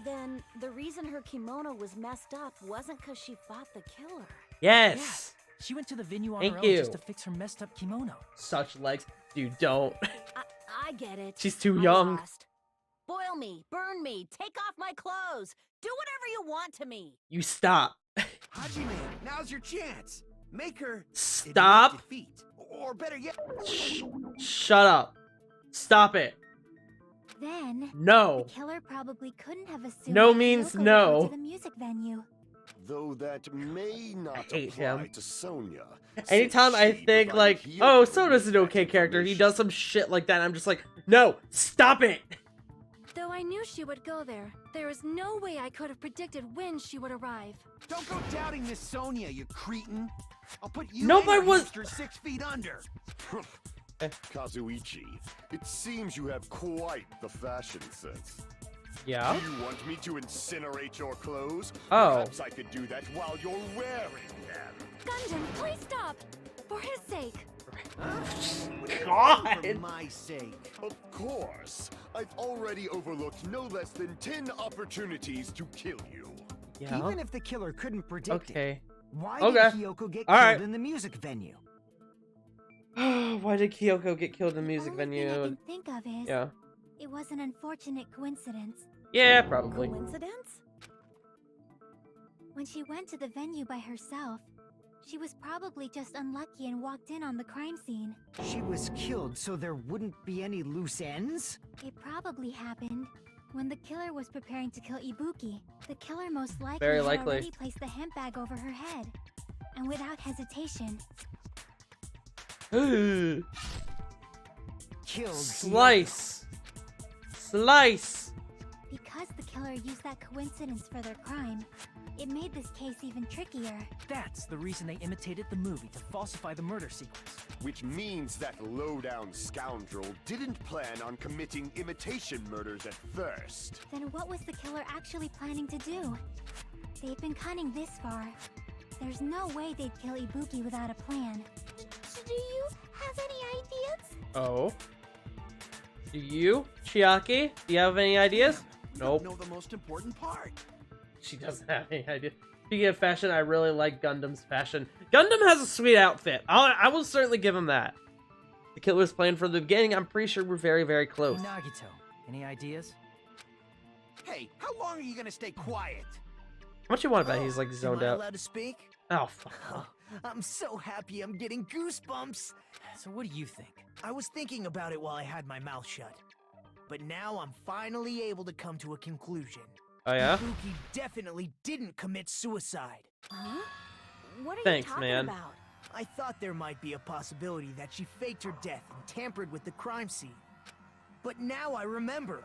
Then the reason her kimono was messed up wasn't because she fought the killer. Yes. Yeah, she went to the venue on Thank her own you. just to fix her messed up kimono. Such legs. Dude, don't. I get it. She's too I young. lost. Boil me, burn me, take off my clothes. Do whatever you want to me. You stop. Hajime, now's your chance. Make her Stop. admit defeat. Or better yet, Shut up. Stop it. Then, No. the killer probably couldn't have assumed No that means Hyoko would no. go to the music venue. Though that may not hate apply him. to Sonia. Anytime I think like, oh, Soda's an okay character, he does some shit like that, I'm just like, no, stop it. Though I knew she would go there, there is no way I could have predicted when she would arrive. don't go doubting Miss Sonia, you cretin. I'll put you Nobody and your was- hamster 6 feet under. Kazuichi, it seems you have quite the fashion sense. Yeah. Do you want me to incinerate your clothes? Oh. Perhaps I could do that while you're wearing them. Gundam, please stop! For his sake. God. For my sake. Of course. I've already overlooked no less than 10 opportunities to kill you. Yeah. Even if the killer couldn't predict it, Okay. why Okay. did Hyoko get All killed right. in the music venue? Why did Kyoko get killed in the music Only thing I venue? can think of is, Yeah. it was an unfortunate coincidence. Yeah, probably. Coincidence? When she went to the venue by herself, she was probably just unlucky and walked in on the crime scene. She was killed so there wouldn't be any loose ends? It probably happened when the killer was preparing to kill Ibuki. The killer most likely Very had likely. already placed the hemp bag over her head. And without hesitation, Killed Slice. Slice. because the killer used that coincidence for their crime, it made this case even trickier. That's the reason they imitated the movie to falsify the murder sequence. Which means that low-down scoundrel didn't plan on committing imitation murders at first. Then what was the killer actually planning to do? They've been cunning this far. There's no way they'd kill Ibuki without a plan. Do you have any ideas? Oh. Do you, Chiaki? Do you have any ideas? You Nope. don't know the most important part. She doesn't have any idea. Speaking of fashion, I really like Gundam's fashion. Gundam has a sweet outfit. I will certainly give him that. The killer's plan from the beginning, I'm pretty sure we're very, very close. Nagito, any ideas? Hey, how long are you gonna stay quiet? How much you want about he's like zoned Am I out? allowed to speak? Oh, fuck. Oh, I'm so happy I'm getting goosebumps. So what do you think? I was thinking about it while I had my mouth shut. But now I'm finally able to come to a conclusion. Oh, yeah? Ibuki definitely didn't commit suicide. Huh? What are Thanks, you talking man. about? I thought there might be a possibility that she faked her death and tampered with the crime scene. But now I remember.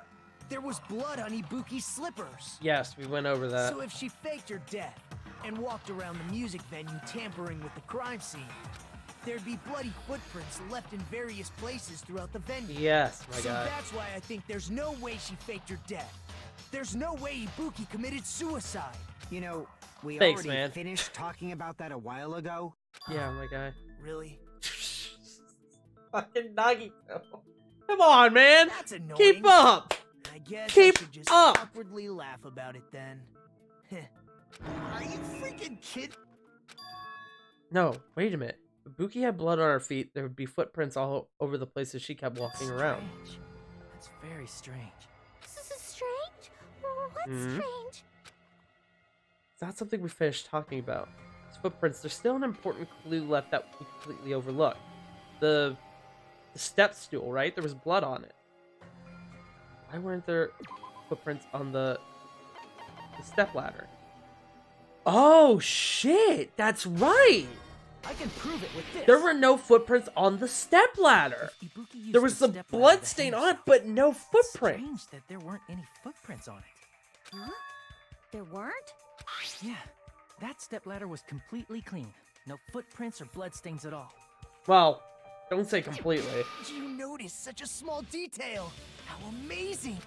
There was blood on Ibuki's slippers. Yes, we went over that. So if she faked her death and walked around the music venue tampering with the crime scene, there'd be bloody footprints left in various places throughout the venue. Yes, my So guy. that's why I think there's no way she faked her death. There's no way Ibuki committed suicide. You know, we Thanks, already man. finished talking about that a while ago. Yeah, my guy. Really? Fucking Nagito. Come on, man. That's annoying. Keep up. I guess Keep I should just up. awkwardly laugh about it then. Are you freaking kidding? No, wait a minute. If Ibuki had blood on her feet, there would be footprints all over the places she kept walking around. Strange. That's very strange. Strange? What's Mhm. strange? It's not something we finished talking about. These footprints, there's still an important clue left that we completely overlooked. The step stool, right? There was blood on it. Why weren't there footprints on the step ladder? Oh, shit! That's right! I can prove it with this. There were no footprints on the stepladder. There was some blood stain on it, but no footprint. Strange that there weren't any footprints on it. Huh? There weren't? Yeah, that stepladder was completely clean. No footprints or bloodstains at all. Well, don't say completely. You noticed such a small detail. How amazing!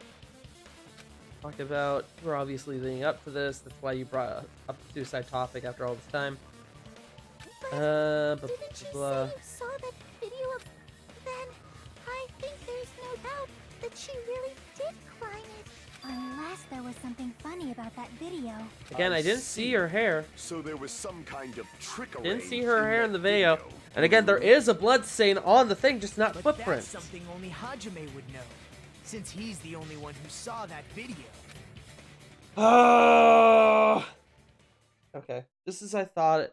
Talked about, we're obviously leading up to this. That's why you brought up the suicide topic after all this time. Didn't you say you saw that video of... Then, I think there's no doubt that she really did climb it. Unless there was something funny about that video. Again, I didn't see her hair. So there was some kind of trickery. Didn't see her hair in the video. And again, there is a blood stain on the thing, just not footprints. That's something only Hajime would know, since he's the only one who saw that video. Oh. Okay, just as I thought,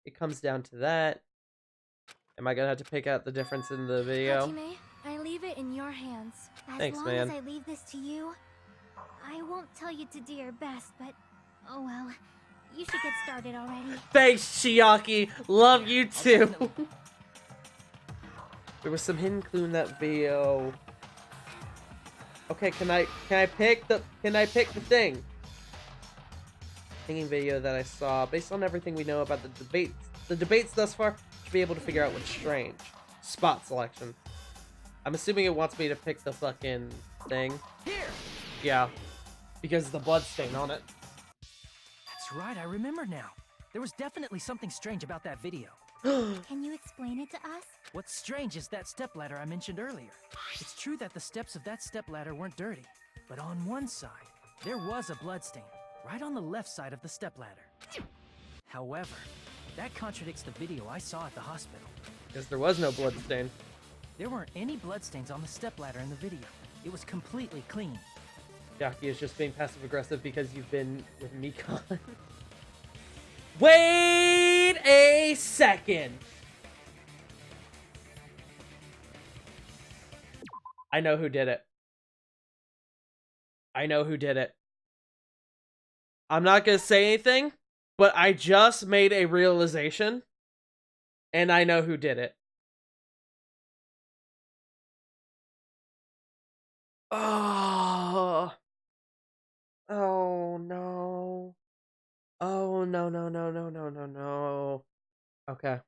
it comes down to that. Am I gonna have to pick out the difference in the video? Hajime, I leave it in your hands. Thanks, as man. long as I leave this to you, I won't tell you to do your best, but oh well. You should get started already. Thanks, Chiaki. Love you too. There was some hidden clue in that video. Okay, can I pick the thing? Hanging video that I saw. Based on everything we know about the debates thus far, should be able to figure out what's strange. Spot selection. I'm assuming it wants me to pick the fucking thing. Here. Yeah, because of the blood stain on it. That's right, I remember now. There was definitely something strange about that video. Can you explain it to us? What's strange is that stepladder I mentioned earlier. It's true that the steps of that stepladder weren't dirty, but on one side, there was a bloodstain, right on the left side of the stepladder. However, that contradicts the video I saw at the hospital. Because there was no blood stain. There weren't any bloodstains on the stepladder in the video. It was completely clean. Jackie is just being passive-aggressive because you've been with Mikon. Wait a second! I know who did it. I know who did it. I'm not gonna say anything, but I just made a realization, and I know who did it. Oh. Oh no. Oh no. Okay.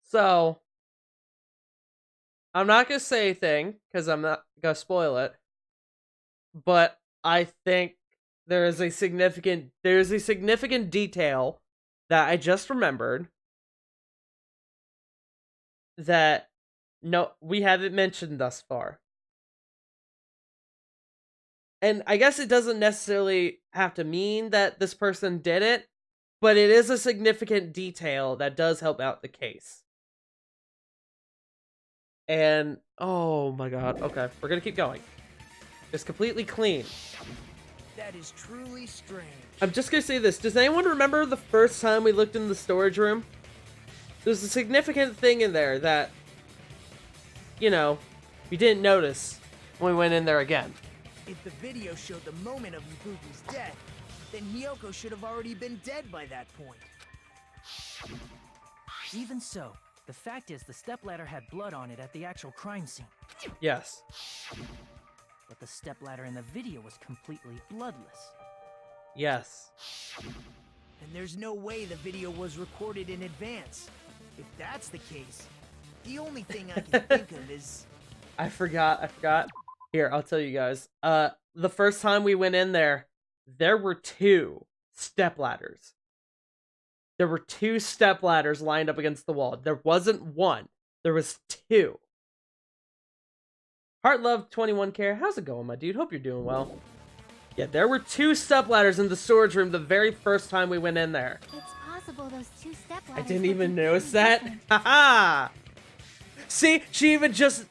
So, I'm not gonna say anything because I'm not gonna spoil it. But I think there's a significant detail that I just remembered that we haven't mentioned thus far. And I guess it doesn't necessarily have to mean that this person did it, but it is a significant detail that does help out the case. And, oh my god, okay, we're gonna keep going. It's completely clean. That is truly strange. I'm just gonna say this, does anyone remember the first time we looked in the storage room? There's a significant thing in there that, you know, we didn't notice when we went in there again. If the video showed the moment of Ibuki's death, then Hiyoko should have already been dead by that point. Even so, the fact is the stepladder had blood on it at the actual crime scene. Yes. But the stepladder in the video was completely bloodless. Yes. And there's no way the video was recorded in advance. If that's the case, the only thing I can think of is... I forgot. Here, I'll tell you guys. The first time we went in there were 2 stepladders. There were 2 stepladders lined up against the wall. There wasn't 1. There was 2. Heart Love 21 Care, how's it going, my dude? Hope you're doing well. Yeah, there were 2 stepladders in the storage room the very first time we went in there. It's possible those 2 stepladders. I didn't even notice that. Haha! See, she even just...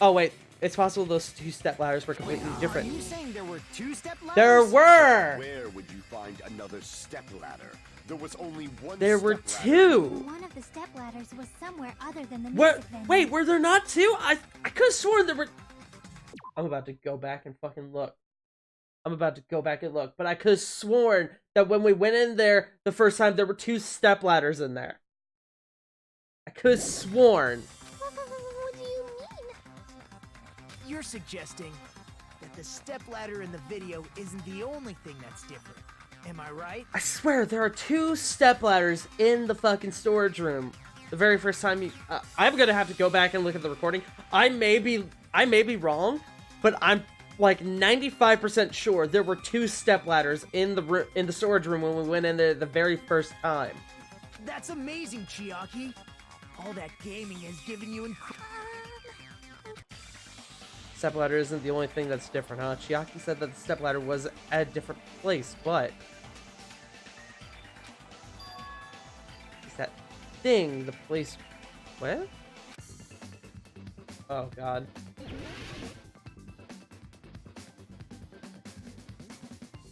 Oh, wait. It's possible those 2 stepladders were completely different. Are you saying there were 2 stepladders? There were! Where would you find another stepladder? There was only one. There were stepladder. 2! One of the stepladders was somewhere other than the What? music venue. Wait, were there not 2? I could have sworn there were... I'm about to go back and fucking look. I'm about to go back and look, but I could have sworn that when we went in there the first time, there were 2 stepladders in there. I could have sworn. What do you mean? You're suggesting that the stepladder in the video isn't the only thing that's different. Am I right? I swear, there are 2 stepladders in the fucking storage room. The very first time you... I'm gonna have to go back and look at the recording. I may be wrong, but I'm like 95% sure there were 2 stepladders in the storage room when we went in there the very first time. That's amazing, Chiaki. All that gaming has given you Stepladder isn't the only thing that's different, huh? Chiaki said that the stepladder was at a different place, but... is that thing the place... what? Oh, God.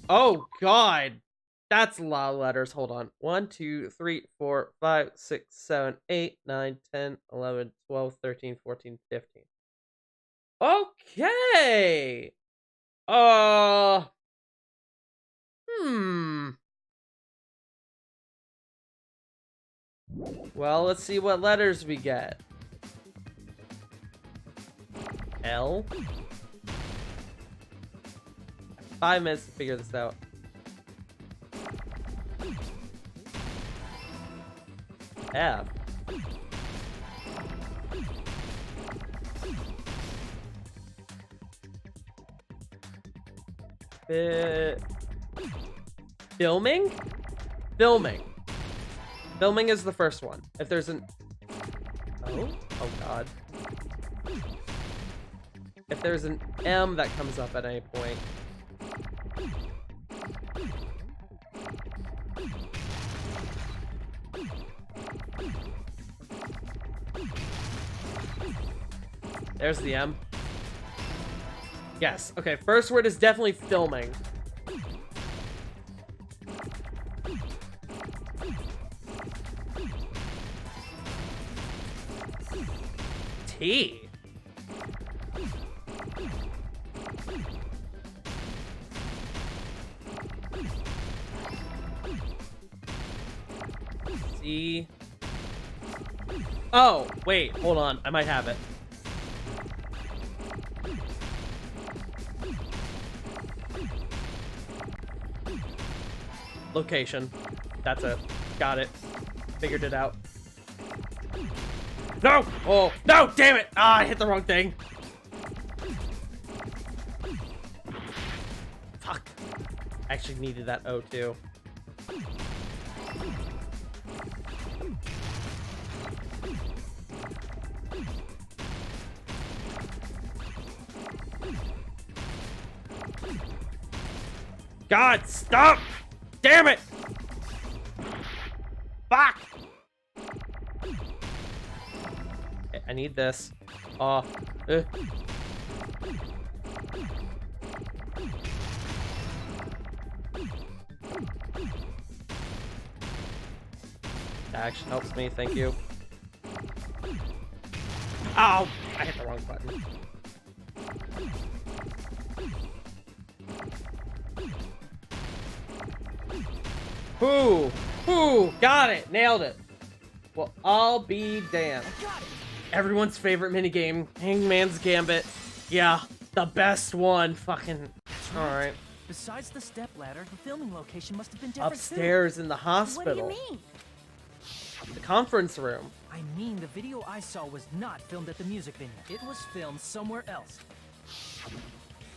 Oh, God! That's a lot of letters. Hold on. 1, 2, 3, 4, 5, 6, 7, 8, 9, 10, 11, 12, 13, 14, 15. Okay! Well, let's see what letters we get. L? 5 minutes to figure this out. F. Filming? Filming. Filming is the first one. If there's an... oh? Oh, God. If there's an M that comes up at any point... there's the M. Yes. Okay, first word is definitely filming. T. C. Oh, wait, hold on. I might have it. Location. That's it. Got it. Figured it out. No! Oh, no! Damn it! Ah, I hit the wrong thing. Fuck. I actually needed that O too. God, stop! Damn it! Fuck! Okay, I need this. That action helps me, thank you. Ow! I hit the wrong button. Whoo! Got it! Nailed it! Well, I'll be damned. Everyone's favorite minigame, Hangman's Gambit. Yeah, the best one. Fucking... alright. Besides the stepladder, the filming location must have been different upstairs too. In the hospital. What do you mean? The conference room. I mean, the video I saw was not filmed at the music venue. It was filmed somewhere else.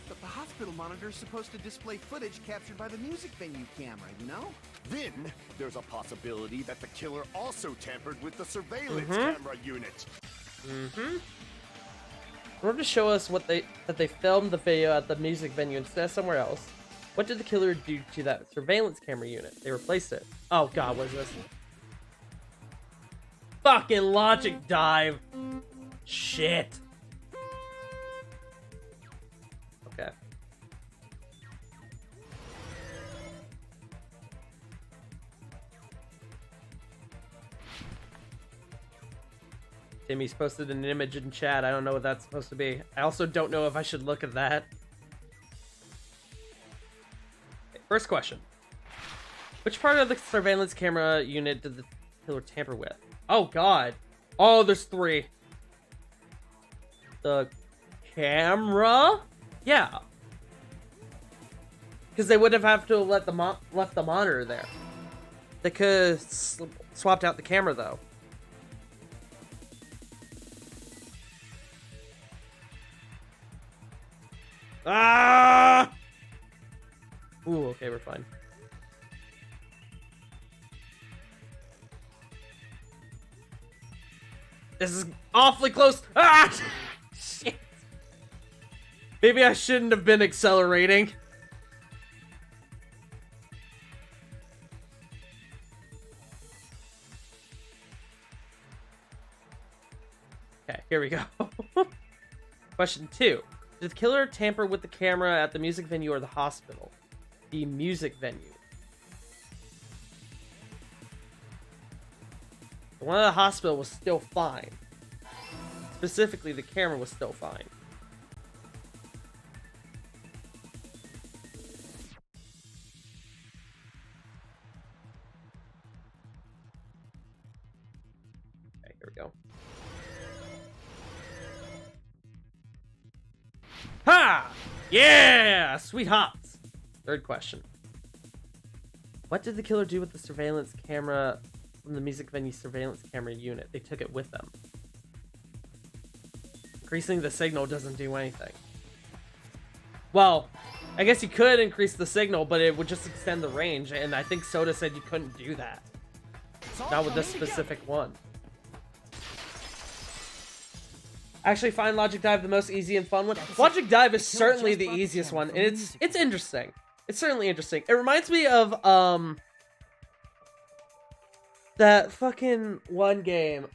But the hospital monitor is supposed to display footage captured by the music venue camera, you know? Then, there's a possibility that the killer also tampered with the surveillance camera unit. In order to show us that they filmed the video at the music venue instead of somewhere else, what did the killer do to that surveillance camera unit? They replaced it. Oh God, what is this? Fucking logic dive. Shit. Okay. Timmy's posted an image in chat. I don't know what that's supposed to be. I also don't know if I should look at that. First question. Which part of the surveillance camera unit did the killer tamper with? Oh, God. Oh, there's 3. The camera? Yeah. Because they would have to let left the monitor there. They could have swapped out the camera, though. Ah! Ooh, okay, we're fine. This is awfully close. Ah! Shit. Maybe I shouldn't have been accelerating. Okay, here we go. Question 2. Did the killer tamper with the camera at the music venue or the hospital? The music venue. The one at the hospital was still fine. Specifically, the camera was still fine. Okay, here we go. Ha! Yeah! Sweet hops! Third question. What did the killer do with the surveillance camera from the music venue surveillance camera unit? They took it with them. Increasing the signal doesn't do anything. Well, I guess you could increase the signal, but it would just extend the range, and I think Soda said you couldn't do that. Not with this specific one. I actually find Logic Dive the most easy and fun one. Logic Dive is certainly the easiest one, and it's interesting. It's certainly interesting. It reminds me of that fucking one game.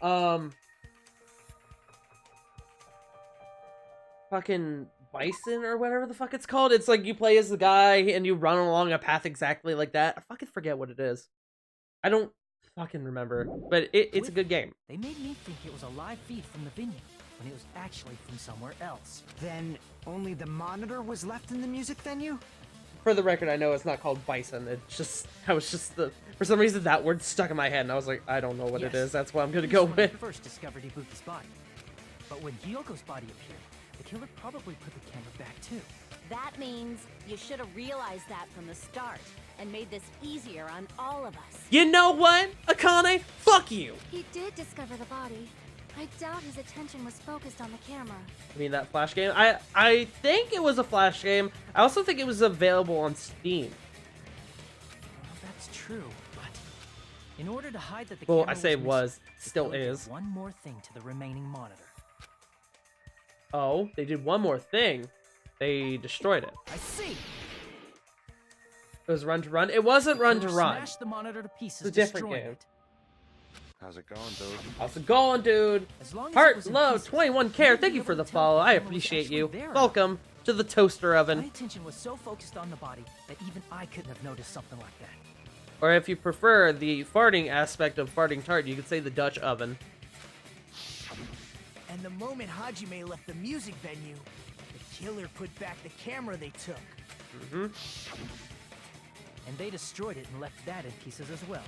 Fucking Bison or whatever the fuck it's called. It's like you play as the guy and you run along a path exactly like that. I fucking forget what it is. I don't fucking remember, but it's a good game. They made me think it was a live feed from the venue, when it was actually from somewhere else. Then only the monitor was left in the music venue? For the record, I know it's not called Bison. For some reason that word stuck in my head and I was like, I don't know what it is. That's what I'm gonna go with. I first discovered Ibuki's body. But when Hyoko's body appeared, the killer probably put the camera back too. That means you should have realized that from the start and made this easier on all of us. You know what, Akane? Fuck you! He did discover the body. I doubt his attention was focused on the camera. I mean, that Flash game? I think it was a Flash game. I also think it was available on Steam. Well, that's true, but in order to hide that the well, camera I say was still is. One more thing to the remaining monitor. Oh, they did one more thing. They destroyed it. I see. It was Run to Run. It wasn't Run to Run. Smashed the monitor to pieces, it's a different game. It. How's it going, dude? How's it going, dude? Heart Low 21 Care, thank you for the follow. I appreciate you. Welcome to the toaster oven. My attention was so focused on the body that even I couldn't have noticed something like that. Or if you prefer the farting aspect of FartingTart, you could say the Dutch oven. And the moment Hajime left the music venue, the killer put back the camera they took. Mm-hmm. And they destroyed it and left that in pieces as well.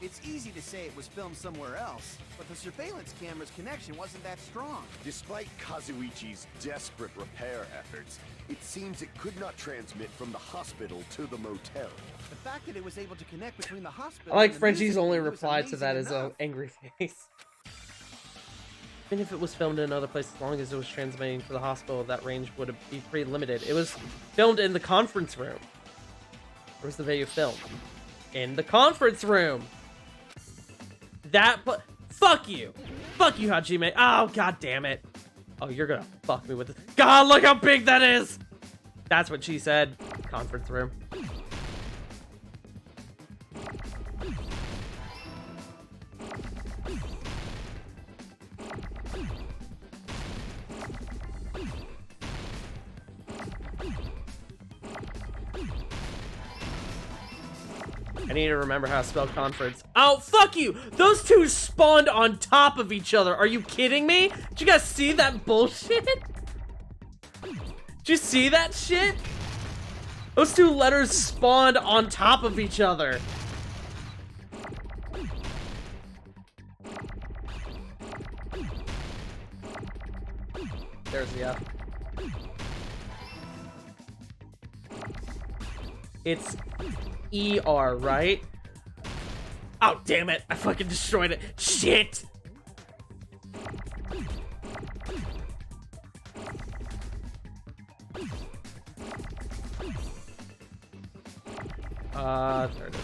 It's easy to say it was filmed somewhere else, but the surveillance camera's connection wasn't that strong. Despite Kazuichi's desperate repair efforts, it seems it could not transmit from the hospital to the motel. The fact that it was able to connect between the hospital I like and the Frenchie's music only venue was reply to that amazing is an enough. angry face. Even if it was filmed in another place, as long as it was transmitting to the hospital, that range would be pretty limited. It was filmed in the conference room. Where's the video filmed? In the conference room! Fuck you! Fuck you, Hajime! Oh, god damn it! Oh, you're gonna fuck me with this. God, look how big that is! That's what she said. Conference room. I need to remember how to spell conference. Oh, fuck you! Those two spawned on top of each other. Are you kidding me? Did you guys see that bullshit? Did you see that shit? Those two letters spawned on top of each other. There's the F. It's ER, right? Oh, damn it. I fucking destroyed it. Shit! There it is.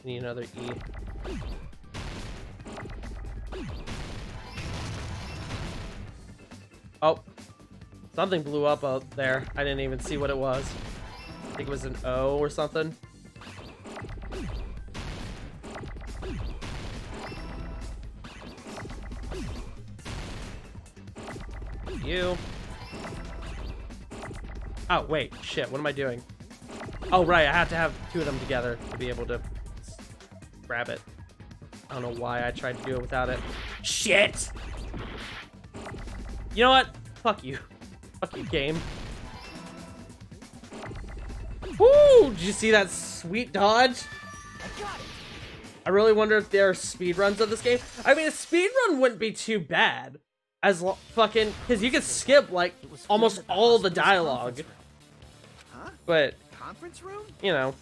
Need another E. Oh. Something blew up out there. I didn't even see what it was. I think it was an O or something. You. Oh, wait. Shit, what am I doing? Oh, right. I have to have two of them together to be able to grab it. I don't know why I tried to do it without it. Shit! You know what? Fuck you. Fuck you, game. Woo! Did you see that sweet dodge? I really wonder if there are speedruns of this game. I mean, a speedrun wouldn't be too bad. As fucking... Because you could skip, like, almost all the dialogue. Huh? But... Conference room? You know.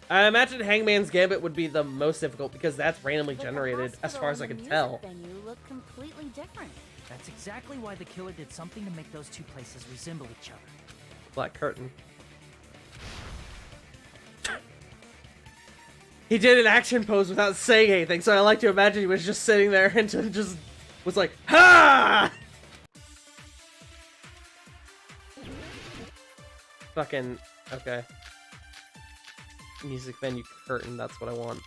I imagine Hangman's Gambit would be the most difficult because that's randomly generated, as far as I can tell. Venue look completely different. That's exactly why the killer did something to make those two places resemble each other. Black curtain. He did an action pose without saying anything, so I like to imagine he was just sitting there and just was like, ha! Fucking, okay. Music venue curtain, that's what I want.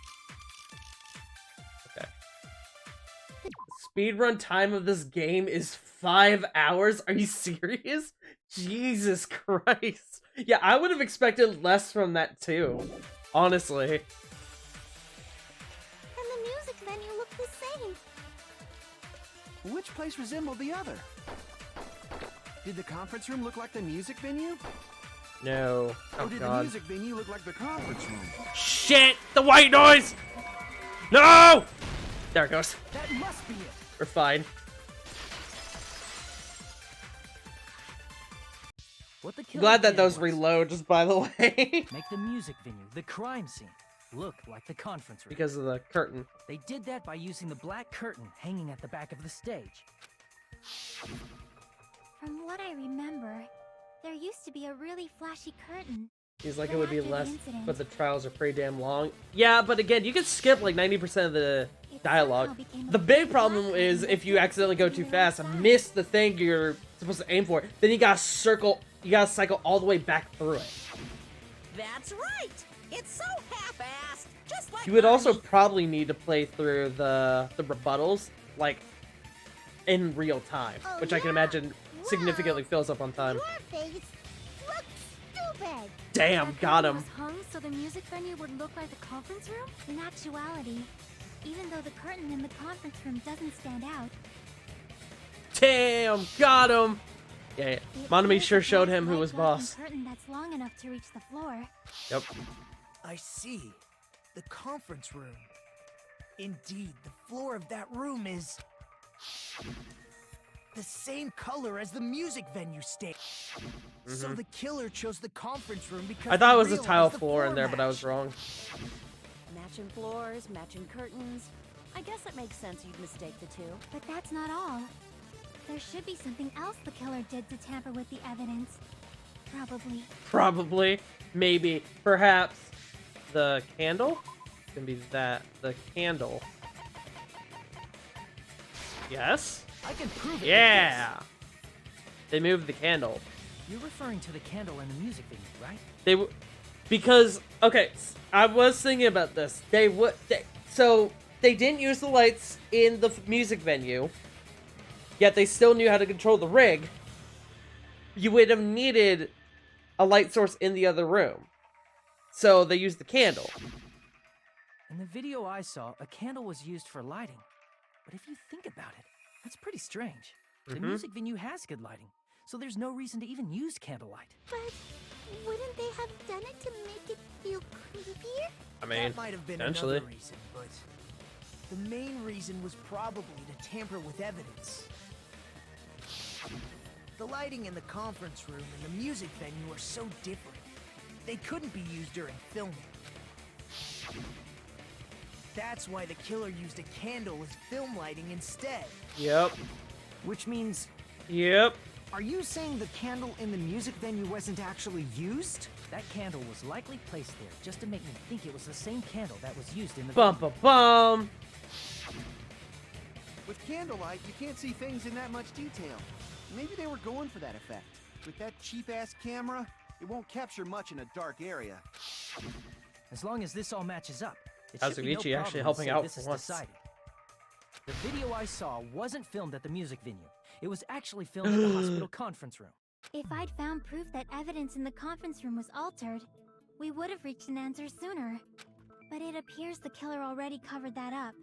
Okay. Speedrun time of this game is 5 hours? Are you serious? Jesus Christ. Yeah, I would have expected less from that too. Honestly. And the music venue looked the same. Which place resembled the other? Did the conference room look like the music venue? No. Oh, or did God. the music venue look like the conference room? Shit! The white noise! No! There it goes. That must be it. We're fine. What the killer Glad that did those was reload, just by the way. make the music venue, the crime scene, look like the conference room. Because of the curtain. They did that by using the black curtain hanging at the back of the stage. From what I remember, there used to be a really flashy curtain. He's like, But it would be after the less, incident- but the trials are pretty damn long. Yeah, but again, you can skip like 90% of the dialogue. The big problem is if you accidentally go too fast and miss the thing you're supposed to aim for, then you gotta cycle all the way back through it. That's right. It's so half-assed, just like You would also Mommy. probably need to play through the rebuttals, like, in real time, Oh, which I can yeah? significantly significantly fills up on time. Your face looks stupid. Damn, That got curtain him. was hung so the music venue would look like the conference room? In actuality, even though the curtain in the conference room doesn't stand out, Damn, got him. Yeah, it Monami is sure a showed black him who was light-blocking boss. curtain that's long enough to reach the floor. Yep. I see. The conference room. Indeed, the floor of that room is the same color as the music venue stage. So the killer chose the conference room because I thought he it was a realized tile the floor in there, but I was match. wrong. Matching floors, matching curtains. I guess it makes sense you'd mistake the two. But that's not all. There should be something else the killer did to tamper with the evidence. Probably. Probably, maybe, perhaps. The candle? Can be that. The candle. Yes? I can prove it. with Yeah! They moved the candle. this. You're referring to the candle in the music venue, right? They because okay, I was thinking about this. So they didn't use the lights in the music venue, yet they still knew how to control the rig. You would have needed a light source in the other room, so they used the candle. In the video I saw, a candle was used for lighting. But if you think about it, that's pretty strange. The Mhm. music venue has good lighting. so there's no reason to even use candlelight. But wouldn't they have done it to make it feel creepier? I mean, that might have been potentially. another reason, but the main reason was probably to tamper with evidence. The lighting in the conference room and the music venue are so different. They couldn't be used during filming. That's why the killer used a candle as film lighting instead. Yep. Which means... Yep. Are you saying the candle in the music venue wasn't actually used? That candle was likely placed there just to make me think it was the same candle that was used in the Bum bum bum. With candlelight, you can't see things in that much detail. Maybe they were going for that effect. With that cheap-ass camera, it won't capture much in a dark area. As long as this all matches up, it should be no Kazuichi actually problem to helping say out this for is once. decided. The video I saw wasn't filmed at the music venue. It was actually filmed in the hospital conference room. If I'd found proof that evidence in the conference room was altered, we would have reached an answer sooner. But it appears the killer already covered that up,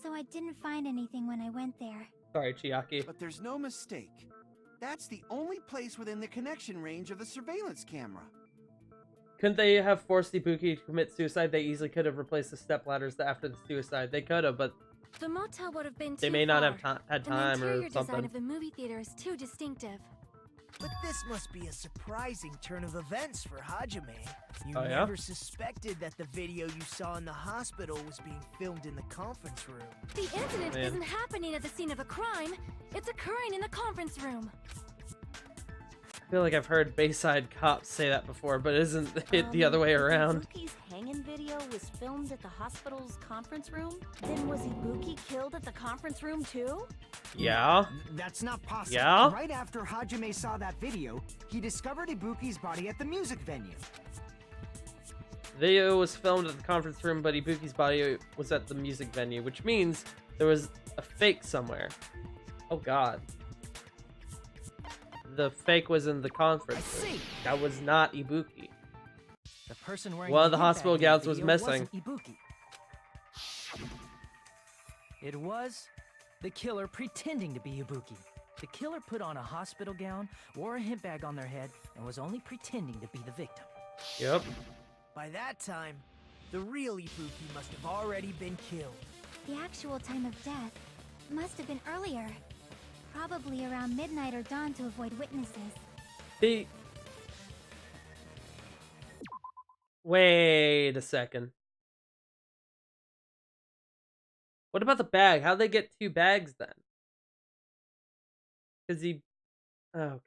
so I didn't find anything when I went there. Sorry, Chiaki. But there's no mistake. That's the only place within the connection range of the surveillance camera. Couldn't they have forced Ibuki to commit suicide? They easily could have replaced the stepladders after the suicide. They could have, but The motel would have been too they may not have far, had and time the or interior design something. of the movie theater is too distinctive. But this must be a surprising turn of events for Hajime. You Oh, yeah? never suspected that the video you saw in the hospital was being filmed in the conference room. The incident Man. isn't happening at the scene of a crime. It's occurring in the conference room. I feel like I've heard Bayside cops say that before, but isn't it the other way around? Ibuki's hanging video was filmed at the hospital's conference room? Then was Ibuki killed at the conference room too? Yeah. That's not possible. Yeah? Right after Hajime saw that video, he discovered Ibuki's body at the music venue. Video was filmed at the conference room, but Ibuki's body was at the music venue, which means there was a fake somewhere. Oh god. The fake was in the conference room. That was not Ibuki. The person wearing One of the headband hospital in the gowns was video missing. wasn't Ibuki. It was the killer pretending to be Ibuki. The killer put on a hospital gown, wore a hemp bag on their head, and was only pretending to be the victim. Yep. By that time, the real Ibuki must have already been killed. The actual time of death must have been earlier. Probably around midnight or dawn to avoid witnesses. Wait a second. What about the bag? How'd they get 2 bags then? Because he... Oh, God.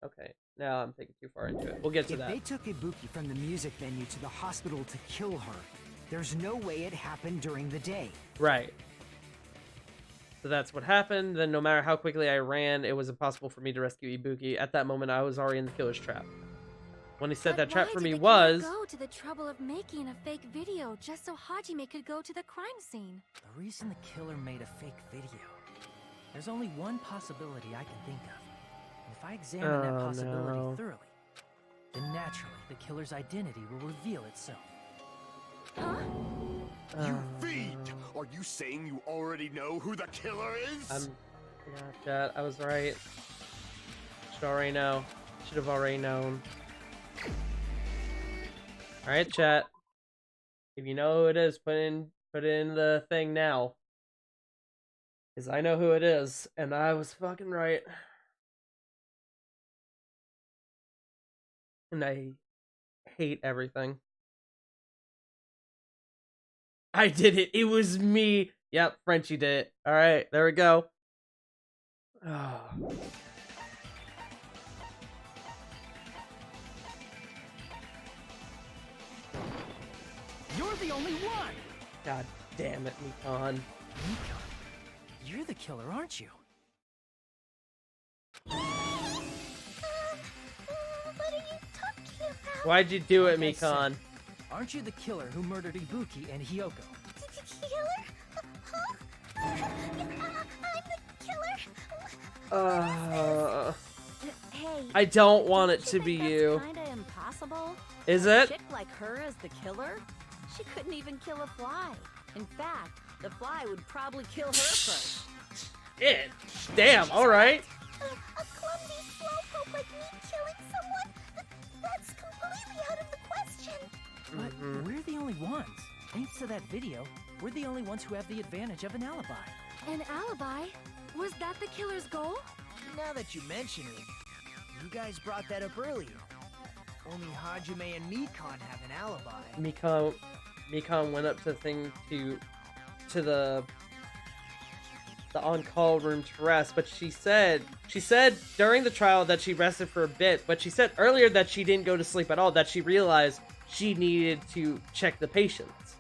Okay. Now I'm thinking too far into it. We'll get to that. If they took Ibuki from the music venue to the hospital to kill her, there's no way it happened during the day. Right. So that's what happened. Then no matter how quickly I ran, it was impossible for me to rescue Ibuki. At that moment, I was already in the killer's trap. When he said that trap for me was... Go to the trouble of making a fake video just so Hajime could go to the crime scene. The reason the killer made a fake video. There's only one possibility I can think of. And if I examine that possibility thoroughly, then naturally the killer's identity will reveal itself. Huh? You feed! Are you saying you already know who the killer is? Yeah, chat, I was right. Should already know. Should have already known. Alright, chat. If you know who it is, put in the thing now. Because I know who it is, and I was fucking right. And I hate everything. I did it. It was me. Yep, Frenchie did it. All right, there we go. Oh. You're the only one! God damn it, Mikon. Mikon, you're the killer, aren't you? What are you talking about? Why'd you do it, Like I said, Mikon? Aren't you the killer who murdered Ibuki and Hiyoko? Killer? Huh? I'm the killer? Hey, I don't want it don't to you be think you. that's kinda impossible? Is A it? chick like her as the killer? She couldn't even kill a fly. In fact, the fly would probably kill her first. It. Damn, alright. A clumsy slowpoke like me killing someone? That's completely out of the question. But we're the only ones. Thanks to that video, we're the only ones who have the advantage of an alibi. An alibi? Was that the killer's goal? Now that you mention it, you guys brought that up earlier. Only Hajime and Mikan have an alibi. Mikan went up to the thing to the on-call room to rest, but she said during the trial that she rested for a bit, but she said earlier that she didn't go to sleep at all, that she realized she needed to check the patients.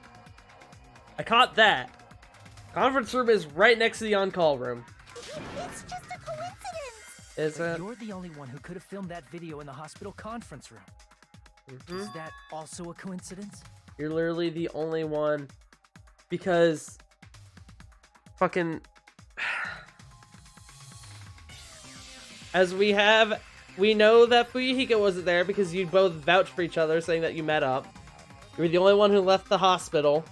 I caught that. Conference room is right next to the on-call room. It's just a coincidence. Is it? You're the only one who could have filmed that video in the hospital conference room. Is that also a coincidence? You're literally the only one, because fucking as we know that Fuyuhiko wasn't there because you both vouched for each other saying that you met up. You were the only one who left the hospital.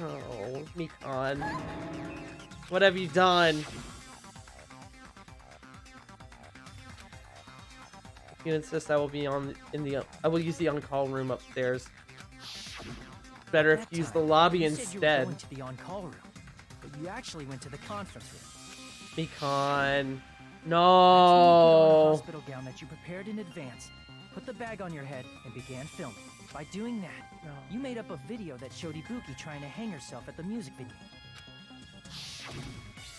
Oh, Mikan. What have you done? If you insist, I will use the on-call room upstairs. Better if you use the lobby you said instead. You were going to the on-call room, but you actually went to the conference room. Mikan. That's when you put on a No. hospital gown that you prepared in advance, put the bag on your head, and began filming. By doing that, you made up a video that showed Ibuki trying to hang herself at the music video.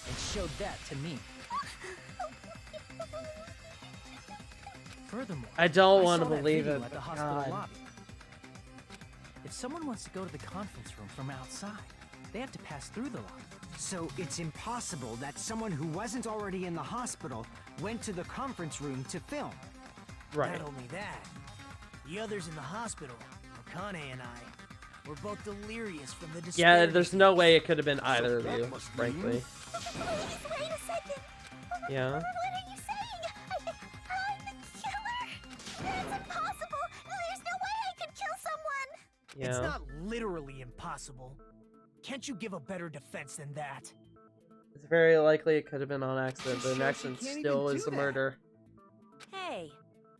And showed that to me. Furthermore, I don't I want to saw that believe video it. at the but hospital God. lobby. If someone wants to go to the conference room from outside, they have to pass through the lobby. So it's impossible that someone who wasn't already in the hospital went to the conference room to film. Right. Not only that, the others in the hospital, Akane and I, were both delirious from the Yeah, disparity. there's no way it could have been either of that you, must frankly. mean- Please, wait a second. Yeah. What are you saying? I'm the killer? That's impossible. There's no way I could kill someone. Yeah. It's not literally impossible. Can't you give a better defense than that? It's very likely it could have been on accident, but an Sure, she accident can't still even is do a that. murder. Hey,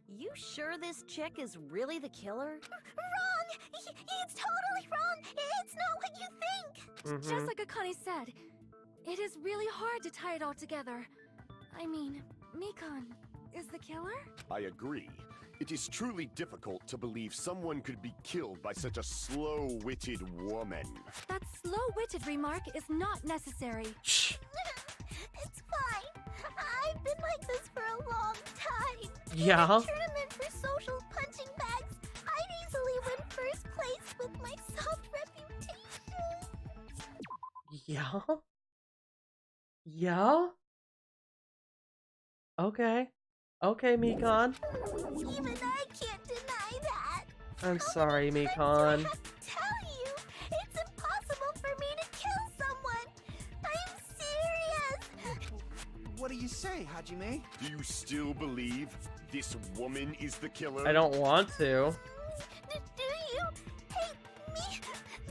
you sure this chick is really the killer? Wrong. It's totally wrong. It's not what you think. Just like Akane said, it is really hard to tie it all together. I mean, Mikan is the killer? I agree. It is truly difficult to believe someone could be killed by such a slow-witted woman. That slow-witted remark is not necessary. Shh. It's fine. I've been like this for a long time. Yeah. In a tournament for social punching bags, I'd easily win first place with my soft reputation. Yeah? Yeah? Okay. Okay, Mikan. Even I can't deny that. I'm sorry, I Mikan. have to tell you, it's impossible for me to kill someone. I'm serious. What do you say, Hajime? Do you still believe this woman is the killer? I don't want to. Do you hate me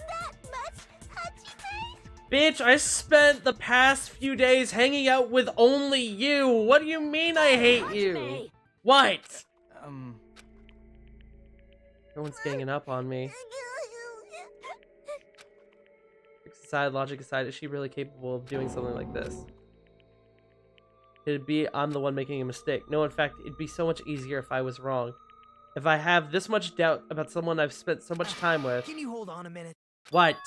that much, Hajime? Bitch, I spent the past few days hanging out with only you. What do you mean I hate you? Hajime. What? No one's ganging up on me. Aside, logic aside, is she really capable of doing something like this? It'd be I'm the one making a mistake. No, in fact, it'd be so much easier if I was wrong. If I have this much doubt about someone I've spent so much time with. Can you hold on a minute? What?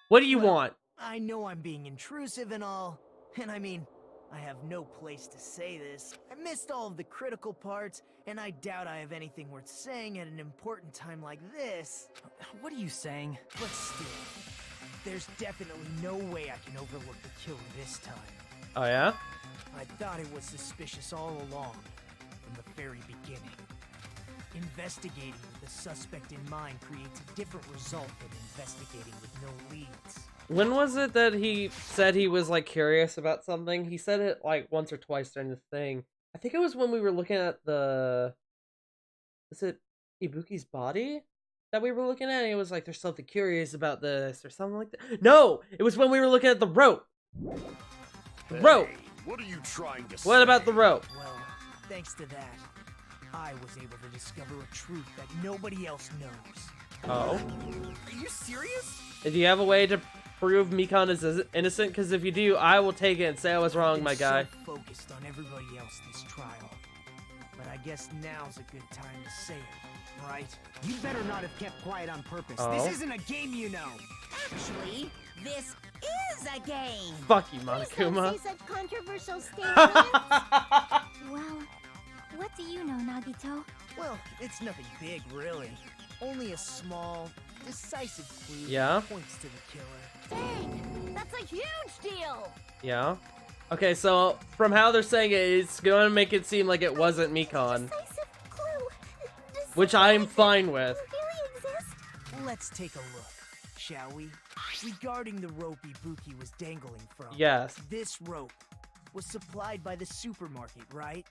What do you want? I know I'm being intrusive and all, and I mean, I have no place to say this. I missed all of the critical parts, and I doubt I have anything worth saying at an important time like this. What are you saying? But still, there's definitely no way I can overlook the killer this time. Oh yeah? I thought it was suspicious all along, from the very beginning. Investigating with the suspect in mind creates a different result than investigating with no leads. When was it that he said he was like curious about something? He said it like once or twice during the thing. I think it was when we were looking at the... Was it Ibuki's body that we were looking at? And it was like, there's something curious about this or something like that. No! It was when we were looking at the rope! The rope! What are you trying to say? What about the rope? Well, thanks to that, I was able to discover a truth that nobody else knows. Oh. Are you serious? Do you have a way to prove Mikon is innocent? Because if you do, I will take it and say I was wrong, my guy. So focused on everybody else this trial. But I guess now's a good time to say it, right? You better not have kept quiet on purpose. Oh. This isn't a game, you know. Actually, this is a game. Fuck you, Please Monokuma. don't say such controversial statements. Well, what do you know, Nagito? Well, it's nothing big, really. Only a small, decisive clue Yeah? that points to the killer. Dang, that's a huge deal. Yeah. Okay, so from how they're saying it, it's going to make it seem like it wasn't Mikon, Decisive clue. Does which I'm fine with. really exist? Let's take a look, shall we? Regarding the rope Ibuki was dangling from. Yes. This rope was supplied by the supermarket, right?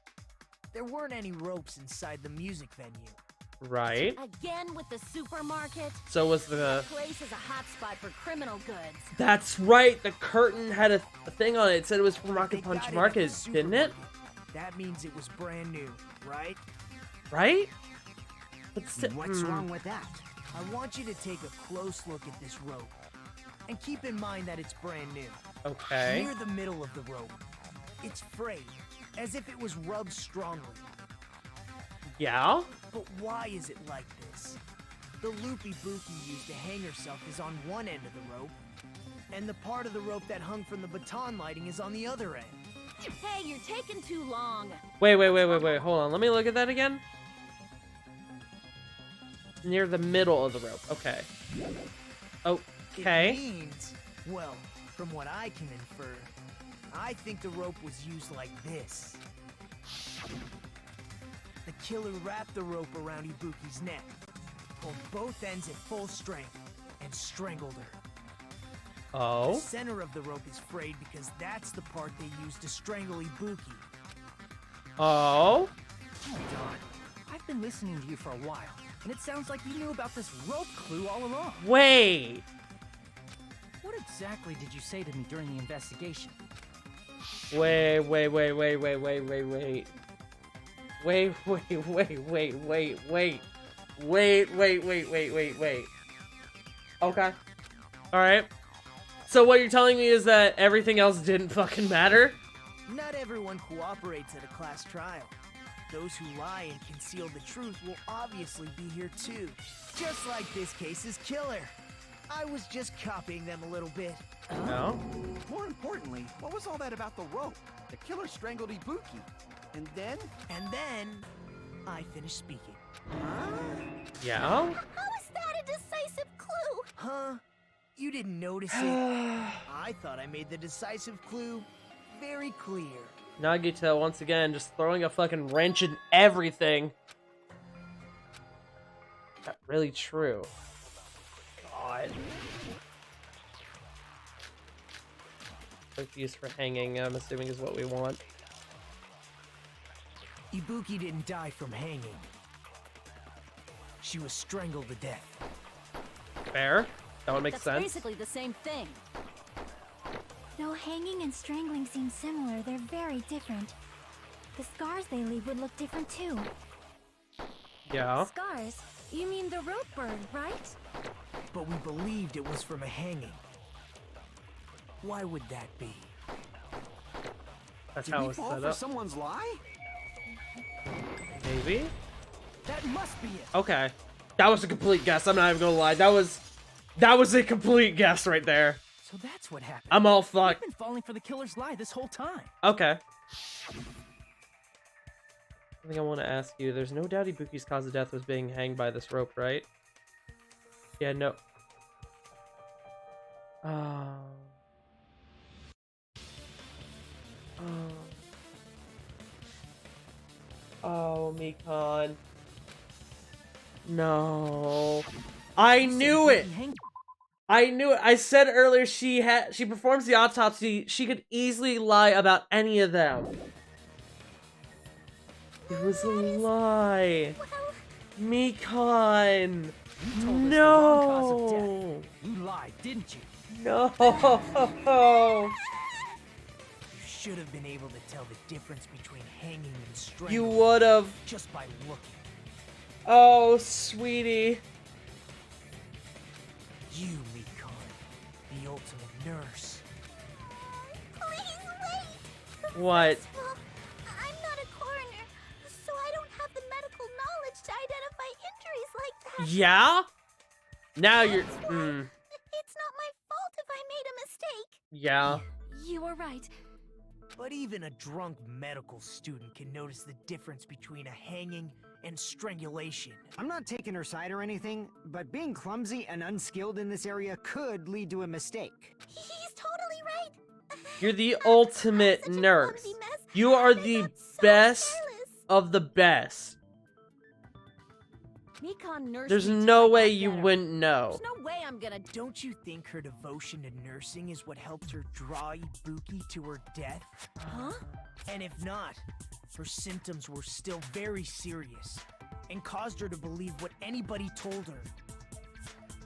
There weren't any ropes inside the music venue. Right. Again with the supermarket. So was the... That place is a hotspot for criminal goods. That's right. The curtain had a thing on it. It said it was from They Rocket got Punch it at Market, the didn't it? supermarket. That means it was brand new, right? Right? But What's wrong with that? I want you to take a close look at this rope. And keep in mind that it's brand new. Okay. Near the middle of the rope, it's frayed, as if it was rubbed strongly. Yeah? But why is it like this? The loop Ibuki used to hang herself is on one end of the rope, and the part of the rope that hung from the baton lighting is on the other end. Hey, you're taking too long. Wait. Hold on. Let me look at that again. Near the middle of the rope. Okay. Okay. It means, well, from what I can infer, I think the rope was used like this. The killer wrapped the rope around Ibuki's neck, pulled both ends at full strength, and strangled her. The Oh. center of the rope is frayed because that's the part they used to strangle Ibuki. Oh. Hold on. I've been listening to you for a while, and it sounds like you knew about this rope clue all along. Wait. What exactly did you say to me during the investigation? Wait. Okay. Alright. So what you're telling me is that everything else didn't fucking matter? Not everyone cooperates at a class trial. Those who lie and conceal the truth will obviously be here too. Just like this case's killer. I was just copying them a little bit. No. More importantly, what was all that about the rope? The killer strangled Ibuki. And then? And then, I finished speaking. Yeah? How is that a decisive clue? Huh? You didn't notice it? I thought I made the decisive clue very clear. Nagito, once again, just throwing a fucking wrench in everything. Not really true. God. Excuse for hanging, I'm assuming is what we want. Ibuki didn't die from hanging. She was strangled to death. Fair? That would make That's sense. basically the same thing. Though hanging and strangling seem similar, they're very different. The scars they leave would look different too. Yeah. Scars? You mean the rope burn, right? But we believed it was from a hanging. Why would that be? That's Did how we it's fall set for up. someone's lie? Maybe? That must be it. Okay. That was a complete guess. I'm not even gonna lie. That was a complete guess right there. So that's what happened. I'm all I've fucked. been falling for the killer's lie this whole time. Okay. I think I want to ask you. There's no doubt Ibuki's cause of death was being hanged by this rope, right? Yeah, no. Oh. Oh, Mikon. No. I knew it. I knew it. I said earlier she performs the autopsy. She could easily lie about any of them. It was a lie. Mikon. You told us the wrong cause of No. death. You lied, didn't you? No. You should have been able to tell the difference between hanging and strangling. You would have. Just by looking. Oh, sweetie. You, Mikon, the ultimate nurse. Please wait. What? First of all, I'm not a coroner, so I don't have the medical knowledge to identify injuries like that. Yeah? Now you're. It's not my fault if I made a mistake. Yeah. You were right. But even a drunk medical student can notice the difference between a hanging and strangulation. I'm not taking her side or anything, but being clumsy and unskilled in this area could lead to a mistake. He's totally right. You're the ultimate nurse. You are the best of the best. Mikon nursed There's me till no I got way you better. wouldn't know. There's no way I'm gonna. Don't you think her devotion to nursing is what helped her draw Ibuki to her death? Huh? And if not, her symptoms were still very serious and caused her to believe what anybody told her.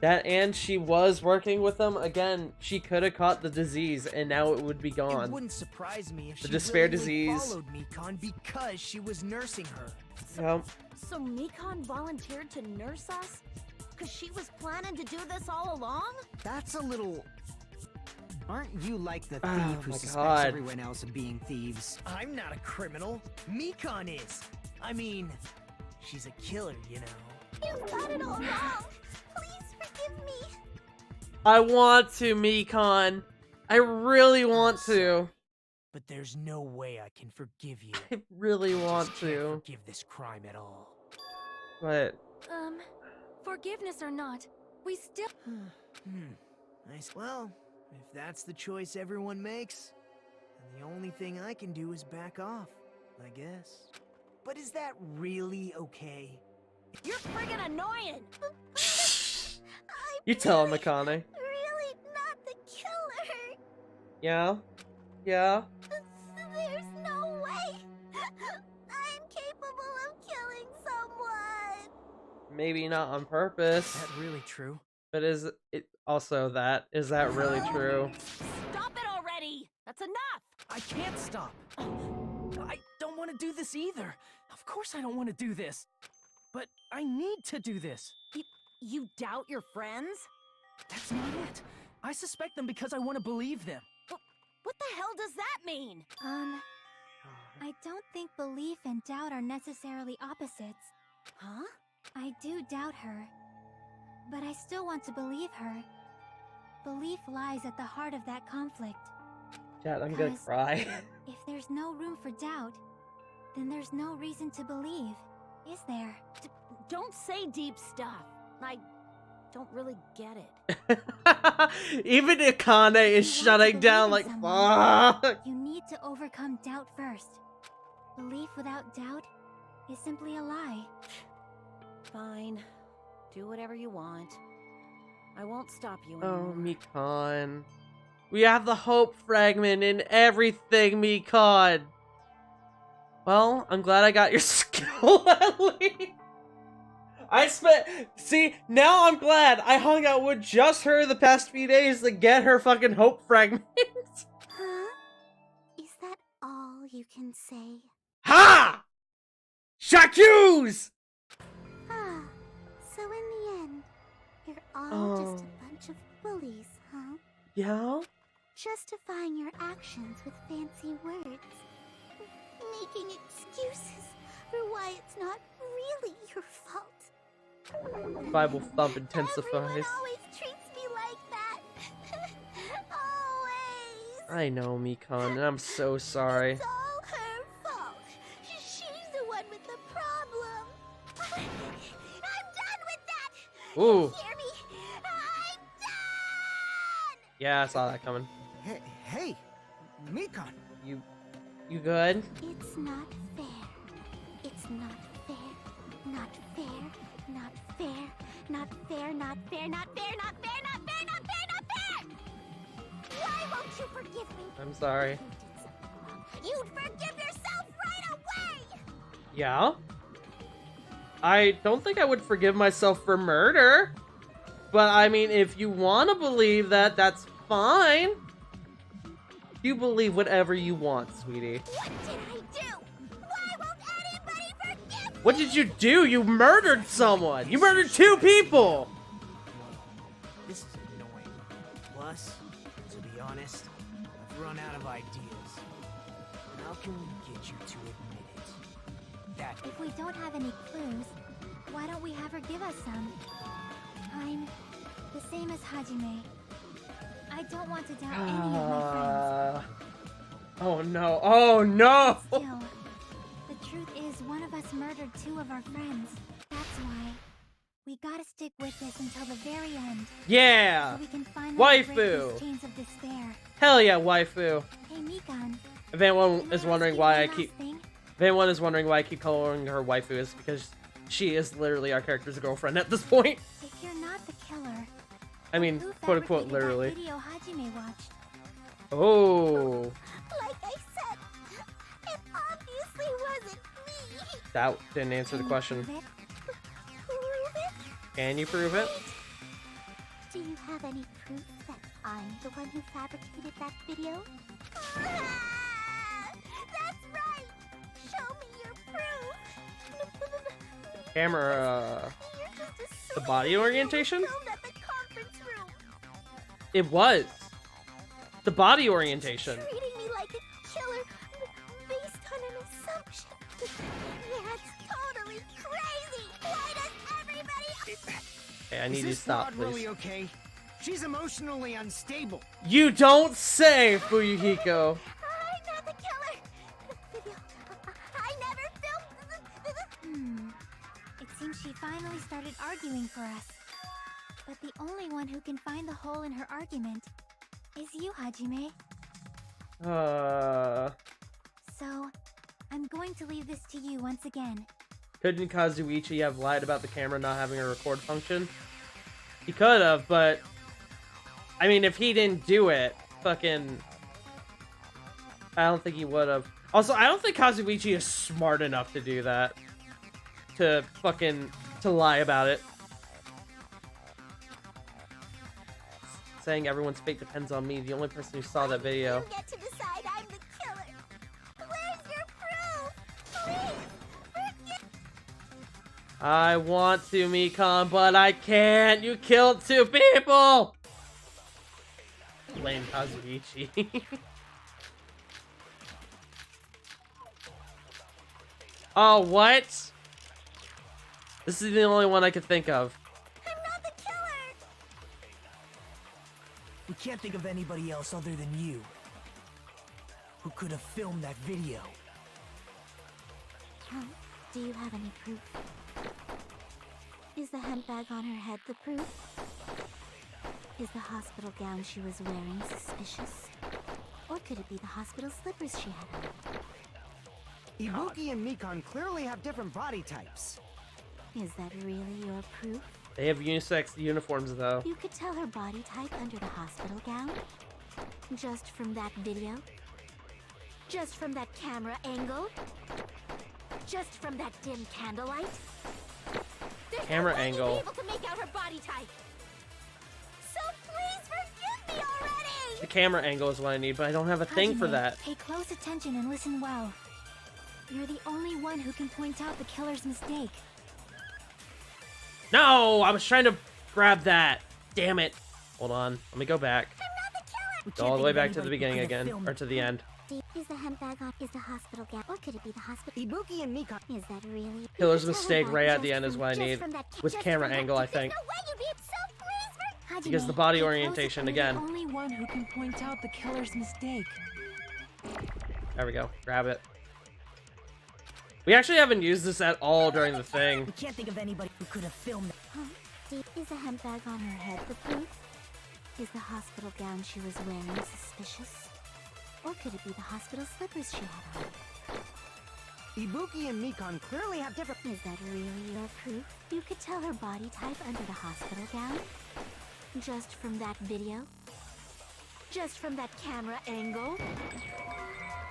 That, and she was working with them. Again, she could have caught the disease and now it would be It gone. wouldn't surprise me if The she despair willingly disease. followed Mikon because she was nursing her. Yep. So Mikon volunteered to nurse us? Cause she was planning to do this all along? That's a little... Aren't you like the thief Oh who my suspects God. everyone else of being thieves? I'm not a criminal. Mikon is. I mean, she's a killer, you know. You've got it all wrong. Please forgive me. I want to, Mikon. I really want to. But there's no way I can forgive you. I really I want just can't to. forgive this crime at all. But Forgiveness or not, we still... Nice. Well, if that's the choice everyone makes, then the only thing I can do is back off, I guess. But is that really okay? You're friggin' annoying! you tell him, Akane. Really not the killer. Yeah? Yeah? There's no way. I'm capable of killing someone. Maybe not on purpose. Is that really true? But is it also that? Is that really true? Stop it already! That's enough! I can't stop. I don't want to do this either. Of course I don't want to do this. But I need to do this. You doubt your friends? That's not it. I suspect them because I want to believe them. What the hell does that mean? I don't think belief and doubt are necessarily opposites. Huh? I do doubt her, but I still want to believe her. Belief lies at the heart of that conflict. Chat, I'm gonna cry. If there's no room for doubt, then there's no reason to believe, is there? Don't say deep stuff. I don't really get it. Even Akane is shutting down like, fuck. You need to overcome doubt first. Belief without doubt is simply a lie. Fine. Do whatever you want. I won't stop you Oh, anymore. Mikon. We have the hope fragment in everything, Mikon. Well, I'm glad I got your skill at least. See, now I'm glad I hung out with just her the past few days to get her fucking hope fragment. Huh? Is that all you can say? Ha! J'accuse! Ah, so in the end, you're all just a bunch of bullies, huh? Yeah? Justifying your actions with fancy words. Making excuses for why it's not really your fault. Bible thump intensifies. Everyone always treats me like that. Always. I know, Mikon, and I'm so sorry. It's all her fault. She's the one with the problem. I'm done with that. Ooh. You hear me? I'm done. Yeah, I saw that coming. Hey, Mikon. You good? It's not fair. It's not fair. Not fair. Not fair. Not fair. Not fair. Not fair. Not fair. Not fair. Not fair. Not fair. Why won't you forgive me? I'm sorry. You'd forgive yourself right away. Yeah? I don't think I would forgive myself for murder. But I mean, if you want to believe that, that's fine. You believe whatever you want, sweetie. What did I do? Why won't anybody forgive me? What did you do? You murdered someone! You murdered 2 people! This is annoying. Plus, to be honest, I've run out of ideas. How can we get you to admit it? That If we don't have any clues, why don't we have her give us some? I'm the same as Hajime. I don't want to doubt any of my friends. Oh no, oh no! Still, the truth is one of us murdered 2 of our friends. That's why we gotta stick with this until the very end. Yeah! So we can finally break Waifu! these chains of despair. Hell yeah, waifu! Hey Mikan. If anyone is wondering why I one keep... last thing? If anyone is wondering why I keep calling her waifu, is because she is literally our character's girlfriend at this point. If you're not the killer, I mean, who quote unquote, fabricated literally. that video Hajime watched? Oh, Like I said, it obviously wasn't me. that didn't answer the question. Prove it? Prove it? Can you prove it? Do you have any proof that I'm the one who fabricated that video? That's right! Show me your proof! Camera, You're just the assuming body orientation? filmed at the conference room. It was. The body orientation. Treating me like a killer based on an assumption. Yeah, it's totally crazy. Why does everybody... Okay, I need Is you to this stop, broad really please. okay? She's emotionally unstable. You don't say, Fuyuhiko. I'm not the killer. The video... I never filmed... It seems she finally started arguing for us. But the only one who can find the hole in her argument is you, Hajime. So, I'm going to leave this to you once again. Couldn't Kazuichi have lied about the camera not having a record function? He could have, but... I mean, if he didn't do it, fucking... I don't think he would have. Also, I don't think Kazuichi is smart enough to do that. To fucking... to lie about it. Saying everyone's fate depends on me, the only person who saw that video. You get to decide I'm the killer. Where's your proof? Please, I want to, Mikan, but I can't! You killed 2 people! Lame Kazuichi. Oh, what? This is the only one I could think of. I'm not the killer. we can't think of anybody else other than you who could have filmed that video. Do you have any proof? Is the handbag on her head the proof? Is the hospital gown she was wearing suspicious? Or could it be the hospital slippers she had on? Ibuki and Mikan clearly have different body types. Is that really your proof? They have unisex uniforms, though. You could tell her body type under the hospital gown? Just from that video? Just from that camera angle? Just from that dim candlelight? There's Camera no way angle. you'd be able to make out her body type. So please forgive me already! The camera angle is what I need, but I don't have a thing for Hajime, that. Pay close attention and listen well. You're the only one who can point out the killer's mistake. No! I was trying to grab that. Damn it. Hold on. Let me go back. Go all the way back to the beginning again. Or to the end. Is the handbag on? Is the hospital gown? Or could it be the hospital? Ibuki and Mikan. Is that really? Killer's You could tell mistake her right body at the just end is from- what I just need. from that- With just camera from that- angle, I There's think. no way you'd be so please Hajime, Because the body pay close orientation attention. again. You're the only one who can point out the killer's mistake. There we go. Grab it. We actually haven't used this at all during the thing. We can't think of anybody who could have filmed that. Is the handbag on her head the proof? Is the hospital gown she was wearing suspicious? Or could it be the hospital slippers she had on? Ibuki and Mikan clearly have different... Is that really your proof? You could tell her body type under the hospital gown? Just from that video? Just from that camera angle?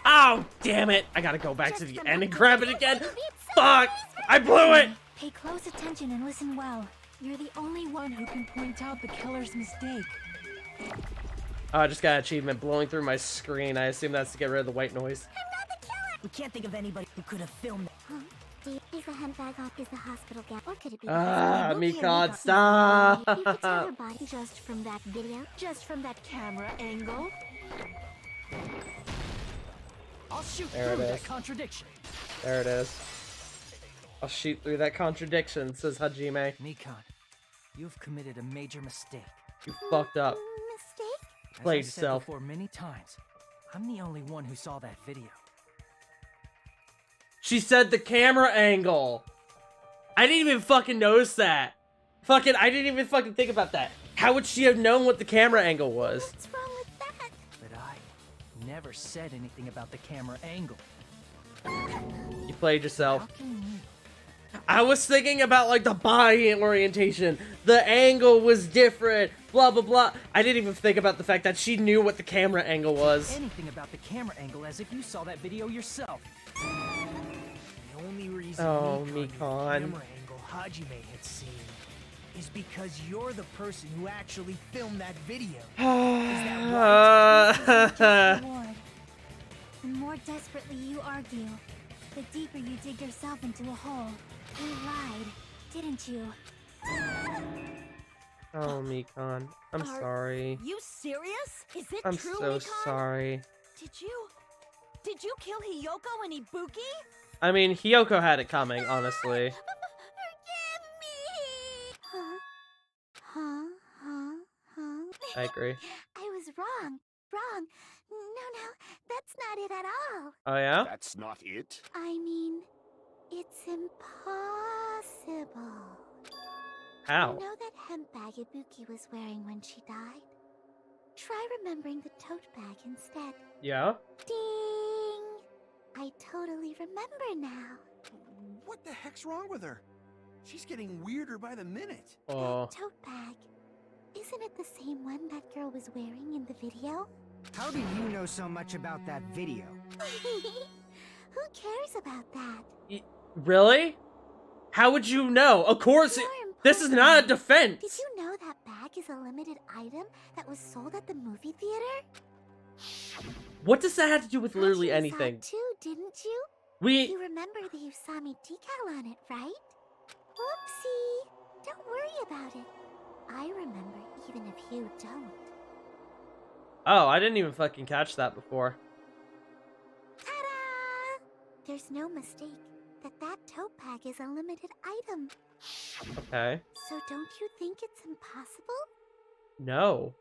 Oh, damn it! I gotta go back to the end and grab it again. Fuck! I blew it! Pay close attention and listen well. You're the only one who can point out the killer's mistake. Oh, I just got an achievement blowing through my screen. I assume that's to get rid of the white noise. I'm not the killer! We can't think of anybody who could have filmed that. Huh? Is the hunt bag off? Is the hospital gap? Or could it be the Mikon, stop! You could tell her body Just from that video? Just from that camera angle? I'll shoot There through it that is. contradiction. There it is. I'll shoot through that contradiction, says Hajime. Mikon, you've committed a major mistake. You fucked up. mistake? As Played I said yourself. before many times, I'm the only one who saw that video. She said the camera angle. I didn't even fucking notice that. Fucking, I didn't even fucking think about that. How would she have known what the camera angle was? What's wrong with that? But I never said anything about the camera angle. You played yourself. How can you? I was thinking about like the body orientation. The angle was different. Blah, blah, blah. I didn't even think about the fact that she knew what the camera angle was. Anything about the camera angle as if you saw that video yourself. The only reason Oh, Mikon knew the Mikon. camera angle Hajime had seen is because you're the person who actually filmed that video. Is that right? Reward. The more desperately you argue, the deeper you dig yourself into a hole. You lied, didn't you? Oh, Mikon. I'm Are sorry. You serious? Is it I'm true, so Mikon? sorry. Did you kill Hiyoko and Ibuki? I mean, Hiyoko had it coming, honestly. Forgive me! Huh? I agree. I was wrong. No, that's not it at all. Oh, yeah? That's not it? I mean, it's impossible. How? You know that hemp bag Ibuki was wearing when she died? Try remembering the tote bag instead. Yeah? Ding! I totally remember now. What the heck's wrong with her? She's getting weirder by the minute. Oh. That tote bag. Isn't it the same one that girl was wearing in the video? How do you know so much about that video? Who cares about that? Really? How would you know? Of course, this is not a defense. Did you know that bag is a limited item that was sold at the movie theater? What does that have to do with literally You anything? saw it too, didn't you? We... You remember the Usami decal on it, right? Whoopsie! Don't worry about it. I remember even if you don't. Oh, I didn't even fucking catch that before. Ta-da! There's no mistake that tote bag is a limited item. Okay. So don't you think it's impossible? No.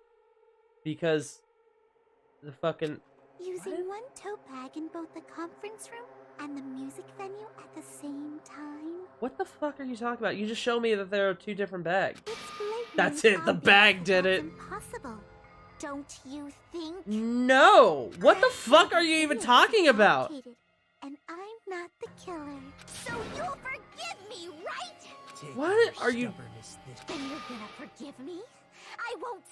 Because... the fucking... Using one tote bag in both the conference room and the music venue at the same time? What the fuck are you talking about? You just showed me that there are two different bags. It's blatantly That's it, the obvious bag that did that's it. Impossible. Don't you think? No! What the fuck are you even talking about? And I'm not the killer. So you'll forgive me, right? What are you... Then you're gonna forgive me? I won't.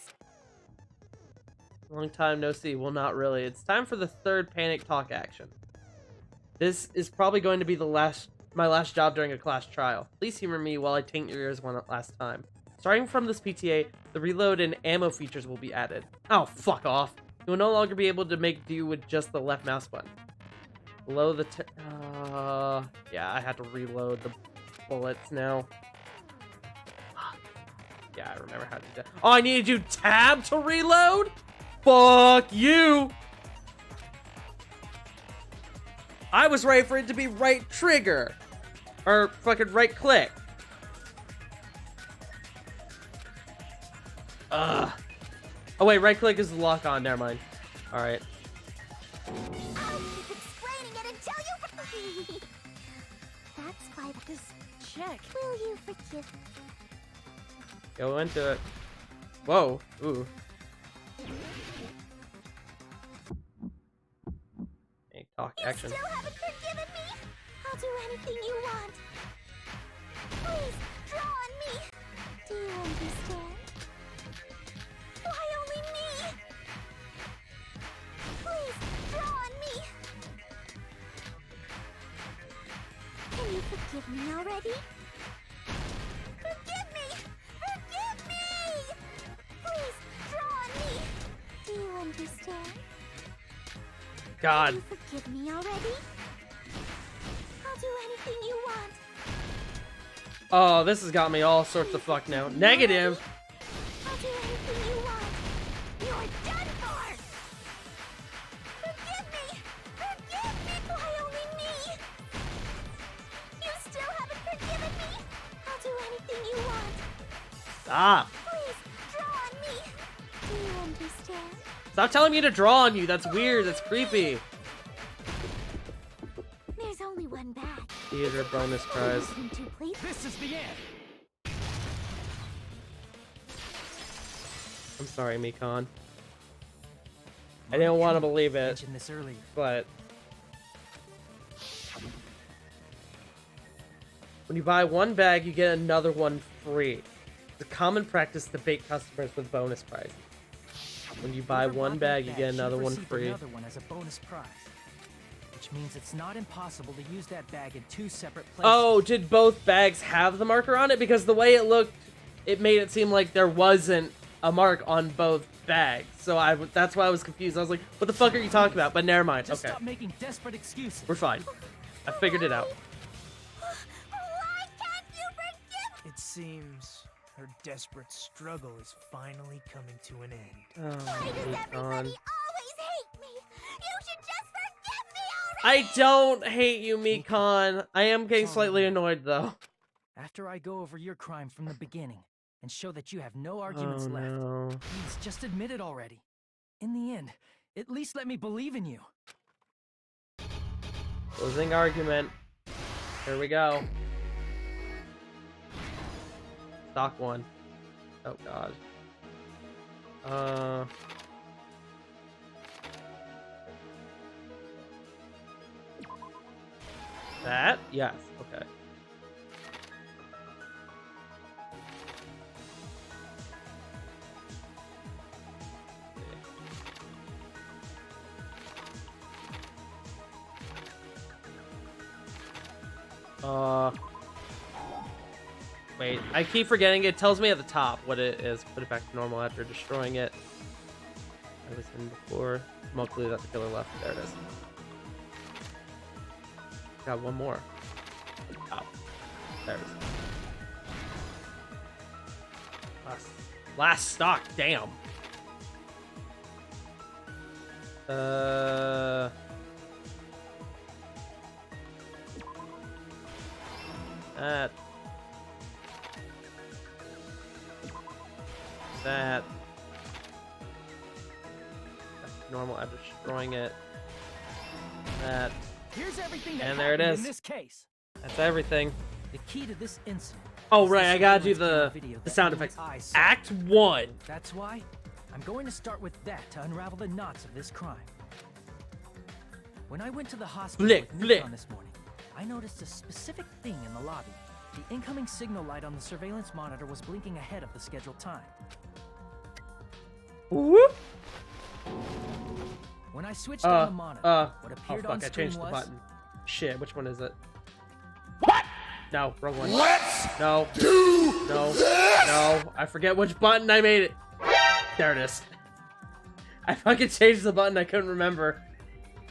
Long time no see. Well, not really. It's time for the third panic talk action. This is probably going to be my last job during a class trial. Please humor me while I taint your ears one last time. Starting from this PTA, the reload and ammo features will be added. Oh, fuck off. You will no longer be able to make do with just the left mouse button. Below the yeah, I had to reload the bullets now. Yeah, I remember how to do that. Oh, I need to do tab to reload? Fuck you! I was ready for it to be right trigger. Or fucking right click. Ugh. Oh wait, right click is the lock on, never mind. Alright. I'll keep explaining it until you. That's why this check. Will you forgive me? Go into it. Whoa. Ooh. Hey, talk action. You still haven't forgiven me? I'll do anything you want. Please, draw on me. Do you understand? Why only me? Please, draw on me. Can you forgive me already? Forgive me! Forgive me! Please, draw on me. Do you understand? God. You forgive me already? I'll do anything you want. Oh, this has got me all sorts of fucked now. Negative. I'll do anything you want. You're done for. Forgive me. Forgive me. Why only me? You still haven't forgiven me. I'll do anything you want. Stop. Please, draw on me. Do you understand? Stop telling me to draw on you. That's weird. That's creepy. There's only one bag. Theater bonus prize. This is the end. I'm sorry, Mikon. I didn't want to believe it, Mentioned this earlier. but when you buy one bag, you get another one free. It's a common practice to bait customers with bonus prizes. When you buy one bag, you get another one free. Another one as a bonus prize, which means it's not impossible to use that bag in 2 separate places. Oh, did both bags have the marker on it? Because the way it looked, it made it seem like there wasn't a mark on both bags. So that's why I was confused. I was like, what the fuck are you talking about? But never mind. Just Okay. stop making desperate excuses. We're fine. I figured it out. Why can't you forgive me? It seems her desperate struggle is finally coming to an end. Oh, Why does everybody Mikon. always hate me? You should just forgive me already. I don't hate you, Mikon. I am getting slightly annoyed, though. After I go over your crime from the beginning and show that you have no arguments Oh, left, no. please just admit it already. In the end, at least let me believe in you. Closing argument. Here we go. Stock 1. Oh, God. That? Yes. Okay. Wait, I keep forgetting. It tells me at the top what it is. Put it back to normal after destroying it. I was in before. Smoke glue that the killer left. There it is. Got one more. Oh. There it is. Last stock. Damn. That. That's normal after destroying it. That. Here's everything that And there it happened is. in this case. That's everything. The key to this incident. Oh, is right. the I gotta do surveillance camera the video that sound only effects. I saw. Act 1. That's why I'm going to start with that to unravel the knots of this crime. When I went to the hospital Flick, with flick. Nikon this morning, I noticed a specific thing in the lobby. The incoming signal light on the surveillance monitor was blinking ahead of the scheduled time. Whoop. When I switched on the monitor, what Oh appeared fuck, on I screen changed the was... button. Shit, which one is it? No, wrong one. Let's No. do No. this! No. I forget which button I made it. There it is. I fucking changed the button, I couldn't remember.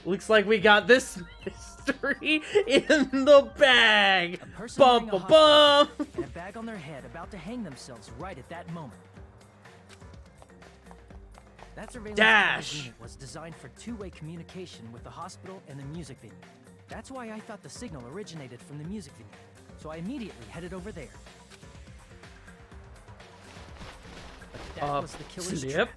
Looks like we got this mystery in the bag. A person Bum wearing a bum bum. hospital and a bag on their head about to hang themselves right at that moment. That surveillance Dash. unit was designed for two-way communication with the hospital and the music venue. That's why I thought the signal originated from the music venue. So I immediately headed over there. But that was the killer's Slip. trap.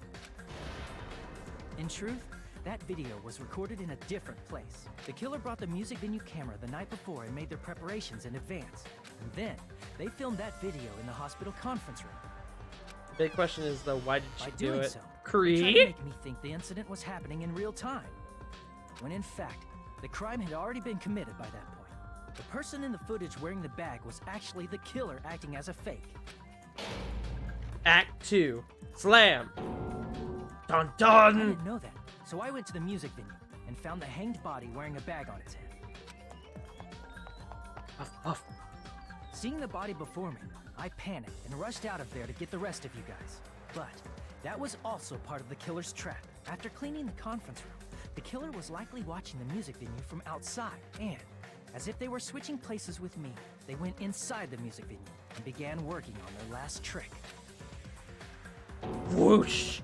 In truth, that video was recorded in a different place. The killer brought the music venue camera the night before and made their preparations in advance. And then, they filmed that video in the hospital conference room. The big question is though, why did she By do doing it? so, they tried to Creed? make me think the incident was happening in real time. When in fact, the crime had already been committed by that point. The person in the footage wearing the bag was actually the killer acting as a fake. Act 2. Slam. Dun I dun. didn't know that, so I went to the music venue and found the hanged body wearing a bag on its head. Puff, puff. Seeing the body before me, I panicked and rushed out of there to get the rest of you guys. But that was also part of the killer's trap. After cleaning the conference room, the killer was likely watching the music venue from outside, and as if they were switching places with me, they went inside the music venue and began working on their last trick. Whoosh!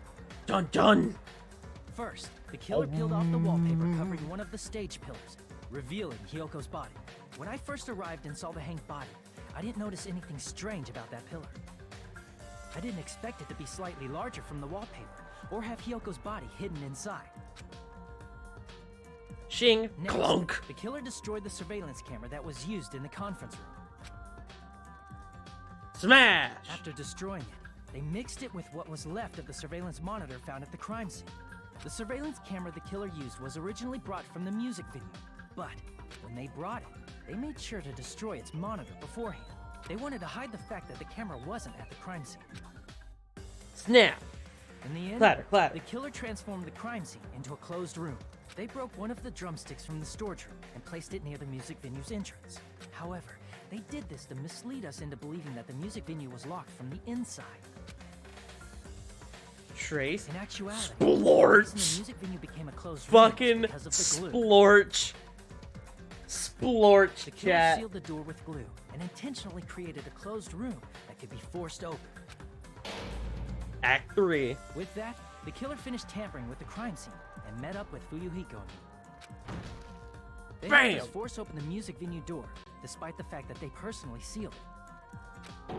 Dun dun! First, the killer peeled off the wallpaper covering one of the stage pillars, revealing Hyoko's body. When I first arrived and saw the hanged body, I didn't notice anything strange about that pillar. I didn't expect it to be slightly larger from the wallpaper, or have Hyoko's body hidden inside. Shing! Next, Clunk! the killer destroyed the surveillance camera that was used in the conference room. Smash! After destroying it, they mixed it with what was left of the surveillance monitor found at the crime scene. The surveillance camera the killer used was originally brought from the music venue, but when they brought it, they made sure to destroy its monitor beforehand. They wanted to hide the fact that the camera wasn't at the crime scene. Snap! In the end, Clatter, clatter. the killer transformed the crime scene into a closed room. They broke one of the drumsticks from the storage room and placed it near the music venue's entrance. However, they did this to mislead us into believing that the music venue was locked from the inside. Trace? In actuality, Splorch! the music venue became a closed room Fucking because of the glue. splorch! Splorch, The killer chat. sealed the door with glue and intentionally created a closed room that could be forced open. Act 3. With that, the killer finished tampering with the crime scene and met up with Fuyuhiko and me. They Bam! helped us force open the music venue door, despite the fact that they personally sealed it.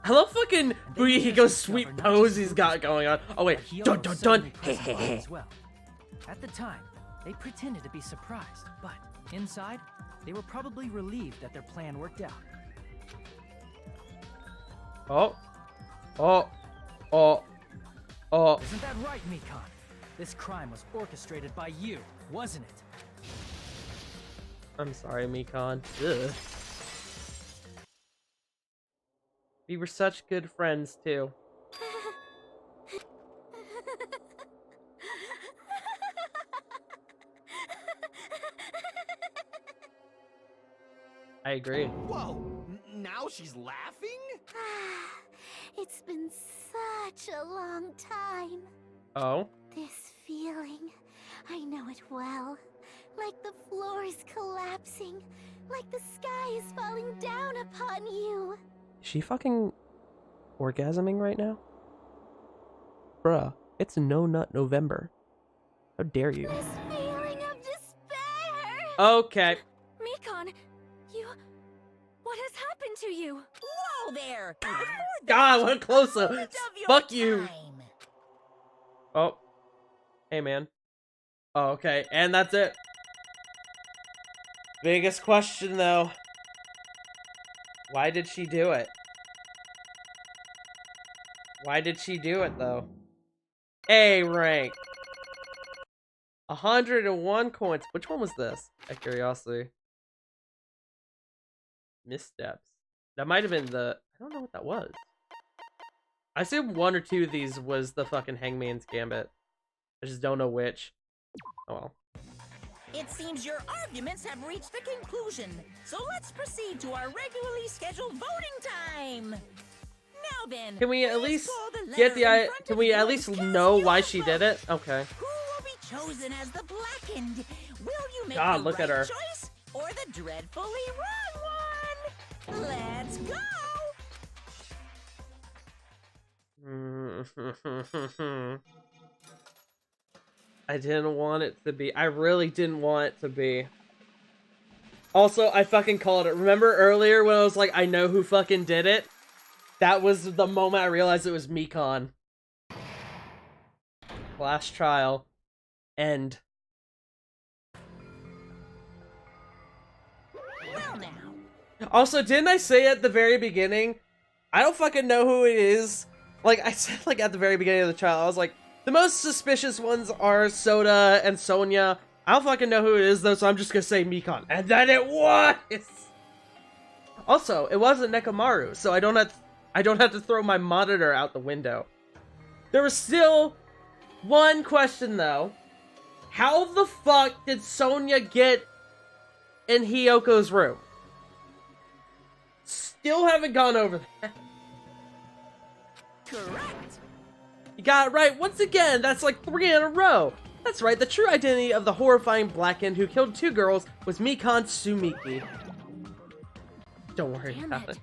I love fucking Fuyuhiko's sweet pose he's got going on. Oh wait, dun dun dun! Hey hey hey. As well. At the time, they pretended to be surprised, but inside, they were probably relieved that their plan worked out. Oh. Oh. Oh. Oh. Isn't that right, Mikon? This crime was orchestrated by you, wasn't it? I'm sorry, Mikon. Ugh. We were such good friends, too. I agree. Whoa! Now she's laughing? It's been such a long time. Oh? This feeling, I know it well. Like the floor is collapsing, like the sky is falling down upon you. Is she fucking orgasming right now? Bruh, it's No Nut November. How dare you? This feeling of despair. Okay. Mikon, what has happened to you? Whoa there! God, what close-up! Fuck you! Oh. Hey, man. Oh, okay. And that's it. Biggest question, though. Why did she do it? Why did she do it, though? A rank. 101 coins. Which one was this? Out of curiosity. Missteps. That might have been the... I don't know what that was. I assume one or two of these was the fucking Hangman's Gambit. I just don't know which. Oh well. It seems your arguments have reached a conclusion, so let's proceed to our regularly scheduled voting time. Now then, can we at least get the... Can we at least know why she did it? Okay. Who will be chosen as the blackened? Will you make God, the look right at her. choice or the dreadfully wrong one? Let's go! I didn't want it to be. I really didn't want it to be. Also, I fucking called it. Remember earlier when I was like, I know who fucking did it? That was the moment I realized it was Mikon. Last trial. End. Well now. Also, didn't I say at the very beginning, I don't fucking know who it is? Like, I said like at the very beginning of the trial, I was like, the most suspicious ones are Soda and Sonia. I don't fucking know who it is though, so I'm just gonna say Mikon. And then it was! Also, it wasn't Nekomaru, so I don't have to throw my monitor out the window. There was still one question though. How the fuck did Sonia get in Hyoko's room? Still haven't gone over that. Correct. You got it right once again. That's like 3 in a row. That's right, the true identity of the horrifying blackened who killed 2 girls was Mikan Sumiki. Don't worry about it.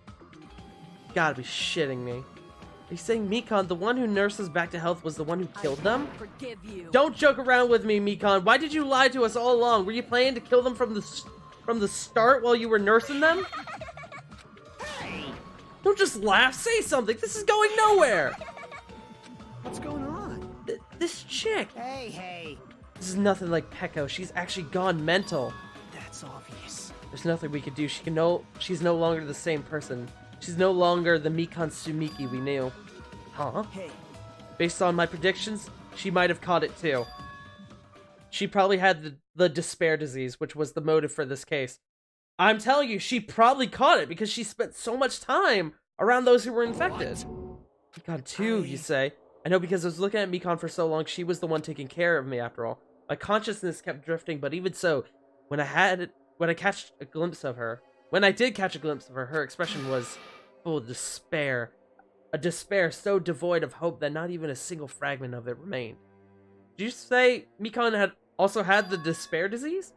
You gotta be shitting me. Are you saying Mikan, the one who nursed us back to health, was the one who killed them? Forgive you. Don't joke around with me, Mikan. Why did you lie to us all along? Were you planning to kill them from the start while you were nursing them? Don't just laugh. Say something. This is going nowhere. What's going on? This chick. Hey. This is nothing like Peko. She's actually gone mental. That's obvious. There's nothing we could do. She's no longer the same person. She's no longer the Mikan Sumiki we knew. Huh? Hey. Based on my predictions, she might have caught it too. She probably had the despair disease, which was the motive for this case. I'm telling you, she probably caught it because she spent so much time around those who were infected. Mikan too, you say? I know because I was looking at Mikan for so long, she was the one taking care of me after all. My consciousness kept drifting, but even so, when I did catch a glimpse of her, her expression was full of despair. A despair so devoid of hope that not even a single fragment of it remained. Did you say Mikan had also had the despair disease?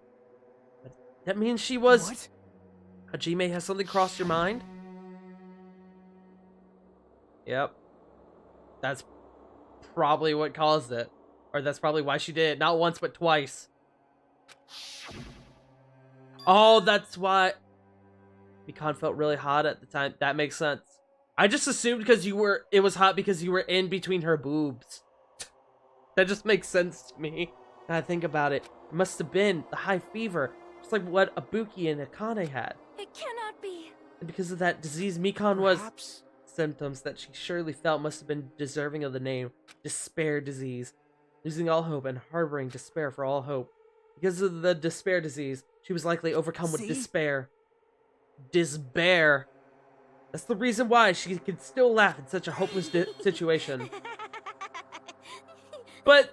That means she was... What? Hajime, has something crossed your mind? Yep. That's probably what caused it. Or that's probably why she did it. Not once, but twice. Oh, that's why... Mikan felt really hot at the time. That makes sense. I just assumed because it was hot because you were in between her boobs. That just makes sense to me. Now I think about it. It must have been the high fever. Just like what Ibuki and Akane had. It cannot be. And because of that disease Mikan was... Symptoms that she surely felt must have been deserving of the name despair disease. Losing all hope and harboring despair for all hope. Because of the despair disease, she was likely overcome with despair. Despair. That's the reason why she could still laugh in such a hopeless situation. But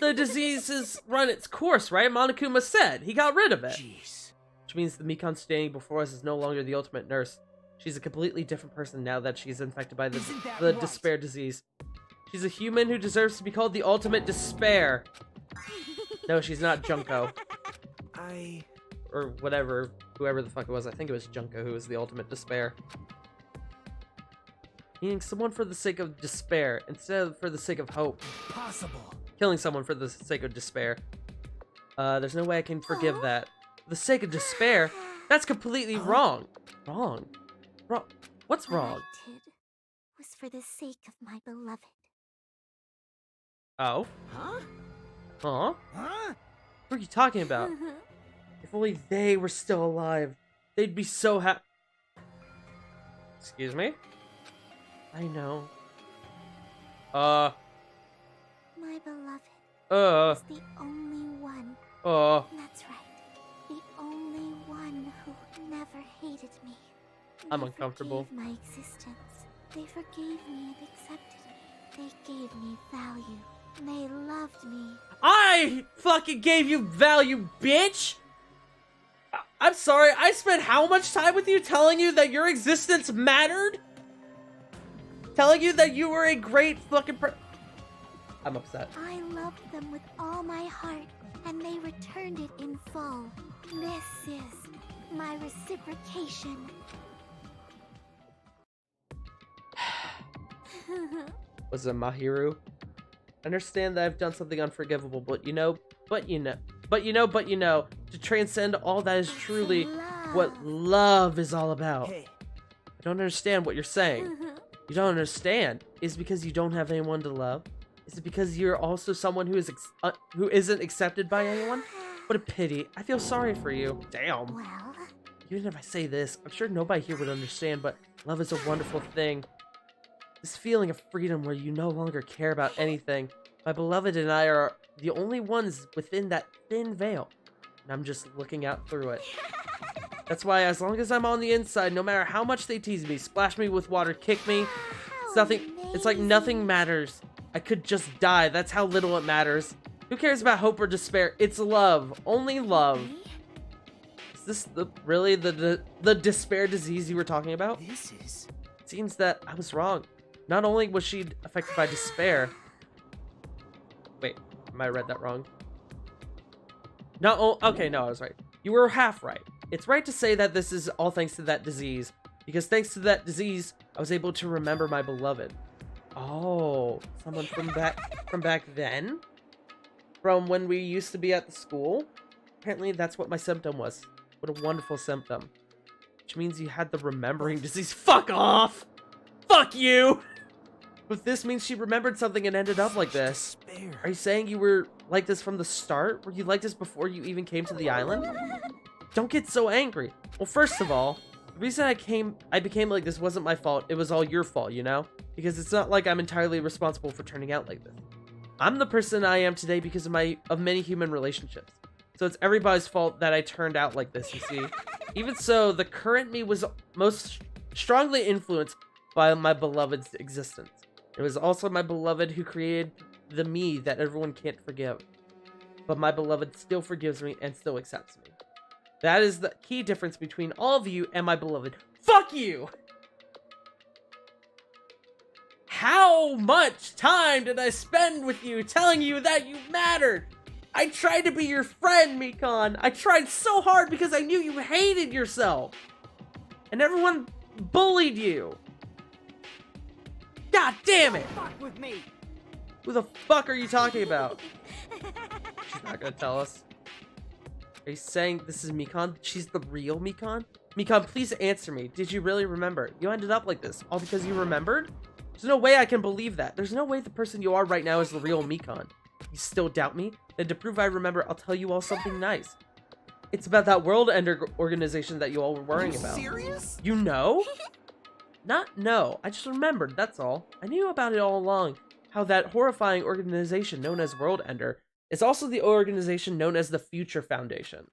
the disease has run its course, right? Monokuma said. He got rid of it. Jeez. Which means the Mikan standing before us is no longer the ultimate nurse. She's a completely different person now that she's infected by the despair disease. She's a human who deserves to be called the ultimate despair. No, she's not Junko. Or whatever, whoever the fuck it was. I think it was Junko who was the ultimate despair. Meaning someone for the sake of despair instead of for the sake of hope. Possible. Killing someone for the sake of despair. There's no way I can forgive that. For the sake of despair? That's completely wrong. Wrong. What's wrong? What I did was for the sake of my beloved. Oh? Huh? Huh? Huh? What are you talking about? If only they were still alive, they'd be so happy. Excuse me? I know. My beloved is the only one. That's right. The only one who never hated me. I'm uncomfortable. They forgave my existence. They forgave me and accepted me. They gave me value. They loved me. I fucking gave you value, bitch! I'm sorry, I spent how much time with you telling you that your existence mattered? Telling you that you were a great fucking I'm upset. I loved them with all my heart, and they returned it in full. This is my reciprocation. Was it Mahiru? I understand that I've done something unforgivable, but you know, to transcend all that is truly what love is all about. Hey. I don't understand what you're saying. You don't understand? Is it because you don't have anyone to love? Is it because you're also someone who isn't accepted by anyone? What a pity. I feel sorry for you. Damn. Well, Even if I say this, I'm sure nobody here would understand, but love is a wonderful thing. This feeling of freedom where you no longer care about anything. My beloved and I are the only ones within that thin veil. And I'm just looking out through it. That's why as long as I'm on the inside, no matter how much they tease me, splash me with water, kick me, it's like nothing matters. I could just die. That's how little it matters. Who cares about hope or despair? It's love. Only love. Is this really the despair disease you were talking about? This is... It seems that I was wrong. Not only was she affected by despair, might have read that wrong. No, oh, okay, no, I was right. You were half right. It's right to say that this is all thanks to that disease, because thanks to that disease, I was able to remember my beloved. Oh, someone from back then? From when we used to be at the school? Apparently that's what my symptom was. What a wonderful symptom. Which means you had the remembering disease. Fuck off! Fuck you! But this means she remembered something and ended up like this. Are you saying you were like this from the start? Were you like this before you even came to the island? Don't get so angry. Well, first of all, the reason I became like this wasn't my fault. It was all your fault, you know? Because it's not like I'm entirely responsible for turning out like this. I'm the person I am today because of many human relationships. So it's everybody's fault that I turned out like this, you see? Even so, the current me was most strongly influenced by my beloved's existence. It was also my beloved who created the me that everyone can't forgive. But my beloved still forgives me and still accepts me. That is the key difference between all of you and my beloved. Fuck you! How much time did I spend with you telling you that you mattered? I tried to be your friend, Mikan. I tried so hard because I knew you hated yourself. And everyone bullied you. God damn it! Fuck with me. Who the fuck are you talking about? She's not gonna tell us. Are you saying this is Mikan? She's the real Mikan? Mikan, please answer me. Did you really remember? You ended up like this, all because you remembered? There's no way I can believe that. There's no way the person you are right now is the real Mikan. You still doubt me? Then to prove I remember, I'll tell you all something nice. It's about that World Ender organization that you all were worrying about. Serious? You know? Not no. I just remembered, that's all. I knew about it all along. How that horrifying organization known as World Ender is also the organization known as the Future Foundation.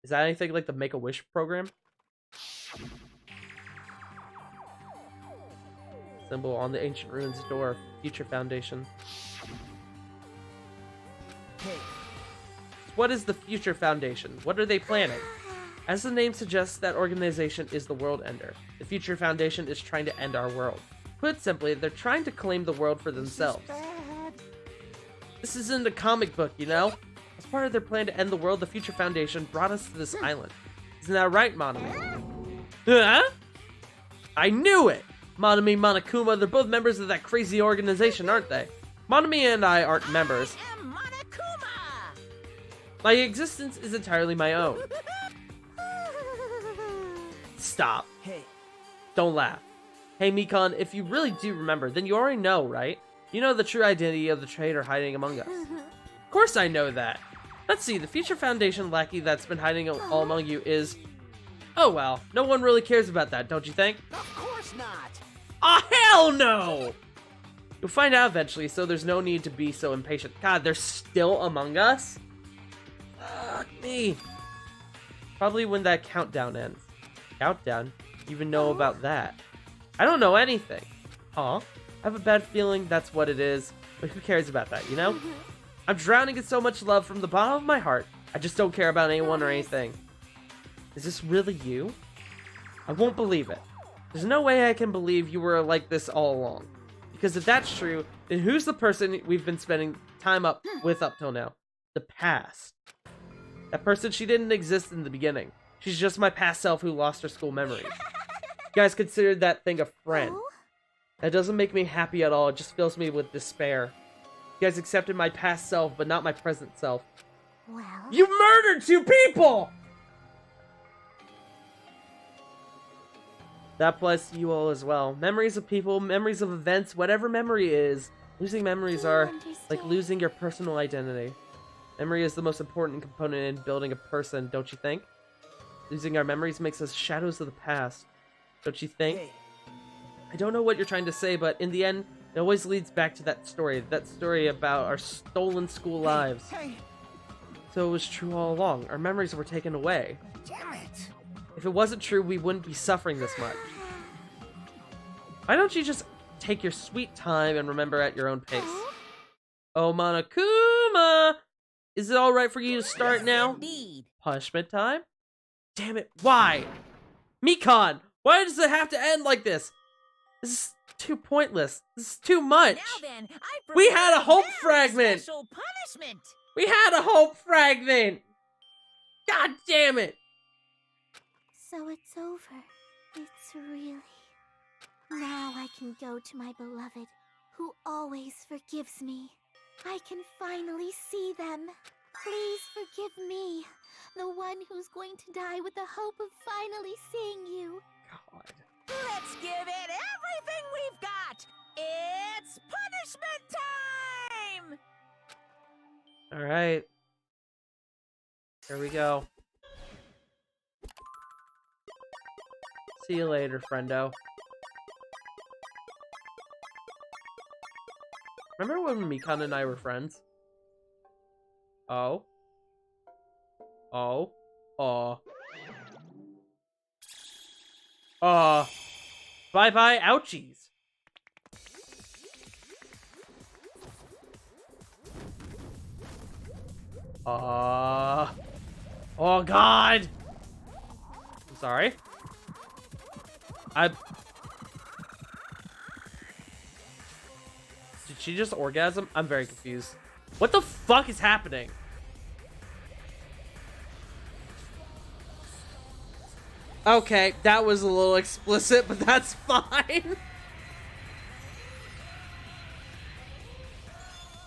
Is that anything like the Make-A-Wish program? Symbol on the ancient ruins door. Future Foundation. Hey. What is the Future Foundation? What are they planning? As the name suggests, that organization is the World Ender. The Future Foundation is trying to end our world. Put simply, they're trying to claim the world for themselves. This isn't a comic book, you know? As part of their plan to end the world, the Future Foundation brought us to this island. Isn't that right, Monami? Huh? I knew it! Monami, Monokuma, they're both members of that crazy organization, aren't they? Monami and I aren't members. I am Monokuma! My existence is entirely my own. Stop. Hey. Don't laugh. Hey, Mikan, if you really do remember, then you already know, right? You know the true identity of the traitor hiding among us. Of course I know that. Let's see, the Future Foundation lackey that's been hiding all among you is... Oh well, no one really cares about that, don't you think? Of course not. Oh, hell no! You'll find out eventually, so there's no need to be so impatient. God, they're still among us? Fuck me. Probably when that countdown ends. Countdown? You even know about that? I don't know anything. Huh? I have a bad feeling that's what it is, but who cares about that, you know? I'm drowning in so much love from the bottom of my heart. I just don't care about anyone or anything. Is this really you? I won't believe it. There's no way I can believe you were like this all along. Because if that's true, then who's the person we've been spending time with up till now? The past. That person, she didn't exist in the beginning. She's just my past self who lost her school memories. You guys considered that thing a friend. That doesn't make me happy at all, it just fills me with despair. You guys accepted my past self, but not my present self. Well... You murdered 2 people! That applies to you all as well. Memories of people, memories of events, whatever memory is. Losing memories are like losing your personal identity. Memory is the most important component in building a person, don't you think? Losing our memories makes us shadows of the past, don't you think? I don't know what you're trying to say, but in the end, it always leads back to that story about our stolen school lives. So it was true all along. Our memories were taken away. Damn it! If it wasn't true, we wouldn't be suffering this much. Why don't you just take your sweet time and remember at your own pace? Oh, Monokuma! Is it alright for you to start now? Indeed. Punishment time? Damn it, why? Mikan! Why does it have to end like this? too pointless. This is too much. Now then, We had a hope very fragment. special punishment. We had a hope fragment. God damn it. So it's over. It's really... Now I can go to my beloved, who always forgives me. I can finally see them. Please forgive me, the one who's going to die with the hope of finally seeing you. God. Let's give it everything we've got. It's punishment time! All right. Here we go. See you later, friendo. Remember when Mikan and I were friends? Oh. Oh. Bye-bye, ouchies. Oh, God. I'm sorry. Did she just orgasm? I'm very confused. What the fuck is happening? Okay, that was a little explicit, but that's fine.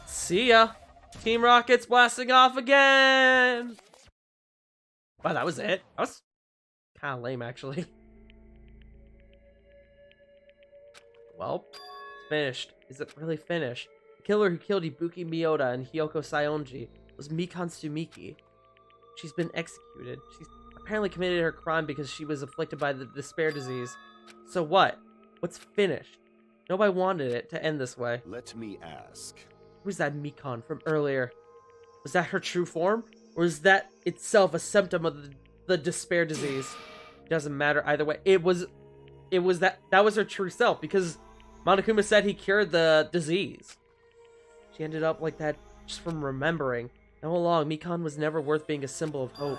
See ya. Team Rocket's blasting off again. Wow, that was it. That was kind of lame, actually. Well, it's finished. Is it really finished? The killer who killed Ibuki Miyota and Hyoko Saionji was Mikan Tsumiki. She's been executed. She's apparently committed her crime because she was afflicted by the despair disease. So what? What's finished? Nobody wanted it to end this way. Let me ask. Who's that Mikan from earlier? Was that her true form? Or is that itself a symptom of the despair disease? It doesn't matter either way. It was that was her true self, because Monokuma said he cured the disease. She ended up like that just from remembering. And all along, Mikan was never worth being a symbol of hope.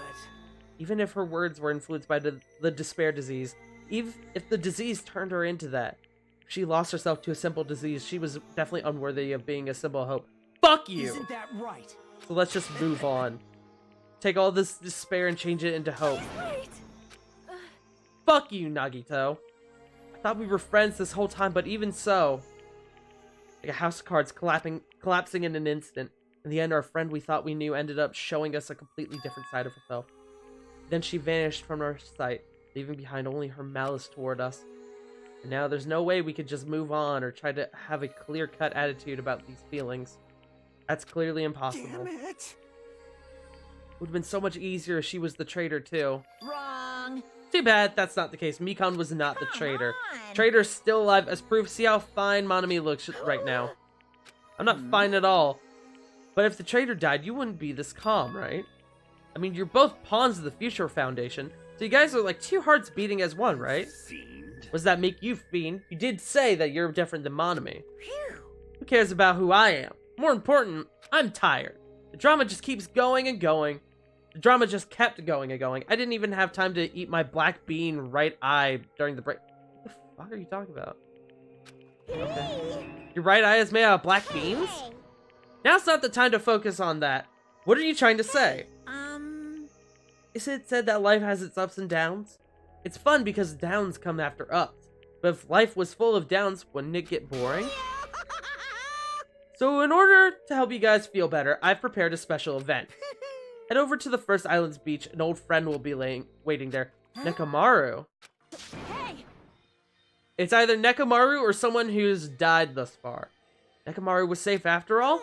Even if her words were influenced by the despair disease, even if the disease turned her into that, if she lost herself to a simple disease, she was definitely unworthy of being a symbol of hope. Fuck you! Isn't that right? So let's just move on. Take all this despair and change it into hope. Fuck you, Nagito. I thought we were friends this whole time, but even so... Like a house of cards collapsing in an instant. In the end, our friend we thought we knew ended up showing us a completely different side of herself. Then she vanished from our sight, leaving behind only her malice toward us. And now there's no way we could just move on or try to have a clear-cut attitude about these feelings. That's clearly impossible. Damn it! It would have been so much easier if she was the traitor, too. Wrong. Too bad that's not the case. Mikan was not the traitor. on. Traitor's still alive as proof. See how fine Monami looks right now. I'm not fine at all. But if the traitor died, you wouldn't be this calm, right? I mean, you're both pawns of the Future Foundation, so you guys are like two hearts beating as one, right? Fiend. What does that make you, Fiend? You did say that you're different than Monami. Who cares about who I am? More important, I'm tired. The drama just keeps going and going. The drama just kept going and going. I didn't even have time to eat my black bean right eye during the break. What the fuck are you talking about? Okay. Your right eye is made out of black beans? Now's not the time to focus on that. What are you trying to say? Is it said that life has its ups and downs? It's fun because downs come after ups. But if life was full of downs, wouldn't it get boring? So in order to help you guys feel better, I've prepared a special event. Head over to the First Islands beach. An old friend will be waiting there. Nekomaru. Hey! It's either Nekomaru or someone who's died thus far. Nekomaru was safe after all?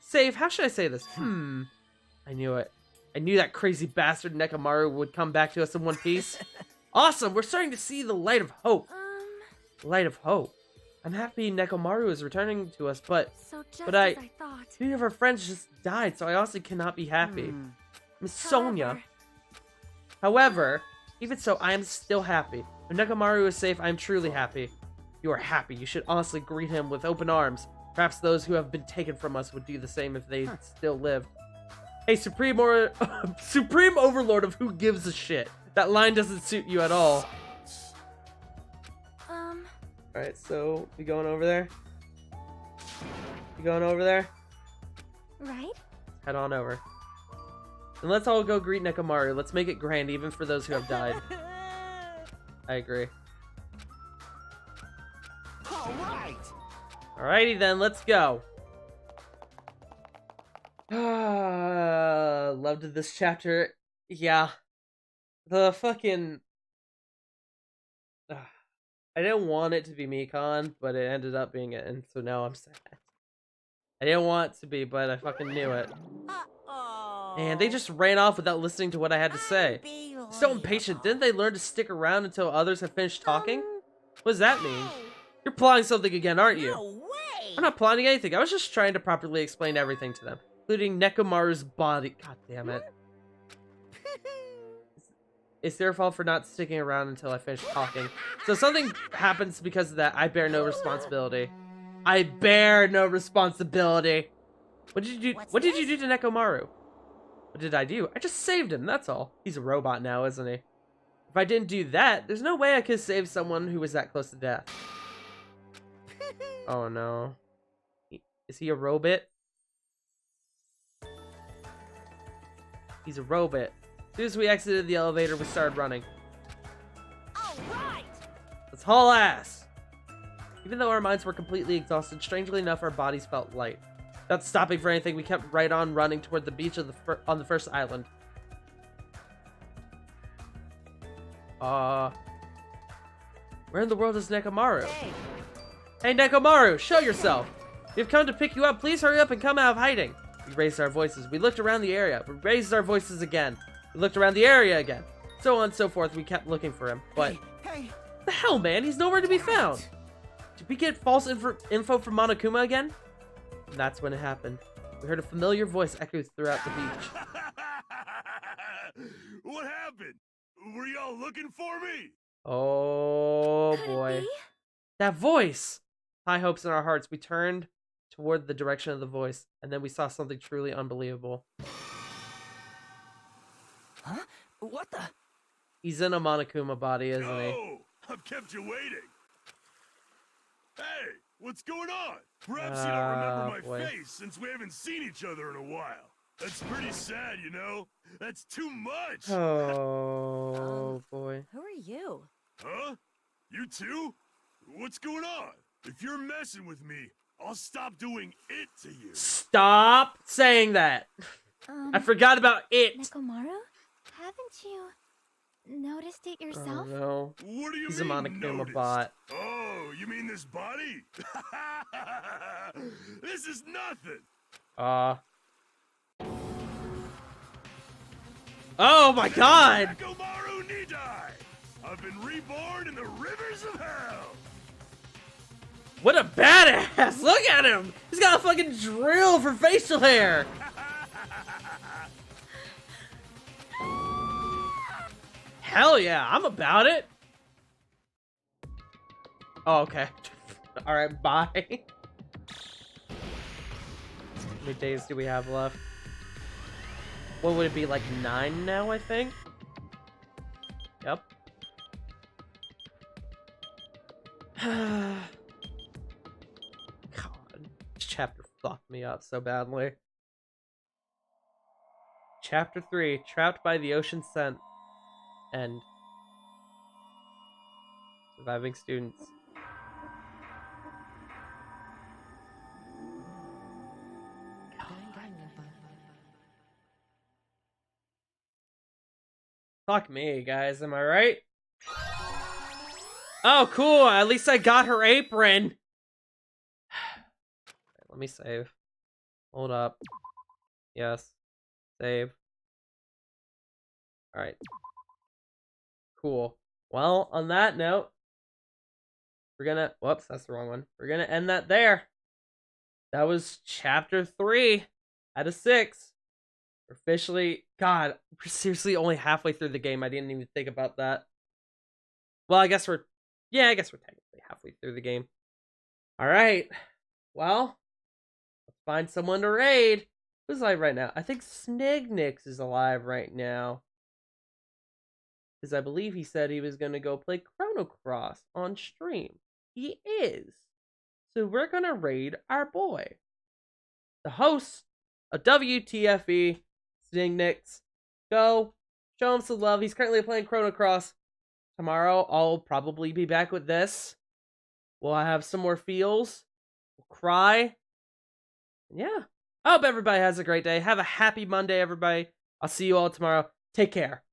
Safe? How should I say this? I knew it. I knew that crazy bastard Nekomaru would come back to us in one piece. Awesome! We're starting to see the light of hope. Light of hope. I'm happy Nekomaru is returning to us, but As I thought. 2 of our friends just died, so I honestly cannot be happy. Miss Sonia. However, even so, I am still happy. When Nekomaru is safe, I am truly happy. You are happy. You should honestly greet him with open arms. Perhaps those who have been taken from us would do the same if they still lived. Hey, Supreme Overlord of who gives a shit. That line doesn't suit you at all. Alright, so we going over there? You going over there? Right? Head on over. And let's all go greet Nekomaru. Let's make it grand, even for those who have died. I agree. Alright! Alrighty then, let's go. Loved this chapter. Yeah. The fucking... I didn't want it to be Mikon, but it ended up being it, and so now I'm sad. I didn't want it to be, but I fucking knew it. And they just ran off without listening to what I had to say. So impatient. Didn't they learn to stick around until others have finished talking? What does that mean? You're plotting something again, aren't you? No way! I'm not plotting anything. I was just trying to properly explain everything to them, including Nekomaru's body. God damn it. It's their fault for not sticking around until I finish talking. So if something happens because of that, I bear no responsibility. I bear no responsibility. What did you do? What did you do to Nekomaru? What did I do? I just saved him, that's all. He's a robot now, isn't he? If I didn't do that, there's no way I could save someone who was that close to death. Oh no. Is he a robot? He's a robot. As soon as we exited the elevator, we started running. Alright! Let's haul ass! Even though our minds were completely exhausted, strangely enough, our bodies felt light. Without stopping for anything, we kept right on running toward the beach of on the first island. Where in the world is Nekomaru? Hey Nekomaru, show yourself! We've come to pick you up. Please hurry up and come out of hiding. We raised our voices. We looked around the area. We raised our voices again. We looked around the area again. So on and so forth. We kept looking for him. But Hey! the hell, man? He's nowhere to be found. Did we get false info from Monokuma again? And that's when it happened. We heard a familiar voice echo throughout the beach. What happened? Were y'all looking for me? Oh boy. That voice! High hopes in our hearts, we turned toward the direction of the voice, and then we saw something truly unbelievable. Huh? What the? He's in a Monokuma body, isn't he? Oh, I've kept you waiting. Hey, what's going on? Perhaps you don't remember my face since we haven't seen each other in a while. That's pretty sad, you know? That's too much! Oh, boy. Who are you? Huh? You too? What's going on? If you're messing with me, I'll stop doing it to you. Stop saying that! I forgot about it! Nekomaru? Haven't you noticed it yourself? Oh no. What do you He's mean, a Monokuma noticed? bot. Oh, you mean this body? This is nothing! Oh my god! Nekomaru Nidai! I've been reborn in the rivers of hell! What a badass! Look at him! He's got a fucking drill for facial hair! Hell yeah, I'm about it! Oh, okay. Alright, bye. How many days do we have left? What would it be, like 9 now, I think? Yep. God, this chapter fucked me up so badly. Chapter 3, Trapped by the Ocean Scent. End. Surviving students. Fuck me, guys. Am I right? Oh, cool. At least I got her apron. Let me save. Hold up. Yes. Save. Alright. Cool. Well, on that note, we're gonna... Whoops, that's the wrong one. We're gonna end that there. That was chapter 3 out of 6. We're officially... God, we're seriously only halfway through the game. I didn't even think about that. Well, I guess we're... Yeah, I guess we're technically halfway through the game. Alright. Well, let's find someone to raid. Who's alive right now? I think Snignix is alive right now. Because I believe he said he was going to go play Chrono Cross on stream. he is. So we're gonna raid our boy. The host of WTFE, Stingnix. Go, show him some love. He's currently playing Chrono Cross. Tomorrow, I'll probably be back with this. We'll have some more feels. We'll cry. Yeah. I hope everybody has a great day. Have a happy Monday, everybody. I'll see you all tomorrow. Take care.